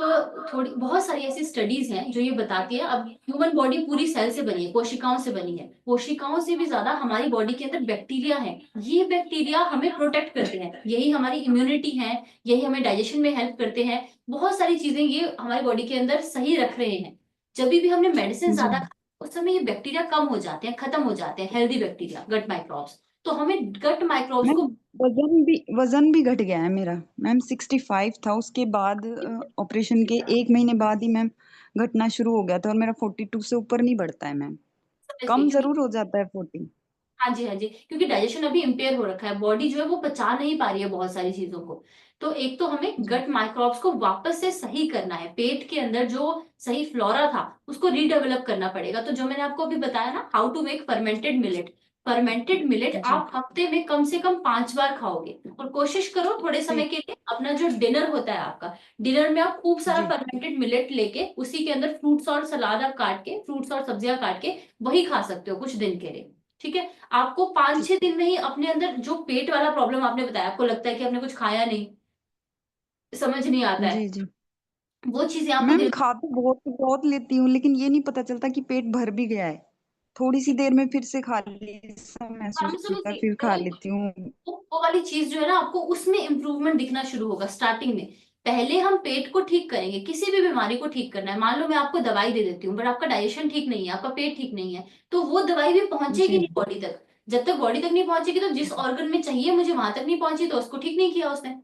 थोड़ी बहुत सारी ऐसी स्टडीज हैं जो ये बताती है, अब ह्यूमन बॉडी पूरी सेल से बनी है, कोशिकाओं से बनी है, कोशिकाओं से भी ज्यादा हमारी बॉडी के अंदर बैक्टीरिया है। ये बैक्टीरिया हमें प्रोटेक्ट करते हैं, यही हमारी इम्यूनिटी है, यही हमें डाइजेशन में हेल्प करते हैं, बहुत सारी चीजें ये हमारी बॉडी के अंदर सही रख रहे हैं। जब भी हमने मेडिसिन जी ज्यादा उस समय ये बैक्टीरिया कम हो जाते हैं, खत्म हो जाते हैं, हेल्दी बैक्टीरिया, गट माइक्रोब्स। तो हमें गट माइक्रोब्स मैम, को वजन भी घट गया है मेरा मैम। 65 था, उसके बाद ऑपरेशन के 1 महीने बाद ही मैम घटना शुरू हो गया था, और मेरा 42 से ऊपर नहीं बढ़ता है मैम। समझ गई, कम क्योंकि जरूर हो जाता है 40। हाँ जी, हाँ जी, क्योंकि डाइजेशन अभी इम्पेयर हो रखा है, बॉडी जो है वो पचा नहीं पा रही है बहुत सारी चीजों को। तो एक तो हमें जी गट माइक्रोब्स को वापस से सही करना है, पेट के अंदर जो सही फ्लोरा था उसको रीडेवलप करना पड़ेगा। तो जो मैंने आपको अभी बताया ना, how to make fermented millet, fermented millet जी आप हफ्ते में कम से कम 5 बार खाओगे, और कोशिश करो थोड़े समय ठीक। के लिए अपना जो डिनर होता है आपका, डिनर में आप खूब सारा जी फर्मेंटेड मिलेट लेके उसी के अंदर फ्रूट्स और सलाद आप काट के, फ्रूट्स और सब्जियां काट के वही खा सकते हो कुछ दिन के लिए। ठीक है, आपको पांच ठीक। छह दिन में ही अपने अंदर जो पेट वाला प्रॉब्लम आपने बताया, आपको लगता है कि आपने कुछ खाया नहीं, समझ नहीं आता है, जी जी वो चीजें आपको मैम, धीरे। खा तो बहुत बहुत लेती हूँ, लेकिन ये नहीं पता चलता कि पेट भर भी गया है। थोड़ी सी देर में फिर से खाली सा हम महसूस समझ होता है, गए, फिर तो खा लेती हूँ। वो वाली चीज जो है ना, आपको उसमें इम्प्रूवमेंट दिखना शुरू होगा स्टार्टिंग में। पहले हम पेट को ठीक करेंगे, किसी भी बीमारी को ठीक करना है, मान लो मैं आपको दवाई दे देती हूँ बट आपका डाइजेशन ठीक नहीं है, आपका पेट ठीक नहीं है, तो वो दवाई भी पहुंचेगी जी नहीं बॉडी तक। जब तक बॉडी तक नहीं पहुंचेगी, तो जिस ऑर्गन में चाहिए मुझे वहां तक नहीं पहुंची, तो उसको ठीक नहीं किया उसने।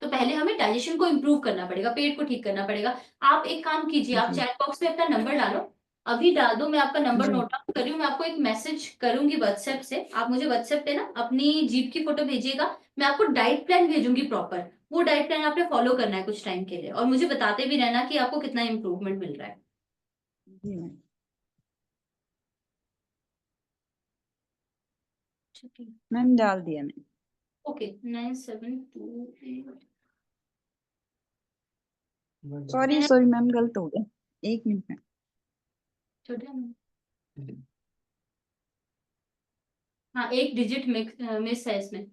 तो पहले हमें डाइजेशन को इम्प्रूव करना पड़ेगा, पेट को ठीक करना पड़ेगा। आप एक काम कीजिए, आप जी चैट बॉक्स में अपना नंबर डालो, अभी डाल दो, मैं आपका नंबर जी नोट डाउन कर रही हूँ, मैं आपको एक मैसेज करूंगी व्हाट्सएप से, आप मुझे व्हाट्सएप पे ना अपनी जीप की फोटो भेजिएगा, मैं आपको डाइट प्लान भेजूंगी प्रॉपर, वो डाइट प्लान आपने फॉलो करना है कुछ टाइम के लिए, और मुझे बताते भी रहना कि आपको कितना इंप्रूवमेंट मिल रहा है। जी मैम। ठीक है, मैम, डाल दिया मैंने। ओके, 9728। सॉरी सॉरी मैम, गलत हो गया। 1 मिनट में। छोटे हाँ, एक डिजिट मिस है इसमें।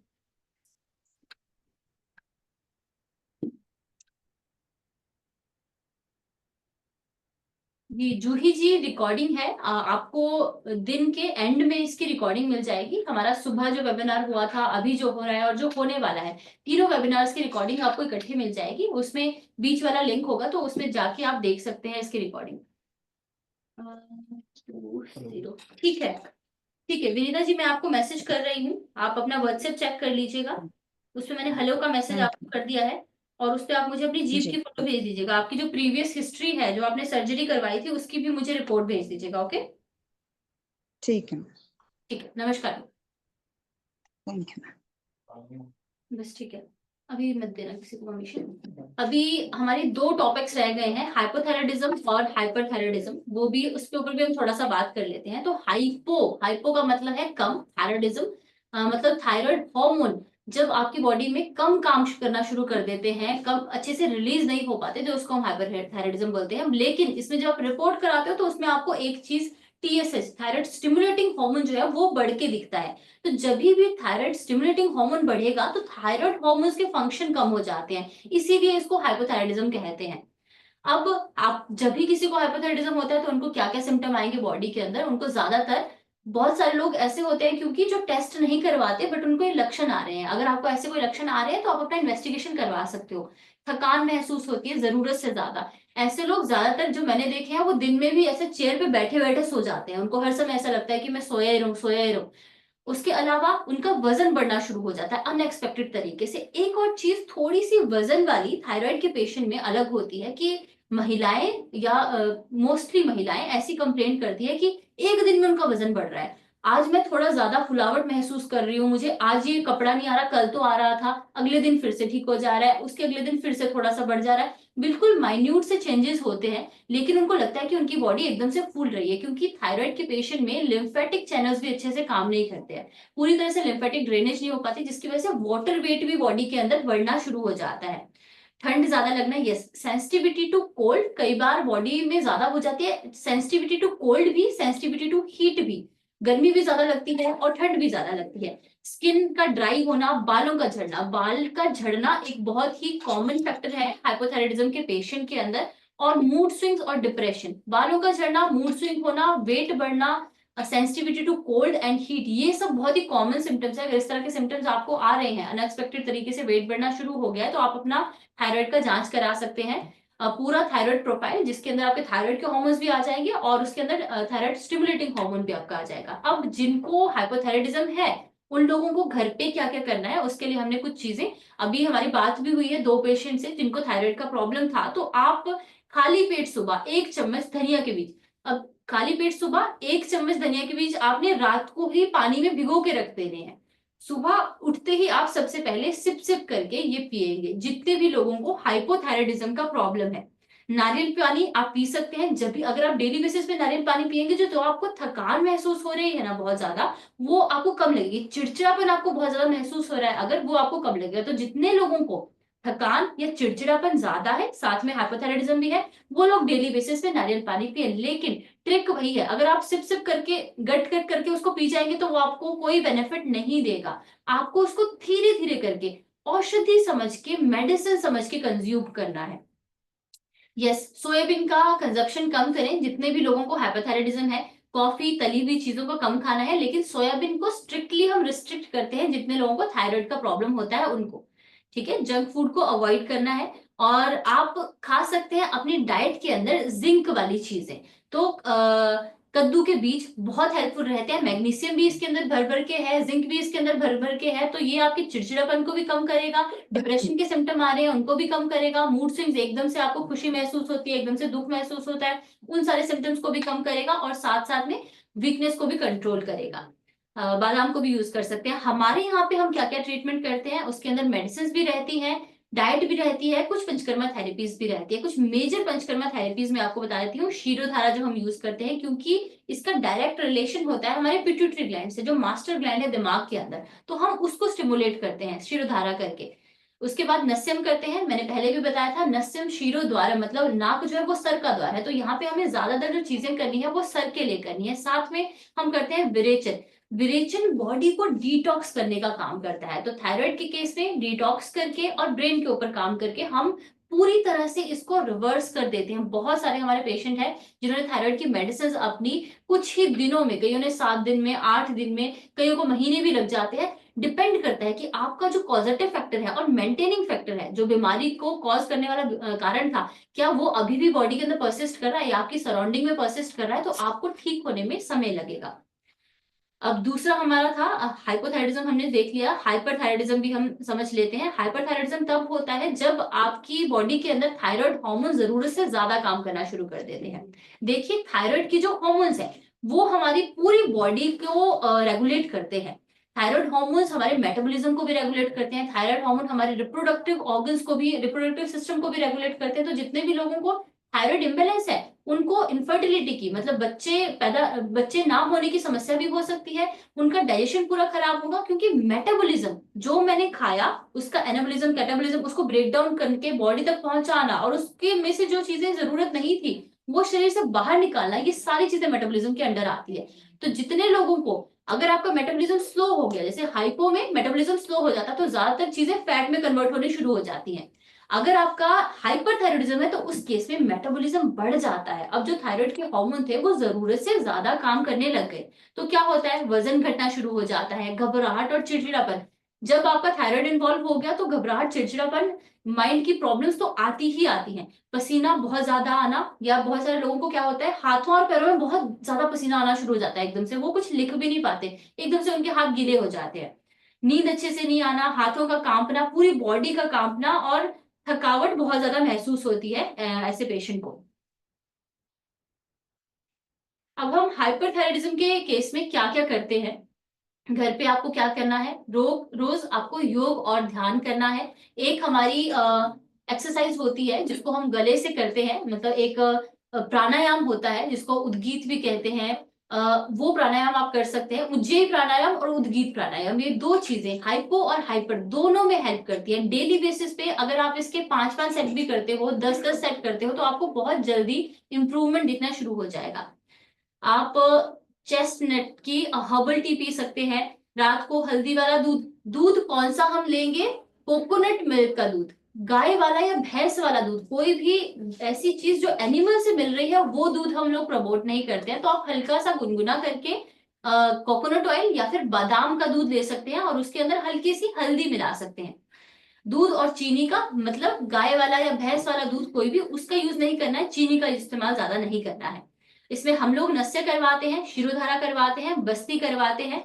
जी जूही जी, रिकॉर्डिंग है, आपको दिन के एंड में इसकी रिकॉर्डिंग मिल जाएगी। हमारा सुबह जो वेबिनार हुआ था, अभी जो हो रहा है और जो होने वाला है, तीनों वेबिनार्स की रिकॉर्डिंग आपको इकट्ठी मिल जाएगी, उसमें बीच वाला लिंक होगा, तो उसमें जाके आप देख सकते हैं इसकी रिकॉर्डिंग। 20 ठीक है, ठीक है विनीता जी, मैं आपको मैसेज कर रही हूँ, आप अपना व्हाट्सएप चेक कर लीजिएगा, उसमें मैंने हेलो का मैसेज थैंक आपको कर दिया है, और उस पर आप मुझे अपनी यू। जीप जी की फोटो भेज दीजिएगा, आपकी जो प्रीवियस हिस्ट्री है, जो आपने सर्जरी करवाई थी उसकी भी मुझे रिपोर्ट भेज दीजिएगा। ओके, ठीक है। ठीक है, नमस्कार। Thank you. बस ठीक है, अभी मत देना किसी को परमिशन। अभी हमारी 2 टॉपिक्स रह गए हैं, हाइपोथायराइडिज्म और हाइपरथायराइडिज्म, वो भी उसके ऊपर भी हम थोड़ा सा बात कर लेते हैं। तो हाइपो हाइपो का मतलब है कम, थायराइडिज्म मतलब थायराइड हार्मोन जब आपकी बॉडी में कम काम करना शुरू कर देते हैं, कम अच्छे से रिलीज नहीं हो पाते, तो उसको हम हाइपरथायराइडिज्म बोलते हैं। लेकिन इसमें जब आप रिपोर्ट कराते हो तो उसमें आपको एक चीज TSH, थायराइड स्टिमुलेटिंग हार्मोन जो है वो बढ़ के दिखता है। तो जब भी थायराइड स्टिमुलेटिंग हार्मोन बढ़ेगा तो थायराइड हार्मोन्स के फंक्शन कम हो जाते हैं, इसीलिए इसको हाइपोथायराइडिज्म कहते हैं। अब आप जब भी किसी को हाइपोथायराइडिज्म होता है तो उनको क्या क्या सिम्टम आएंगे बॉडी के अंदर, उनको ज्यादातर बहुत सारे लोग ऐसे होते हैं क्योंकि जो टेस्ट नहीं करवाते बट उनको ये लक्षण आ रहे हैं। अगर आपको ऐसे कोई लक्षण आ रहे हैं तो आप अपना इन्वेस्टिगेशन करवा सकते हो। थकान महसूस होती है जरूरत से ज्यादा, ऐसे लोग ज्यादातर जो मैंने देखे हैं वो दिन में भी ऐसे चेयर पे बैठे बैठे सो जाते हैं, उनको हर समय ऐसा लगता है कि मैं सोया ही रहूं सोया ही रहूं। उसके अलावा उनका वजन बढ़ना शुरू हो जाता है अनएक्सपेक्टेड तरीके से। एक और चीज थोड़ी सी वजन वाली थायराइड के पेशेंट में अलग होती है कि महिलाएं या मोस्टली महिलाएं ऐसी कंप्लेंट करती है कि एक दिन में उनका वजन बढ़ रहा है, आज मैं थोड़ा ज्यादा फुलावट महसूस कर रही हूँ, मुझे आज ये कपड़ा नहीं आ रहा, कल तो आ रहा था, अगले दिन फिर से ठीक हो जा रहा है, उसके अगले दिन फिर से थोड़ा सा बढ़ जा रहा है। बिल्कुल माइन्यूट से चेंजेस होते हैं, लेकिन उनको लगता है कि उनकी बॉडी एकदम से फूल रही है, क्योंकि थायराइड के पेशेंट में लिम्फेटिक चैनल्स भी अच्छे से काम नहीं करते हैं, पूरी तरह से लिम्फेटिक ड्रेनेज नहीं हो पाती, जिसकी वजह से वाटर वेट भी बॉडी के अंदर बढ़ना शुरू हो जाता है। ठंड ज्यादा लगना, यस, सेंसिटिविटी टू कोल्ड कई बार बॉडी में ज्यादा हो जाती है, सेंसिटिविटी टू कोल्ड भी, सेंसिटिविटी टू हीट भी, गर्मी भी ज्यादा लगती है और ठंड भी ज्यादा लगती है। स्किन का ड्राई होना, बालों का झड़ना, बाल का झड़ना एक बहुत ही कॉमन फैक्टर है हाइपोथायराइडिज्म के पेशेंट के अंदर। और मूड स्विंग्स और डिप्रेशन, बालों का झड़ना, मूड स्विंग होना, वेट बढ़ना, sensitivity to cold and heat, ये सब बहुत ही कॉमन सिम्टम्स है। अगर इस तरह के सिम्टम्स आपको आ रहे हैं, अनएक्सपेक्टेड तरीके से वेट बढ़ना शुरू हो गया है, तो आप अपना थायराइड का जांच करा सकते हैं। पूरा थायराइड प्रोफाइल जिसके अंदर आपके थायराइड के हार्मोन्स भी आ जाएंगे और उसके अंदर थायराइड स्टिमुलेटिंग हार्मोन भी आपका आ जाएगा। अब जिनको हाइपोथायराइडिज्म है उन लोगों को घर पे क्या क्या करना है, उसके लिए हमने कुछ चीजें, अभी हमारी बात भी हुई है 2 पेशेंट से जिनको थायराइड का प्रॉब्लम था। तो आप खाली पेट सुबह 1 चम्मच धनिया के बीज, अब खाली पेट सुबह 1 चम्मच धनिया के बीज आपने रात को ही पानी में भिगो के रख देने हैं, सुबह उठते ही आप सबसे पहले सिप सिप करके ये पिएंगे। जितने भी लोगों को हाइपोथायराइडिज्म का प्रॉब्लम है, नारियल पानी आप पी सकते हैं। जब भी अगर आप डेली बेसिस पे नारियल पानी पिएंगे जो, तो आपको थकान महसूस हो रही है ना बहुत ज्यादा, वो आपको कम लगेगी। चिड़चिड़ापन आपको बहुत ज्यादा महसूस हो रहा है, अगर वो आपको कम लगेगा। तो जितने लोगों को थकान या चिड़चिड़ापन ज्यादा है, साथ में हाइपोथायराइडिज्म भी है, वो लोग डेली बेसिस पे नारियल पानी पिए। लेकिन ट्रिक वही है, अगर आप सिप सिप करके गट गट करके उसको पी जाएंगे तो वो आपको कोई बेनिफिट नहीं देगा। आपको उसको धीरे धीरे करके, औषधि समझ के, मेडिसिन समझ के कंज्यूम करना है। यस, सोयाबीन का कंजप्शन कम करें। जितने भी लोगों को हाइपोथायराइडिज्म है, कॉफी तली हुई चीजों को कम खाना है, लेकिन सोयाबीन को स्ट्रिक्टली हम रिस्ट्रिक्ट करते हैं जितने लोगों को थायराइड का प्रॉब्लम होता है उनको, ठीक है। जंक फूड को अवॉइड करना है और आप खा सकते हैं अपनी डाइट के अंदर जिंक वाली चीजें। तो कद्दू के बीज बहुत हेल्पफुल रहते हैं, मैग्नीशियम भी इसके अंदर भर भर के है, जिंक भी इसके अंदर भर भर के है, तो ये आपके चिड़चिड़ापन को भी कम करेगा, डिप्रेशन के सिम्टम आ रहे हैं उनको भी कम करेगा, मूड स्विंग्स, एकदम से आपको खुशी महसूस होती है, एकदम से दुख महसूस होता है, उन सारे सिम्टम्स को भी कम करेगा और साथ साथ में वीकनेस को भी कंट्रोल करेगा। बादाम को भी यूज कर सकते हैं। हमारे यहाँ पे हम क्या क्या ट्रीटमेंट करते हैं, उसके अंदर मेडिसिन भी रहती है, डाइट भी रहती है, कुछ पंचकर्मा थेरेपीज भी रहती है। कुछ मेजर पंचकर्मा थेरेपीज मैं आपको बता देती हूँ। क्षीरोधारा जो हम यूज करते हैं, क्योंकि इसका डायरेक्ट रिलेशन होता है हमारे पिट्यूटरी ग्लैंड से, जो मास्टर ग्लैंड है दिमाग के अंदर, तो हम उसको स्टिमुलेट करते हैं क्षीरोधारा करके। उसके बाद नस्यम करते हैं, मैंने पहले भी बताया था, नस्यम शीरो द्वार, मतलब नाक जो है वो सर का द्वार है, तो यहाँ पे हमें ज्यादातर जो चीजें करनी है वो सर के लिए करनी है। साथ में हम करते हैं विरेचन। विरेचन बॉडी को डिटॉक्स करने का काम करता है, तो थायराइड के केस में डिटॉक्स करके और ब्रेन के ऊपर काम करके हम पूरी तरह से इसको रिवर्स कर देते हैं। बहुत सारे हमारे पेशेंट हैं जिन्होंने थायराइड की मेडिसिन अपनी कुछ ही दिनों में, कईयों ने 7 दिन में, 8 दिन में, कईयों को महीने भी लग जाते हैं। डिपेंड करता है कि आपका जो पॉजिटिव फैक्टर है और मेंटेनिंग फैक्टर है, जो बीमारी को कॉज करने वाला कारण था, क्या वो अभी भी बॉडी के अंदर परसिस्ट कर रहा है या आपकी सराउंडिंग में परसिस्ट कर रहा है, तो आपको ठीक होने में समय लगेगा। अब दूसरा हमारा था हाइपोथायराइडिज्म, हमने देख लिया। हाइपरथायराइडिज्म भी हम समझ लेते हैं। हाइपरथायराइडिज्म तब होता है जब आपकी बॉडी के अंदर थायराइड हार्मोन जरूरत से ज्यादा काम करना शुरू कर देते हैं। देखिए, थायराइड की जो हार्मोन्स है वो हमारी पूरी बॉडी को रेगुलेट करते हैं। थायराइड हार्मोन्स हमारे मेटाबॉलिज्म को भी रेगुलेट करते हैं। थायराइड हार्मोन हमारे रिप्रोडक्टिव ऑर्गन्स को भी, रिप्रोडक्टिव सिस्टम को भी रेगुलेट करते हैं। तो जितने भी लोगों को थायराइड इम्बेलेंस है उनको इनफर्टिलिटी की मतलब बच्चे ना होने की समस्या भी हो सकती है, उनका डाइजेशन पूरा खराब होगा क्योंकि मेटाबॉलिज्म जो मैंने खाया उसका एनाबॉलिज्म कैटाबॉलिज्म उसको ब्रेक डाउन करके बॉडी तक पहुंचाना और उसके में से जो चीजें जरूरत नहीं थी वो शरीर से बाहर निकालना, ये सारी चीजें मेटाबॉलिज्म के अंडर आती है। तो जितने लोगों को अगर आपका मेटाबॉलिज्म स्लो हो गया, जैसे हाइपो में मेटाबॉलिज्म स्लो हो जाता है तो ज्यादातर चीजें फैट में कन्वर्ट होने शुरू हो जाती हैं। अगर आपका हाइपरथायरॉइडिज्म है तो उस केस में मेटाबॉलिज्म बढ़ जाता है। अब जो थायराइड के हार्मोन थे वो जरूरत से ज्यादा काम करने लग गए तो क्या होता है, वजन घटना शुरू हो जाता है, घबराहट और चिड़चिड़ापन। जब आपका थायराइड इन्वॉल्व हो गया तो घबराहट, चिड़चिड़ापन, माइंड की प्रॉब्लम्स तो आती ही आती हैं। पसीना बहुत ज्यादा आना, या बहुत सारे लोगों को क्या होता है हाथों और पैरों में बहुत ज्यादा पसीना आना शुरू हो जाता है, एकदम से वो कुछ लिख भी नहीं पाते, एकदम से उनके हाथ गीले हो जाते हैं। नींद अच्छे से नहीं आना, हाथों का कांपना, पूरी बॉडी का कांपना और थकावट बहुत ज्यादा महसूस होती है ऐसे पेशेंट को। अब हम हाइपरथायराइडिज्म के केस में क्या क्या करते हैं। घर पे आपको क्या करना है, रोज आपको योग और ध्यान करना है। एक हमारी एक्सरसाइज होती है जिसको हम गले से करते हैं, मतलब एक प्राणायाम होता है जिसको उद्गीत भी कहते हैं। वो प्राणायाम आप कर सकते हैं। उज्जयी प्राणायाम और उद्गीत प्राणायाम, ये दो चीजें हाइपो और हाइपर दोनों में हेल्प करती है। डेली बेसिस पे अगर आप इसके 5-5 सेट भी करते हो, 10-10 सेट करते हो तो आपको बहुत जल्दी इंप्रूवमेंट दिखना शुरू हो जाएगा। आप चेस्ट नट की हर्बल टी पी सकते हैं। रात को हल्दी वाला दूध कौन सा हम लेंगे, कोकोनट मिल्क का दूध, गाय वाला या भैंस वाला दूध, कोई भी ऐसी चीज जो एनिमल से मिल रही है वो दूध हम लोग प्रमोट नहीं करते हैं। तो आप हल्का सा गुनगुना करके कोकोनट ऑयल या फिर बादाम का दूध ले सकते हैं और उसके अंदर हल्की सी हल्दी मिला सकते हैं। दूध और चीनी का मतलब गाय वाला या भैंस वाला दूध कोई भी उसका यूज नहीं करना है, चीनी का इस्तेमाल ज्यादा नहीं करना है। इसमें हम लोग नस्य करवाते हैं, शिरोधारा करवाते हैं, बस्ती करवाते हैं।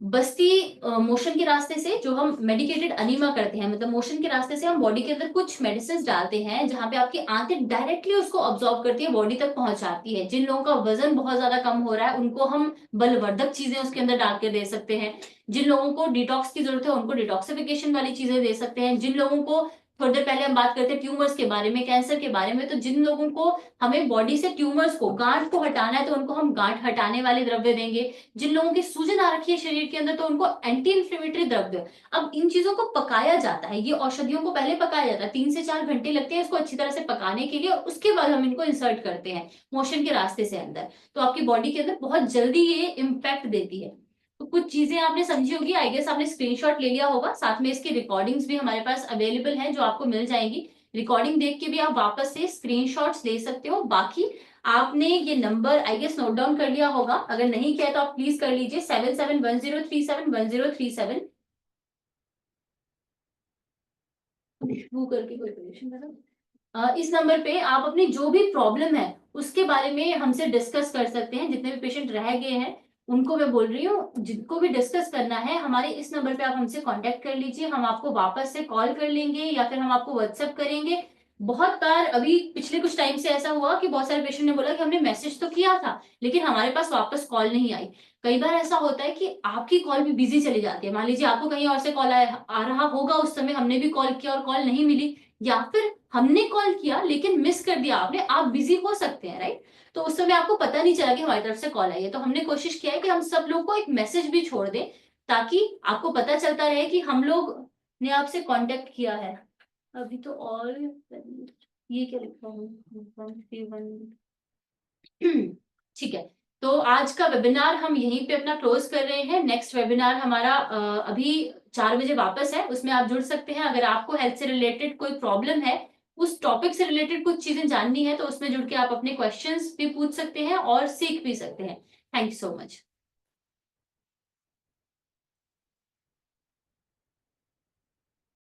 बस्ती मोशन के रास्ते से जो हम मेडिकेटेड अनीमा करते हैं, मतलब मोशन के रास्ते से हम बॉडी के अंदर कुछ मेडिसिन डालते हैं जहां पे आपकी आंतें डायरेक्टली उसको ऑब्जॉर्व करती है, बॉडी तक पहुंचाती है। जिन लोगों का वजन बहुत ज्यादा कम हो रहा है उनको हम बलवर्धक चीजें उसके अंदर डाल के दे सकते हैं। जिन लोगों को डिटॉक्स की जरूरत है उनको डिटॉक्सिफिकेशन वाली चीजें दे सकते हैं। जिन लोगों को थोड़ी देर पहले हम बात करते हैं ट्यूमर्स के बारे में, कैंसर के बारे में, तो जिन लोगों को हमें बॉडी से ट्यूमर्स को, गांठ को हटाना है तो उनको हम गांठ हटाने वाले द्रव्य देंगे। जिन लोगों की सूजन आ रखी है शरीर के अंदर तो उनको एंटी इंफ्लेमेटरी द्रव्य। अब इन चीजों को पकाया जाता है, ये औषधियों को पहले पकाया जाता है, 3 से 4 घंटे लगते हैं इसको अच्छी तरह से पकाने के लिए, उसके बाद हम इनको इंसर्ट करते हैं मोशन के रास्ते से अंदर। तो आपकी बॉडी के अंदर बहुत जल्दी ये इम्पैक्ट देती है। तो कुछ चीजें आपने समझी होगी, आई गेस आपने स्क्रीनशॉट ले लिया होगा, साथ में इसकी रिकॉर्डिंग्स भी हमारे पास अवेलेबल है जो आपको मिल जाएंगी। रिकॉर्डिंग देख के भी आप वापस से स्क्रीनशॉट्स ले सकते हो। बाकी आपने ये number I guess note down कर लिया होगा, अगर नहीं किया तो आप प्लीज कर लीजिए 7710371037 करके कोई इस नंबर पे आप अपनी जो भी प्रॉब्लम है उसके बारे में हमसे डिस्कस कर सकते हैं। जितने भी पेशेंट रह गए हैं उनको मैं बोल रही हूँ, जिनको भी डिस्कस करना है हमारे इस नंबर पे आप हमसे कांटेक्ट कर लीजिए, हम आपको वापस से कॉल कर लेंगे या फिर हम आपको व्हाट्सएप करेंगे। बहुत बार अभी पिछले कुछ टाइम से ऐसा हुआ कि बहुत सारे पेशेंट ने बोला कि हमने मैसेज तो किया था लेकिन हमारे पास वापस कॉल नहीं आई। कई बार ऐसा होता है कि आपकी कॉल भी बिजी चली जाती है, मान लीजिए आपको कहीं और से कॉल आ रहा होगा, उस समय हमने भी कॉल किया और कॉल नहीं मिली, या फिर हमने कॉल किया लेकिन मिस कर दिया आपने, आप बिजी हो सकते हैं राइट। तो उस समय आपको पता नहीं चला कि हमारी तरफ से कॉल आई है। तो हमने कोशिश किया है कि हम सब लोग को एक मैसेज भी छोड़ दें ताकि आपको पता चलता रहे कि हम लोग ने आपसे कांटेक्ट किया है। अभी तो और ये क्या लिखा हूँ, ठीक है। तो आज का वेबिनार हम यहीं पे अपना क्लोज कर रहे हैं। नेक्स्ट वेबिनार हमारा अभी 4 बजे वापस है, उसमें आप जुड़ सकते हैं। अगर आपको हेल्थ से रिलेटेड कोई प्रॉब्लम है, उस टॉपिक से रिलेटेड कुछ चीजें जाननी है तो उसमें जुड़ के आप अपने क्वेश्चंस भी पूछ सकते हैं और सीख भी सकते हैं। Thank you so much.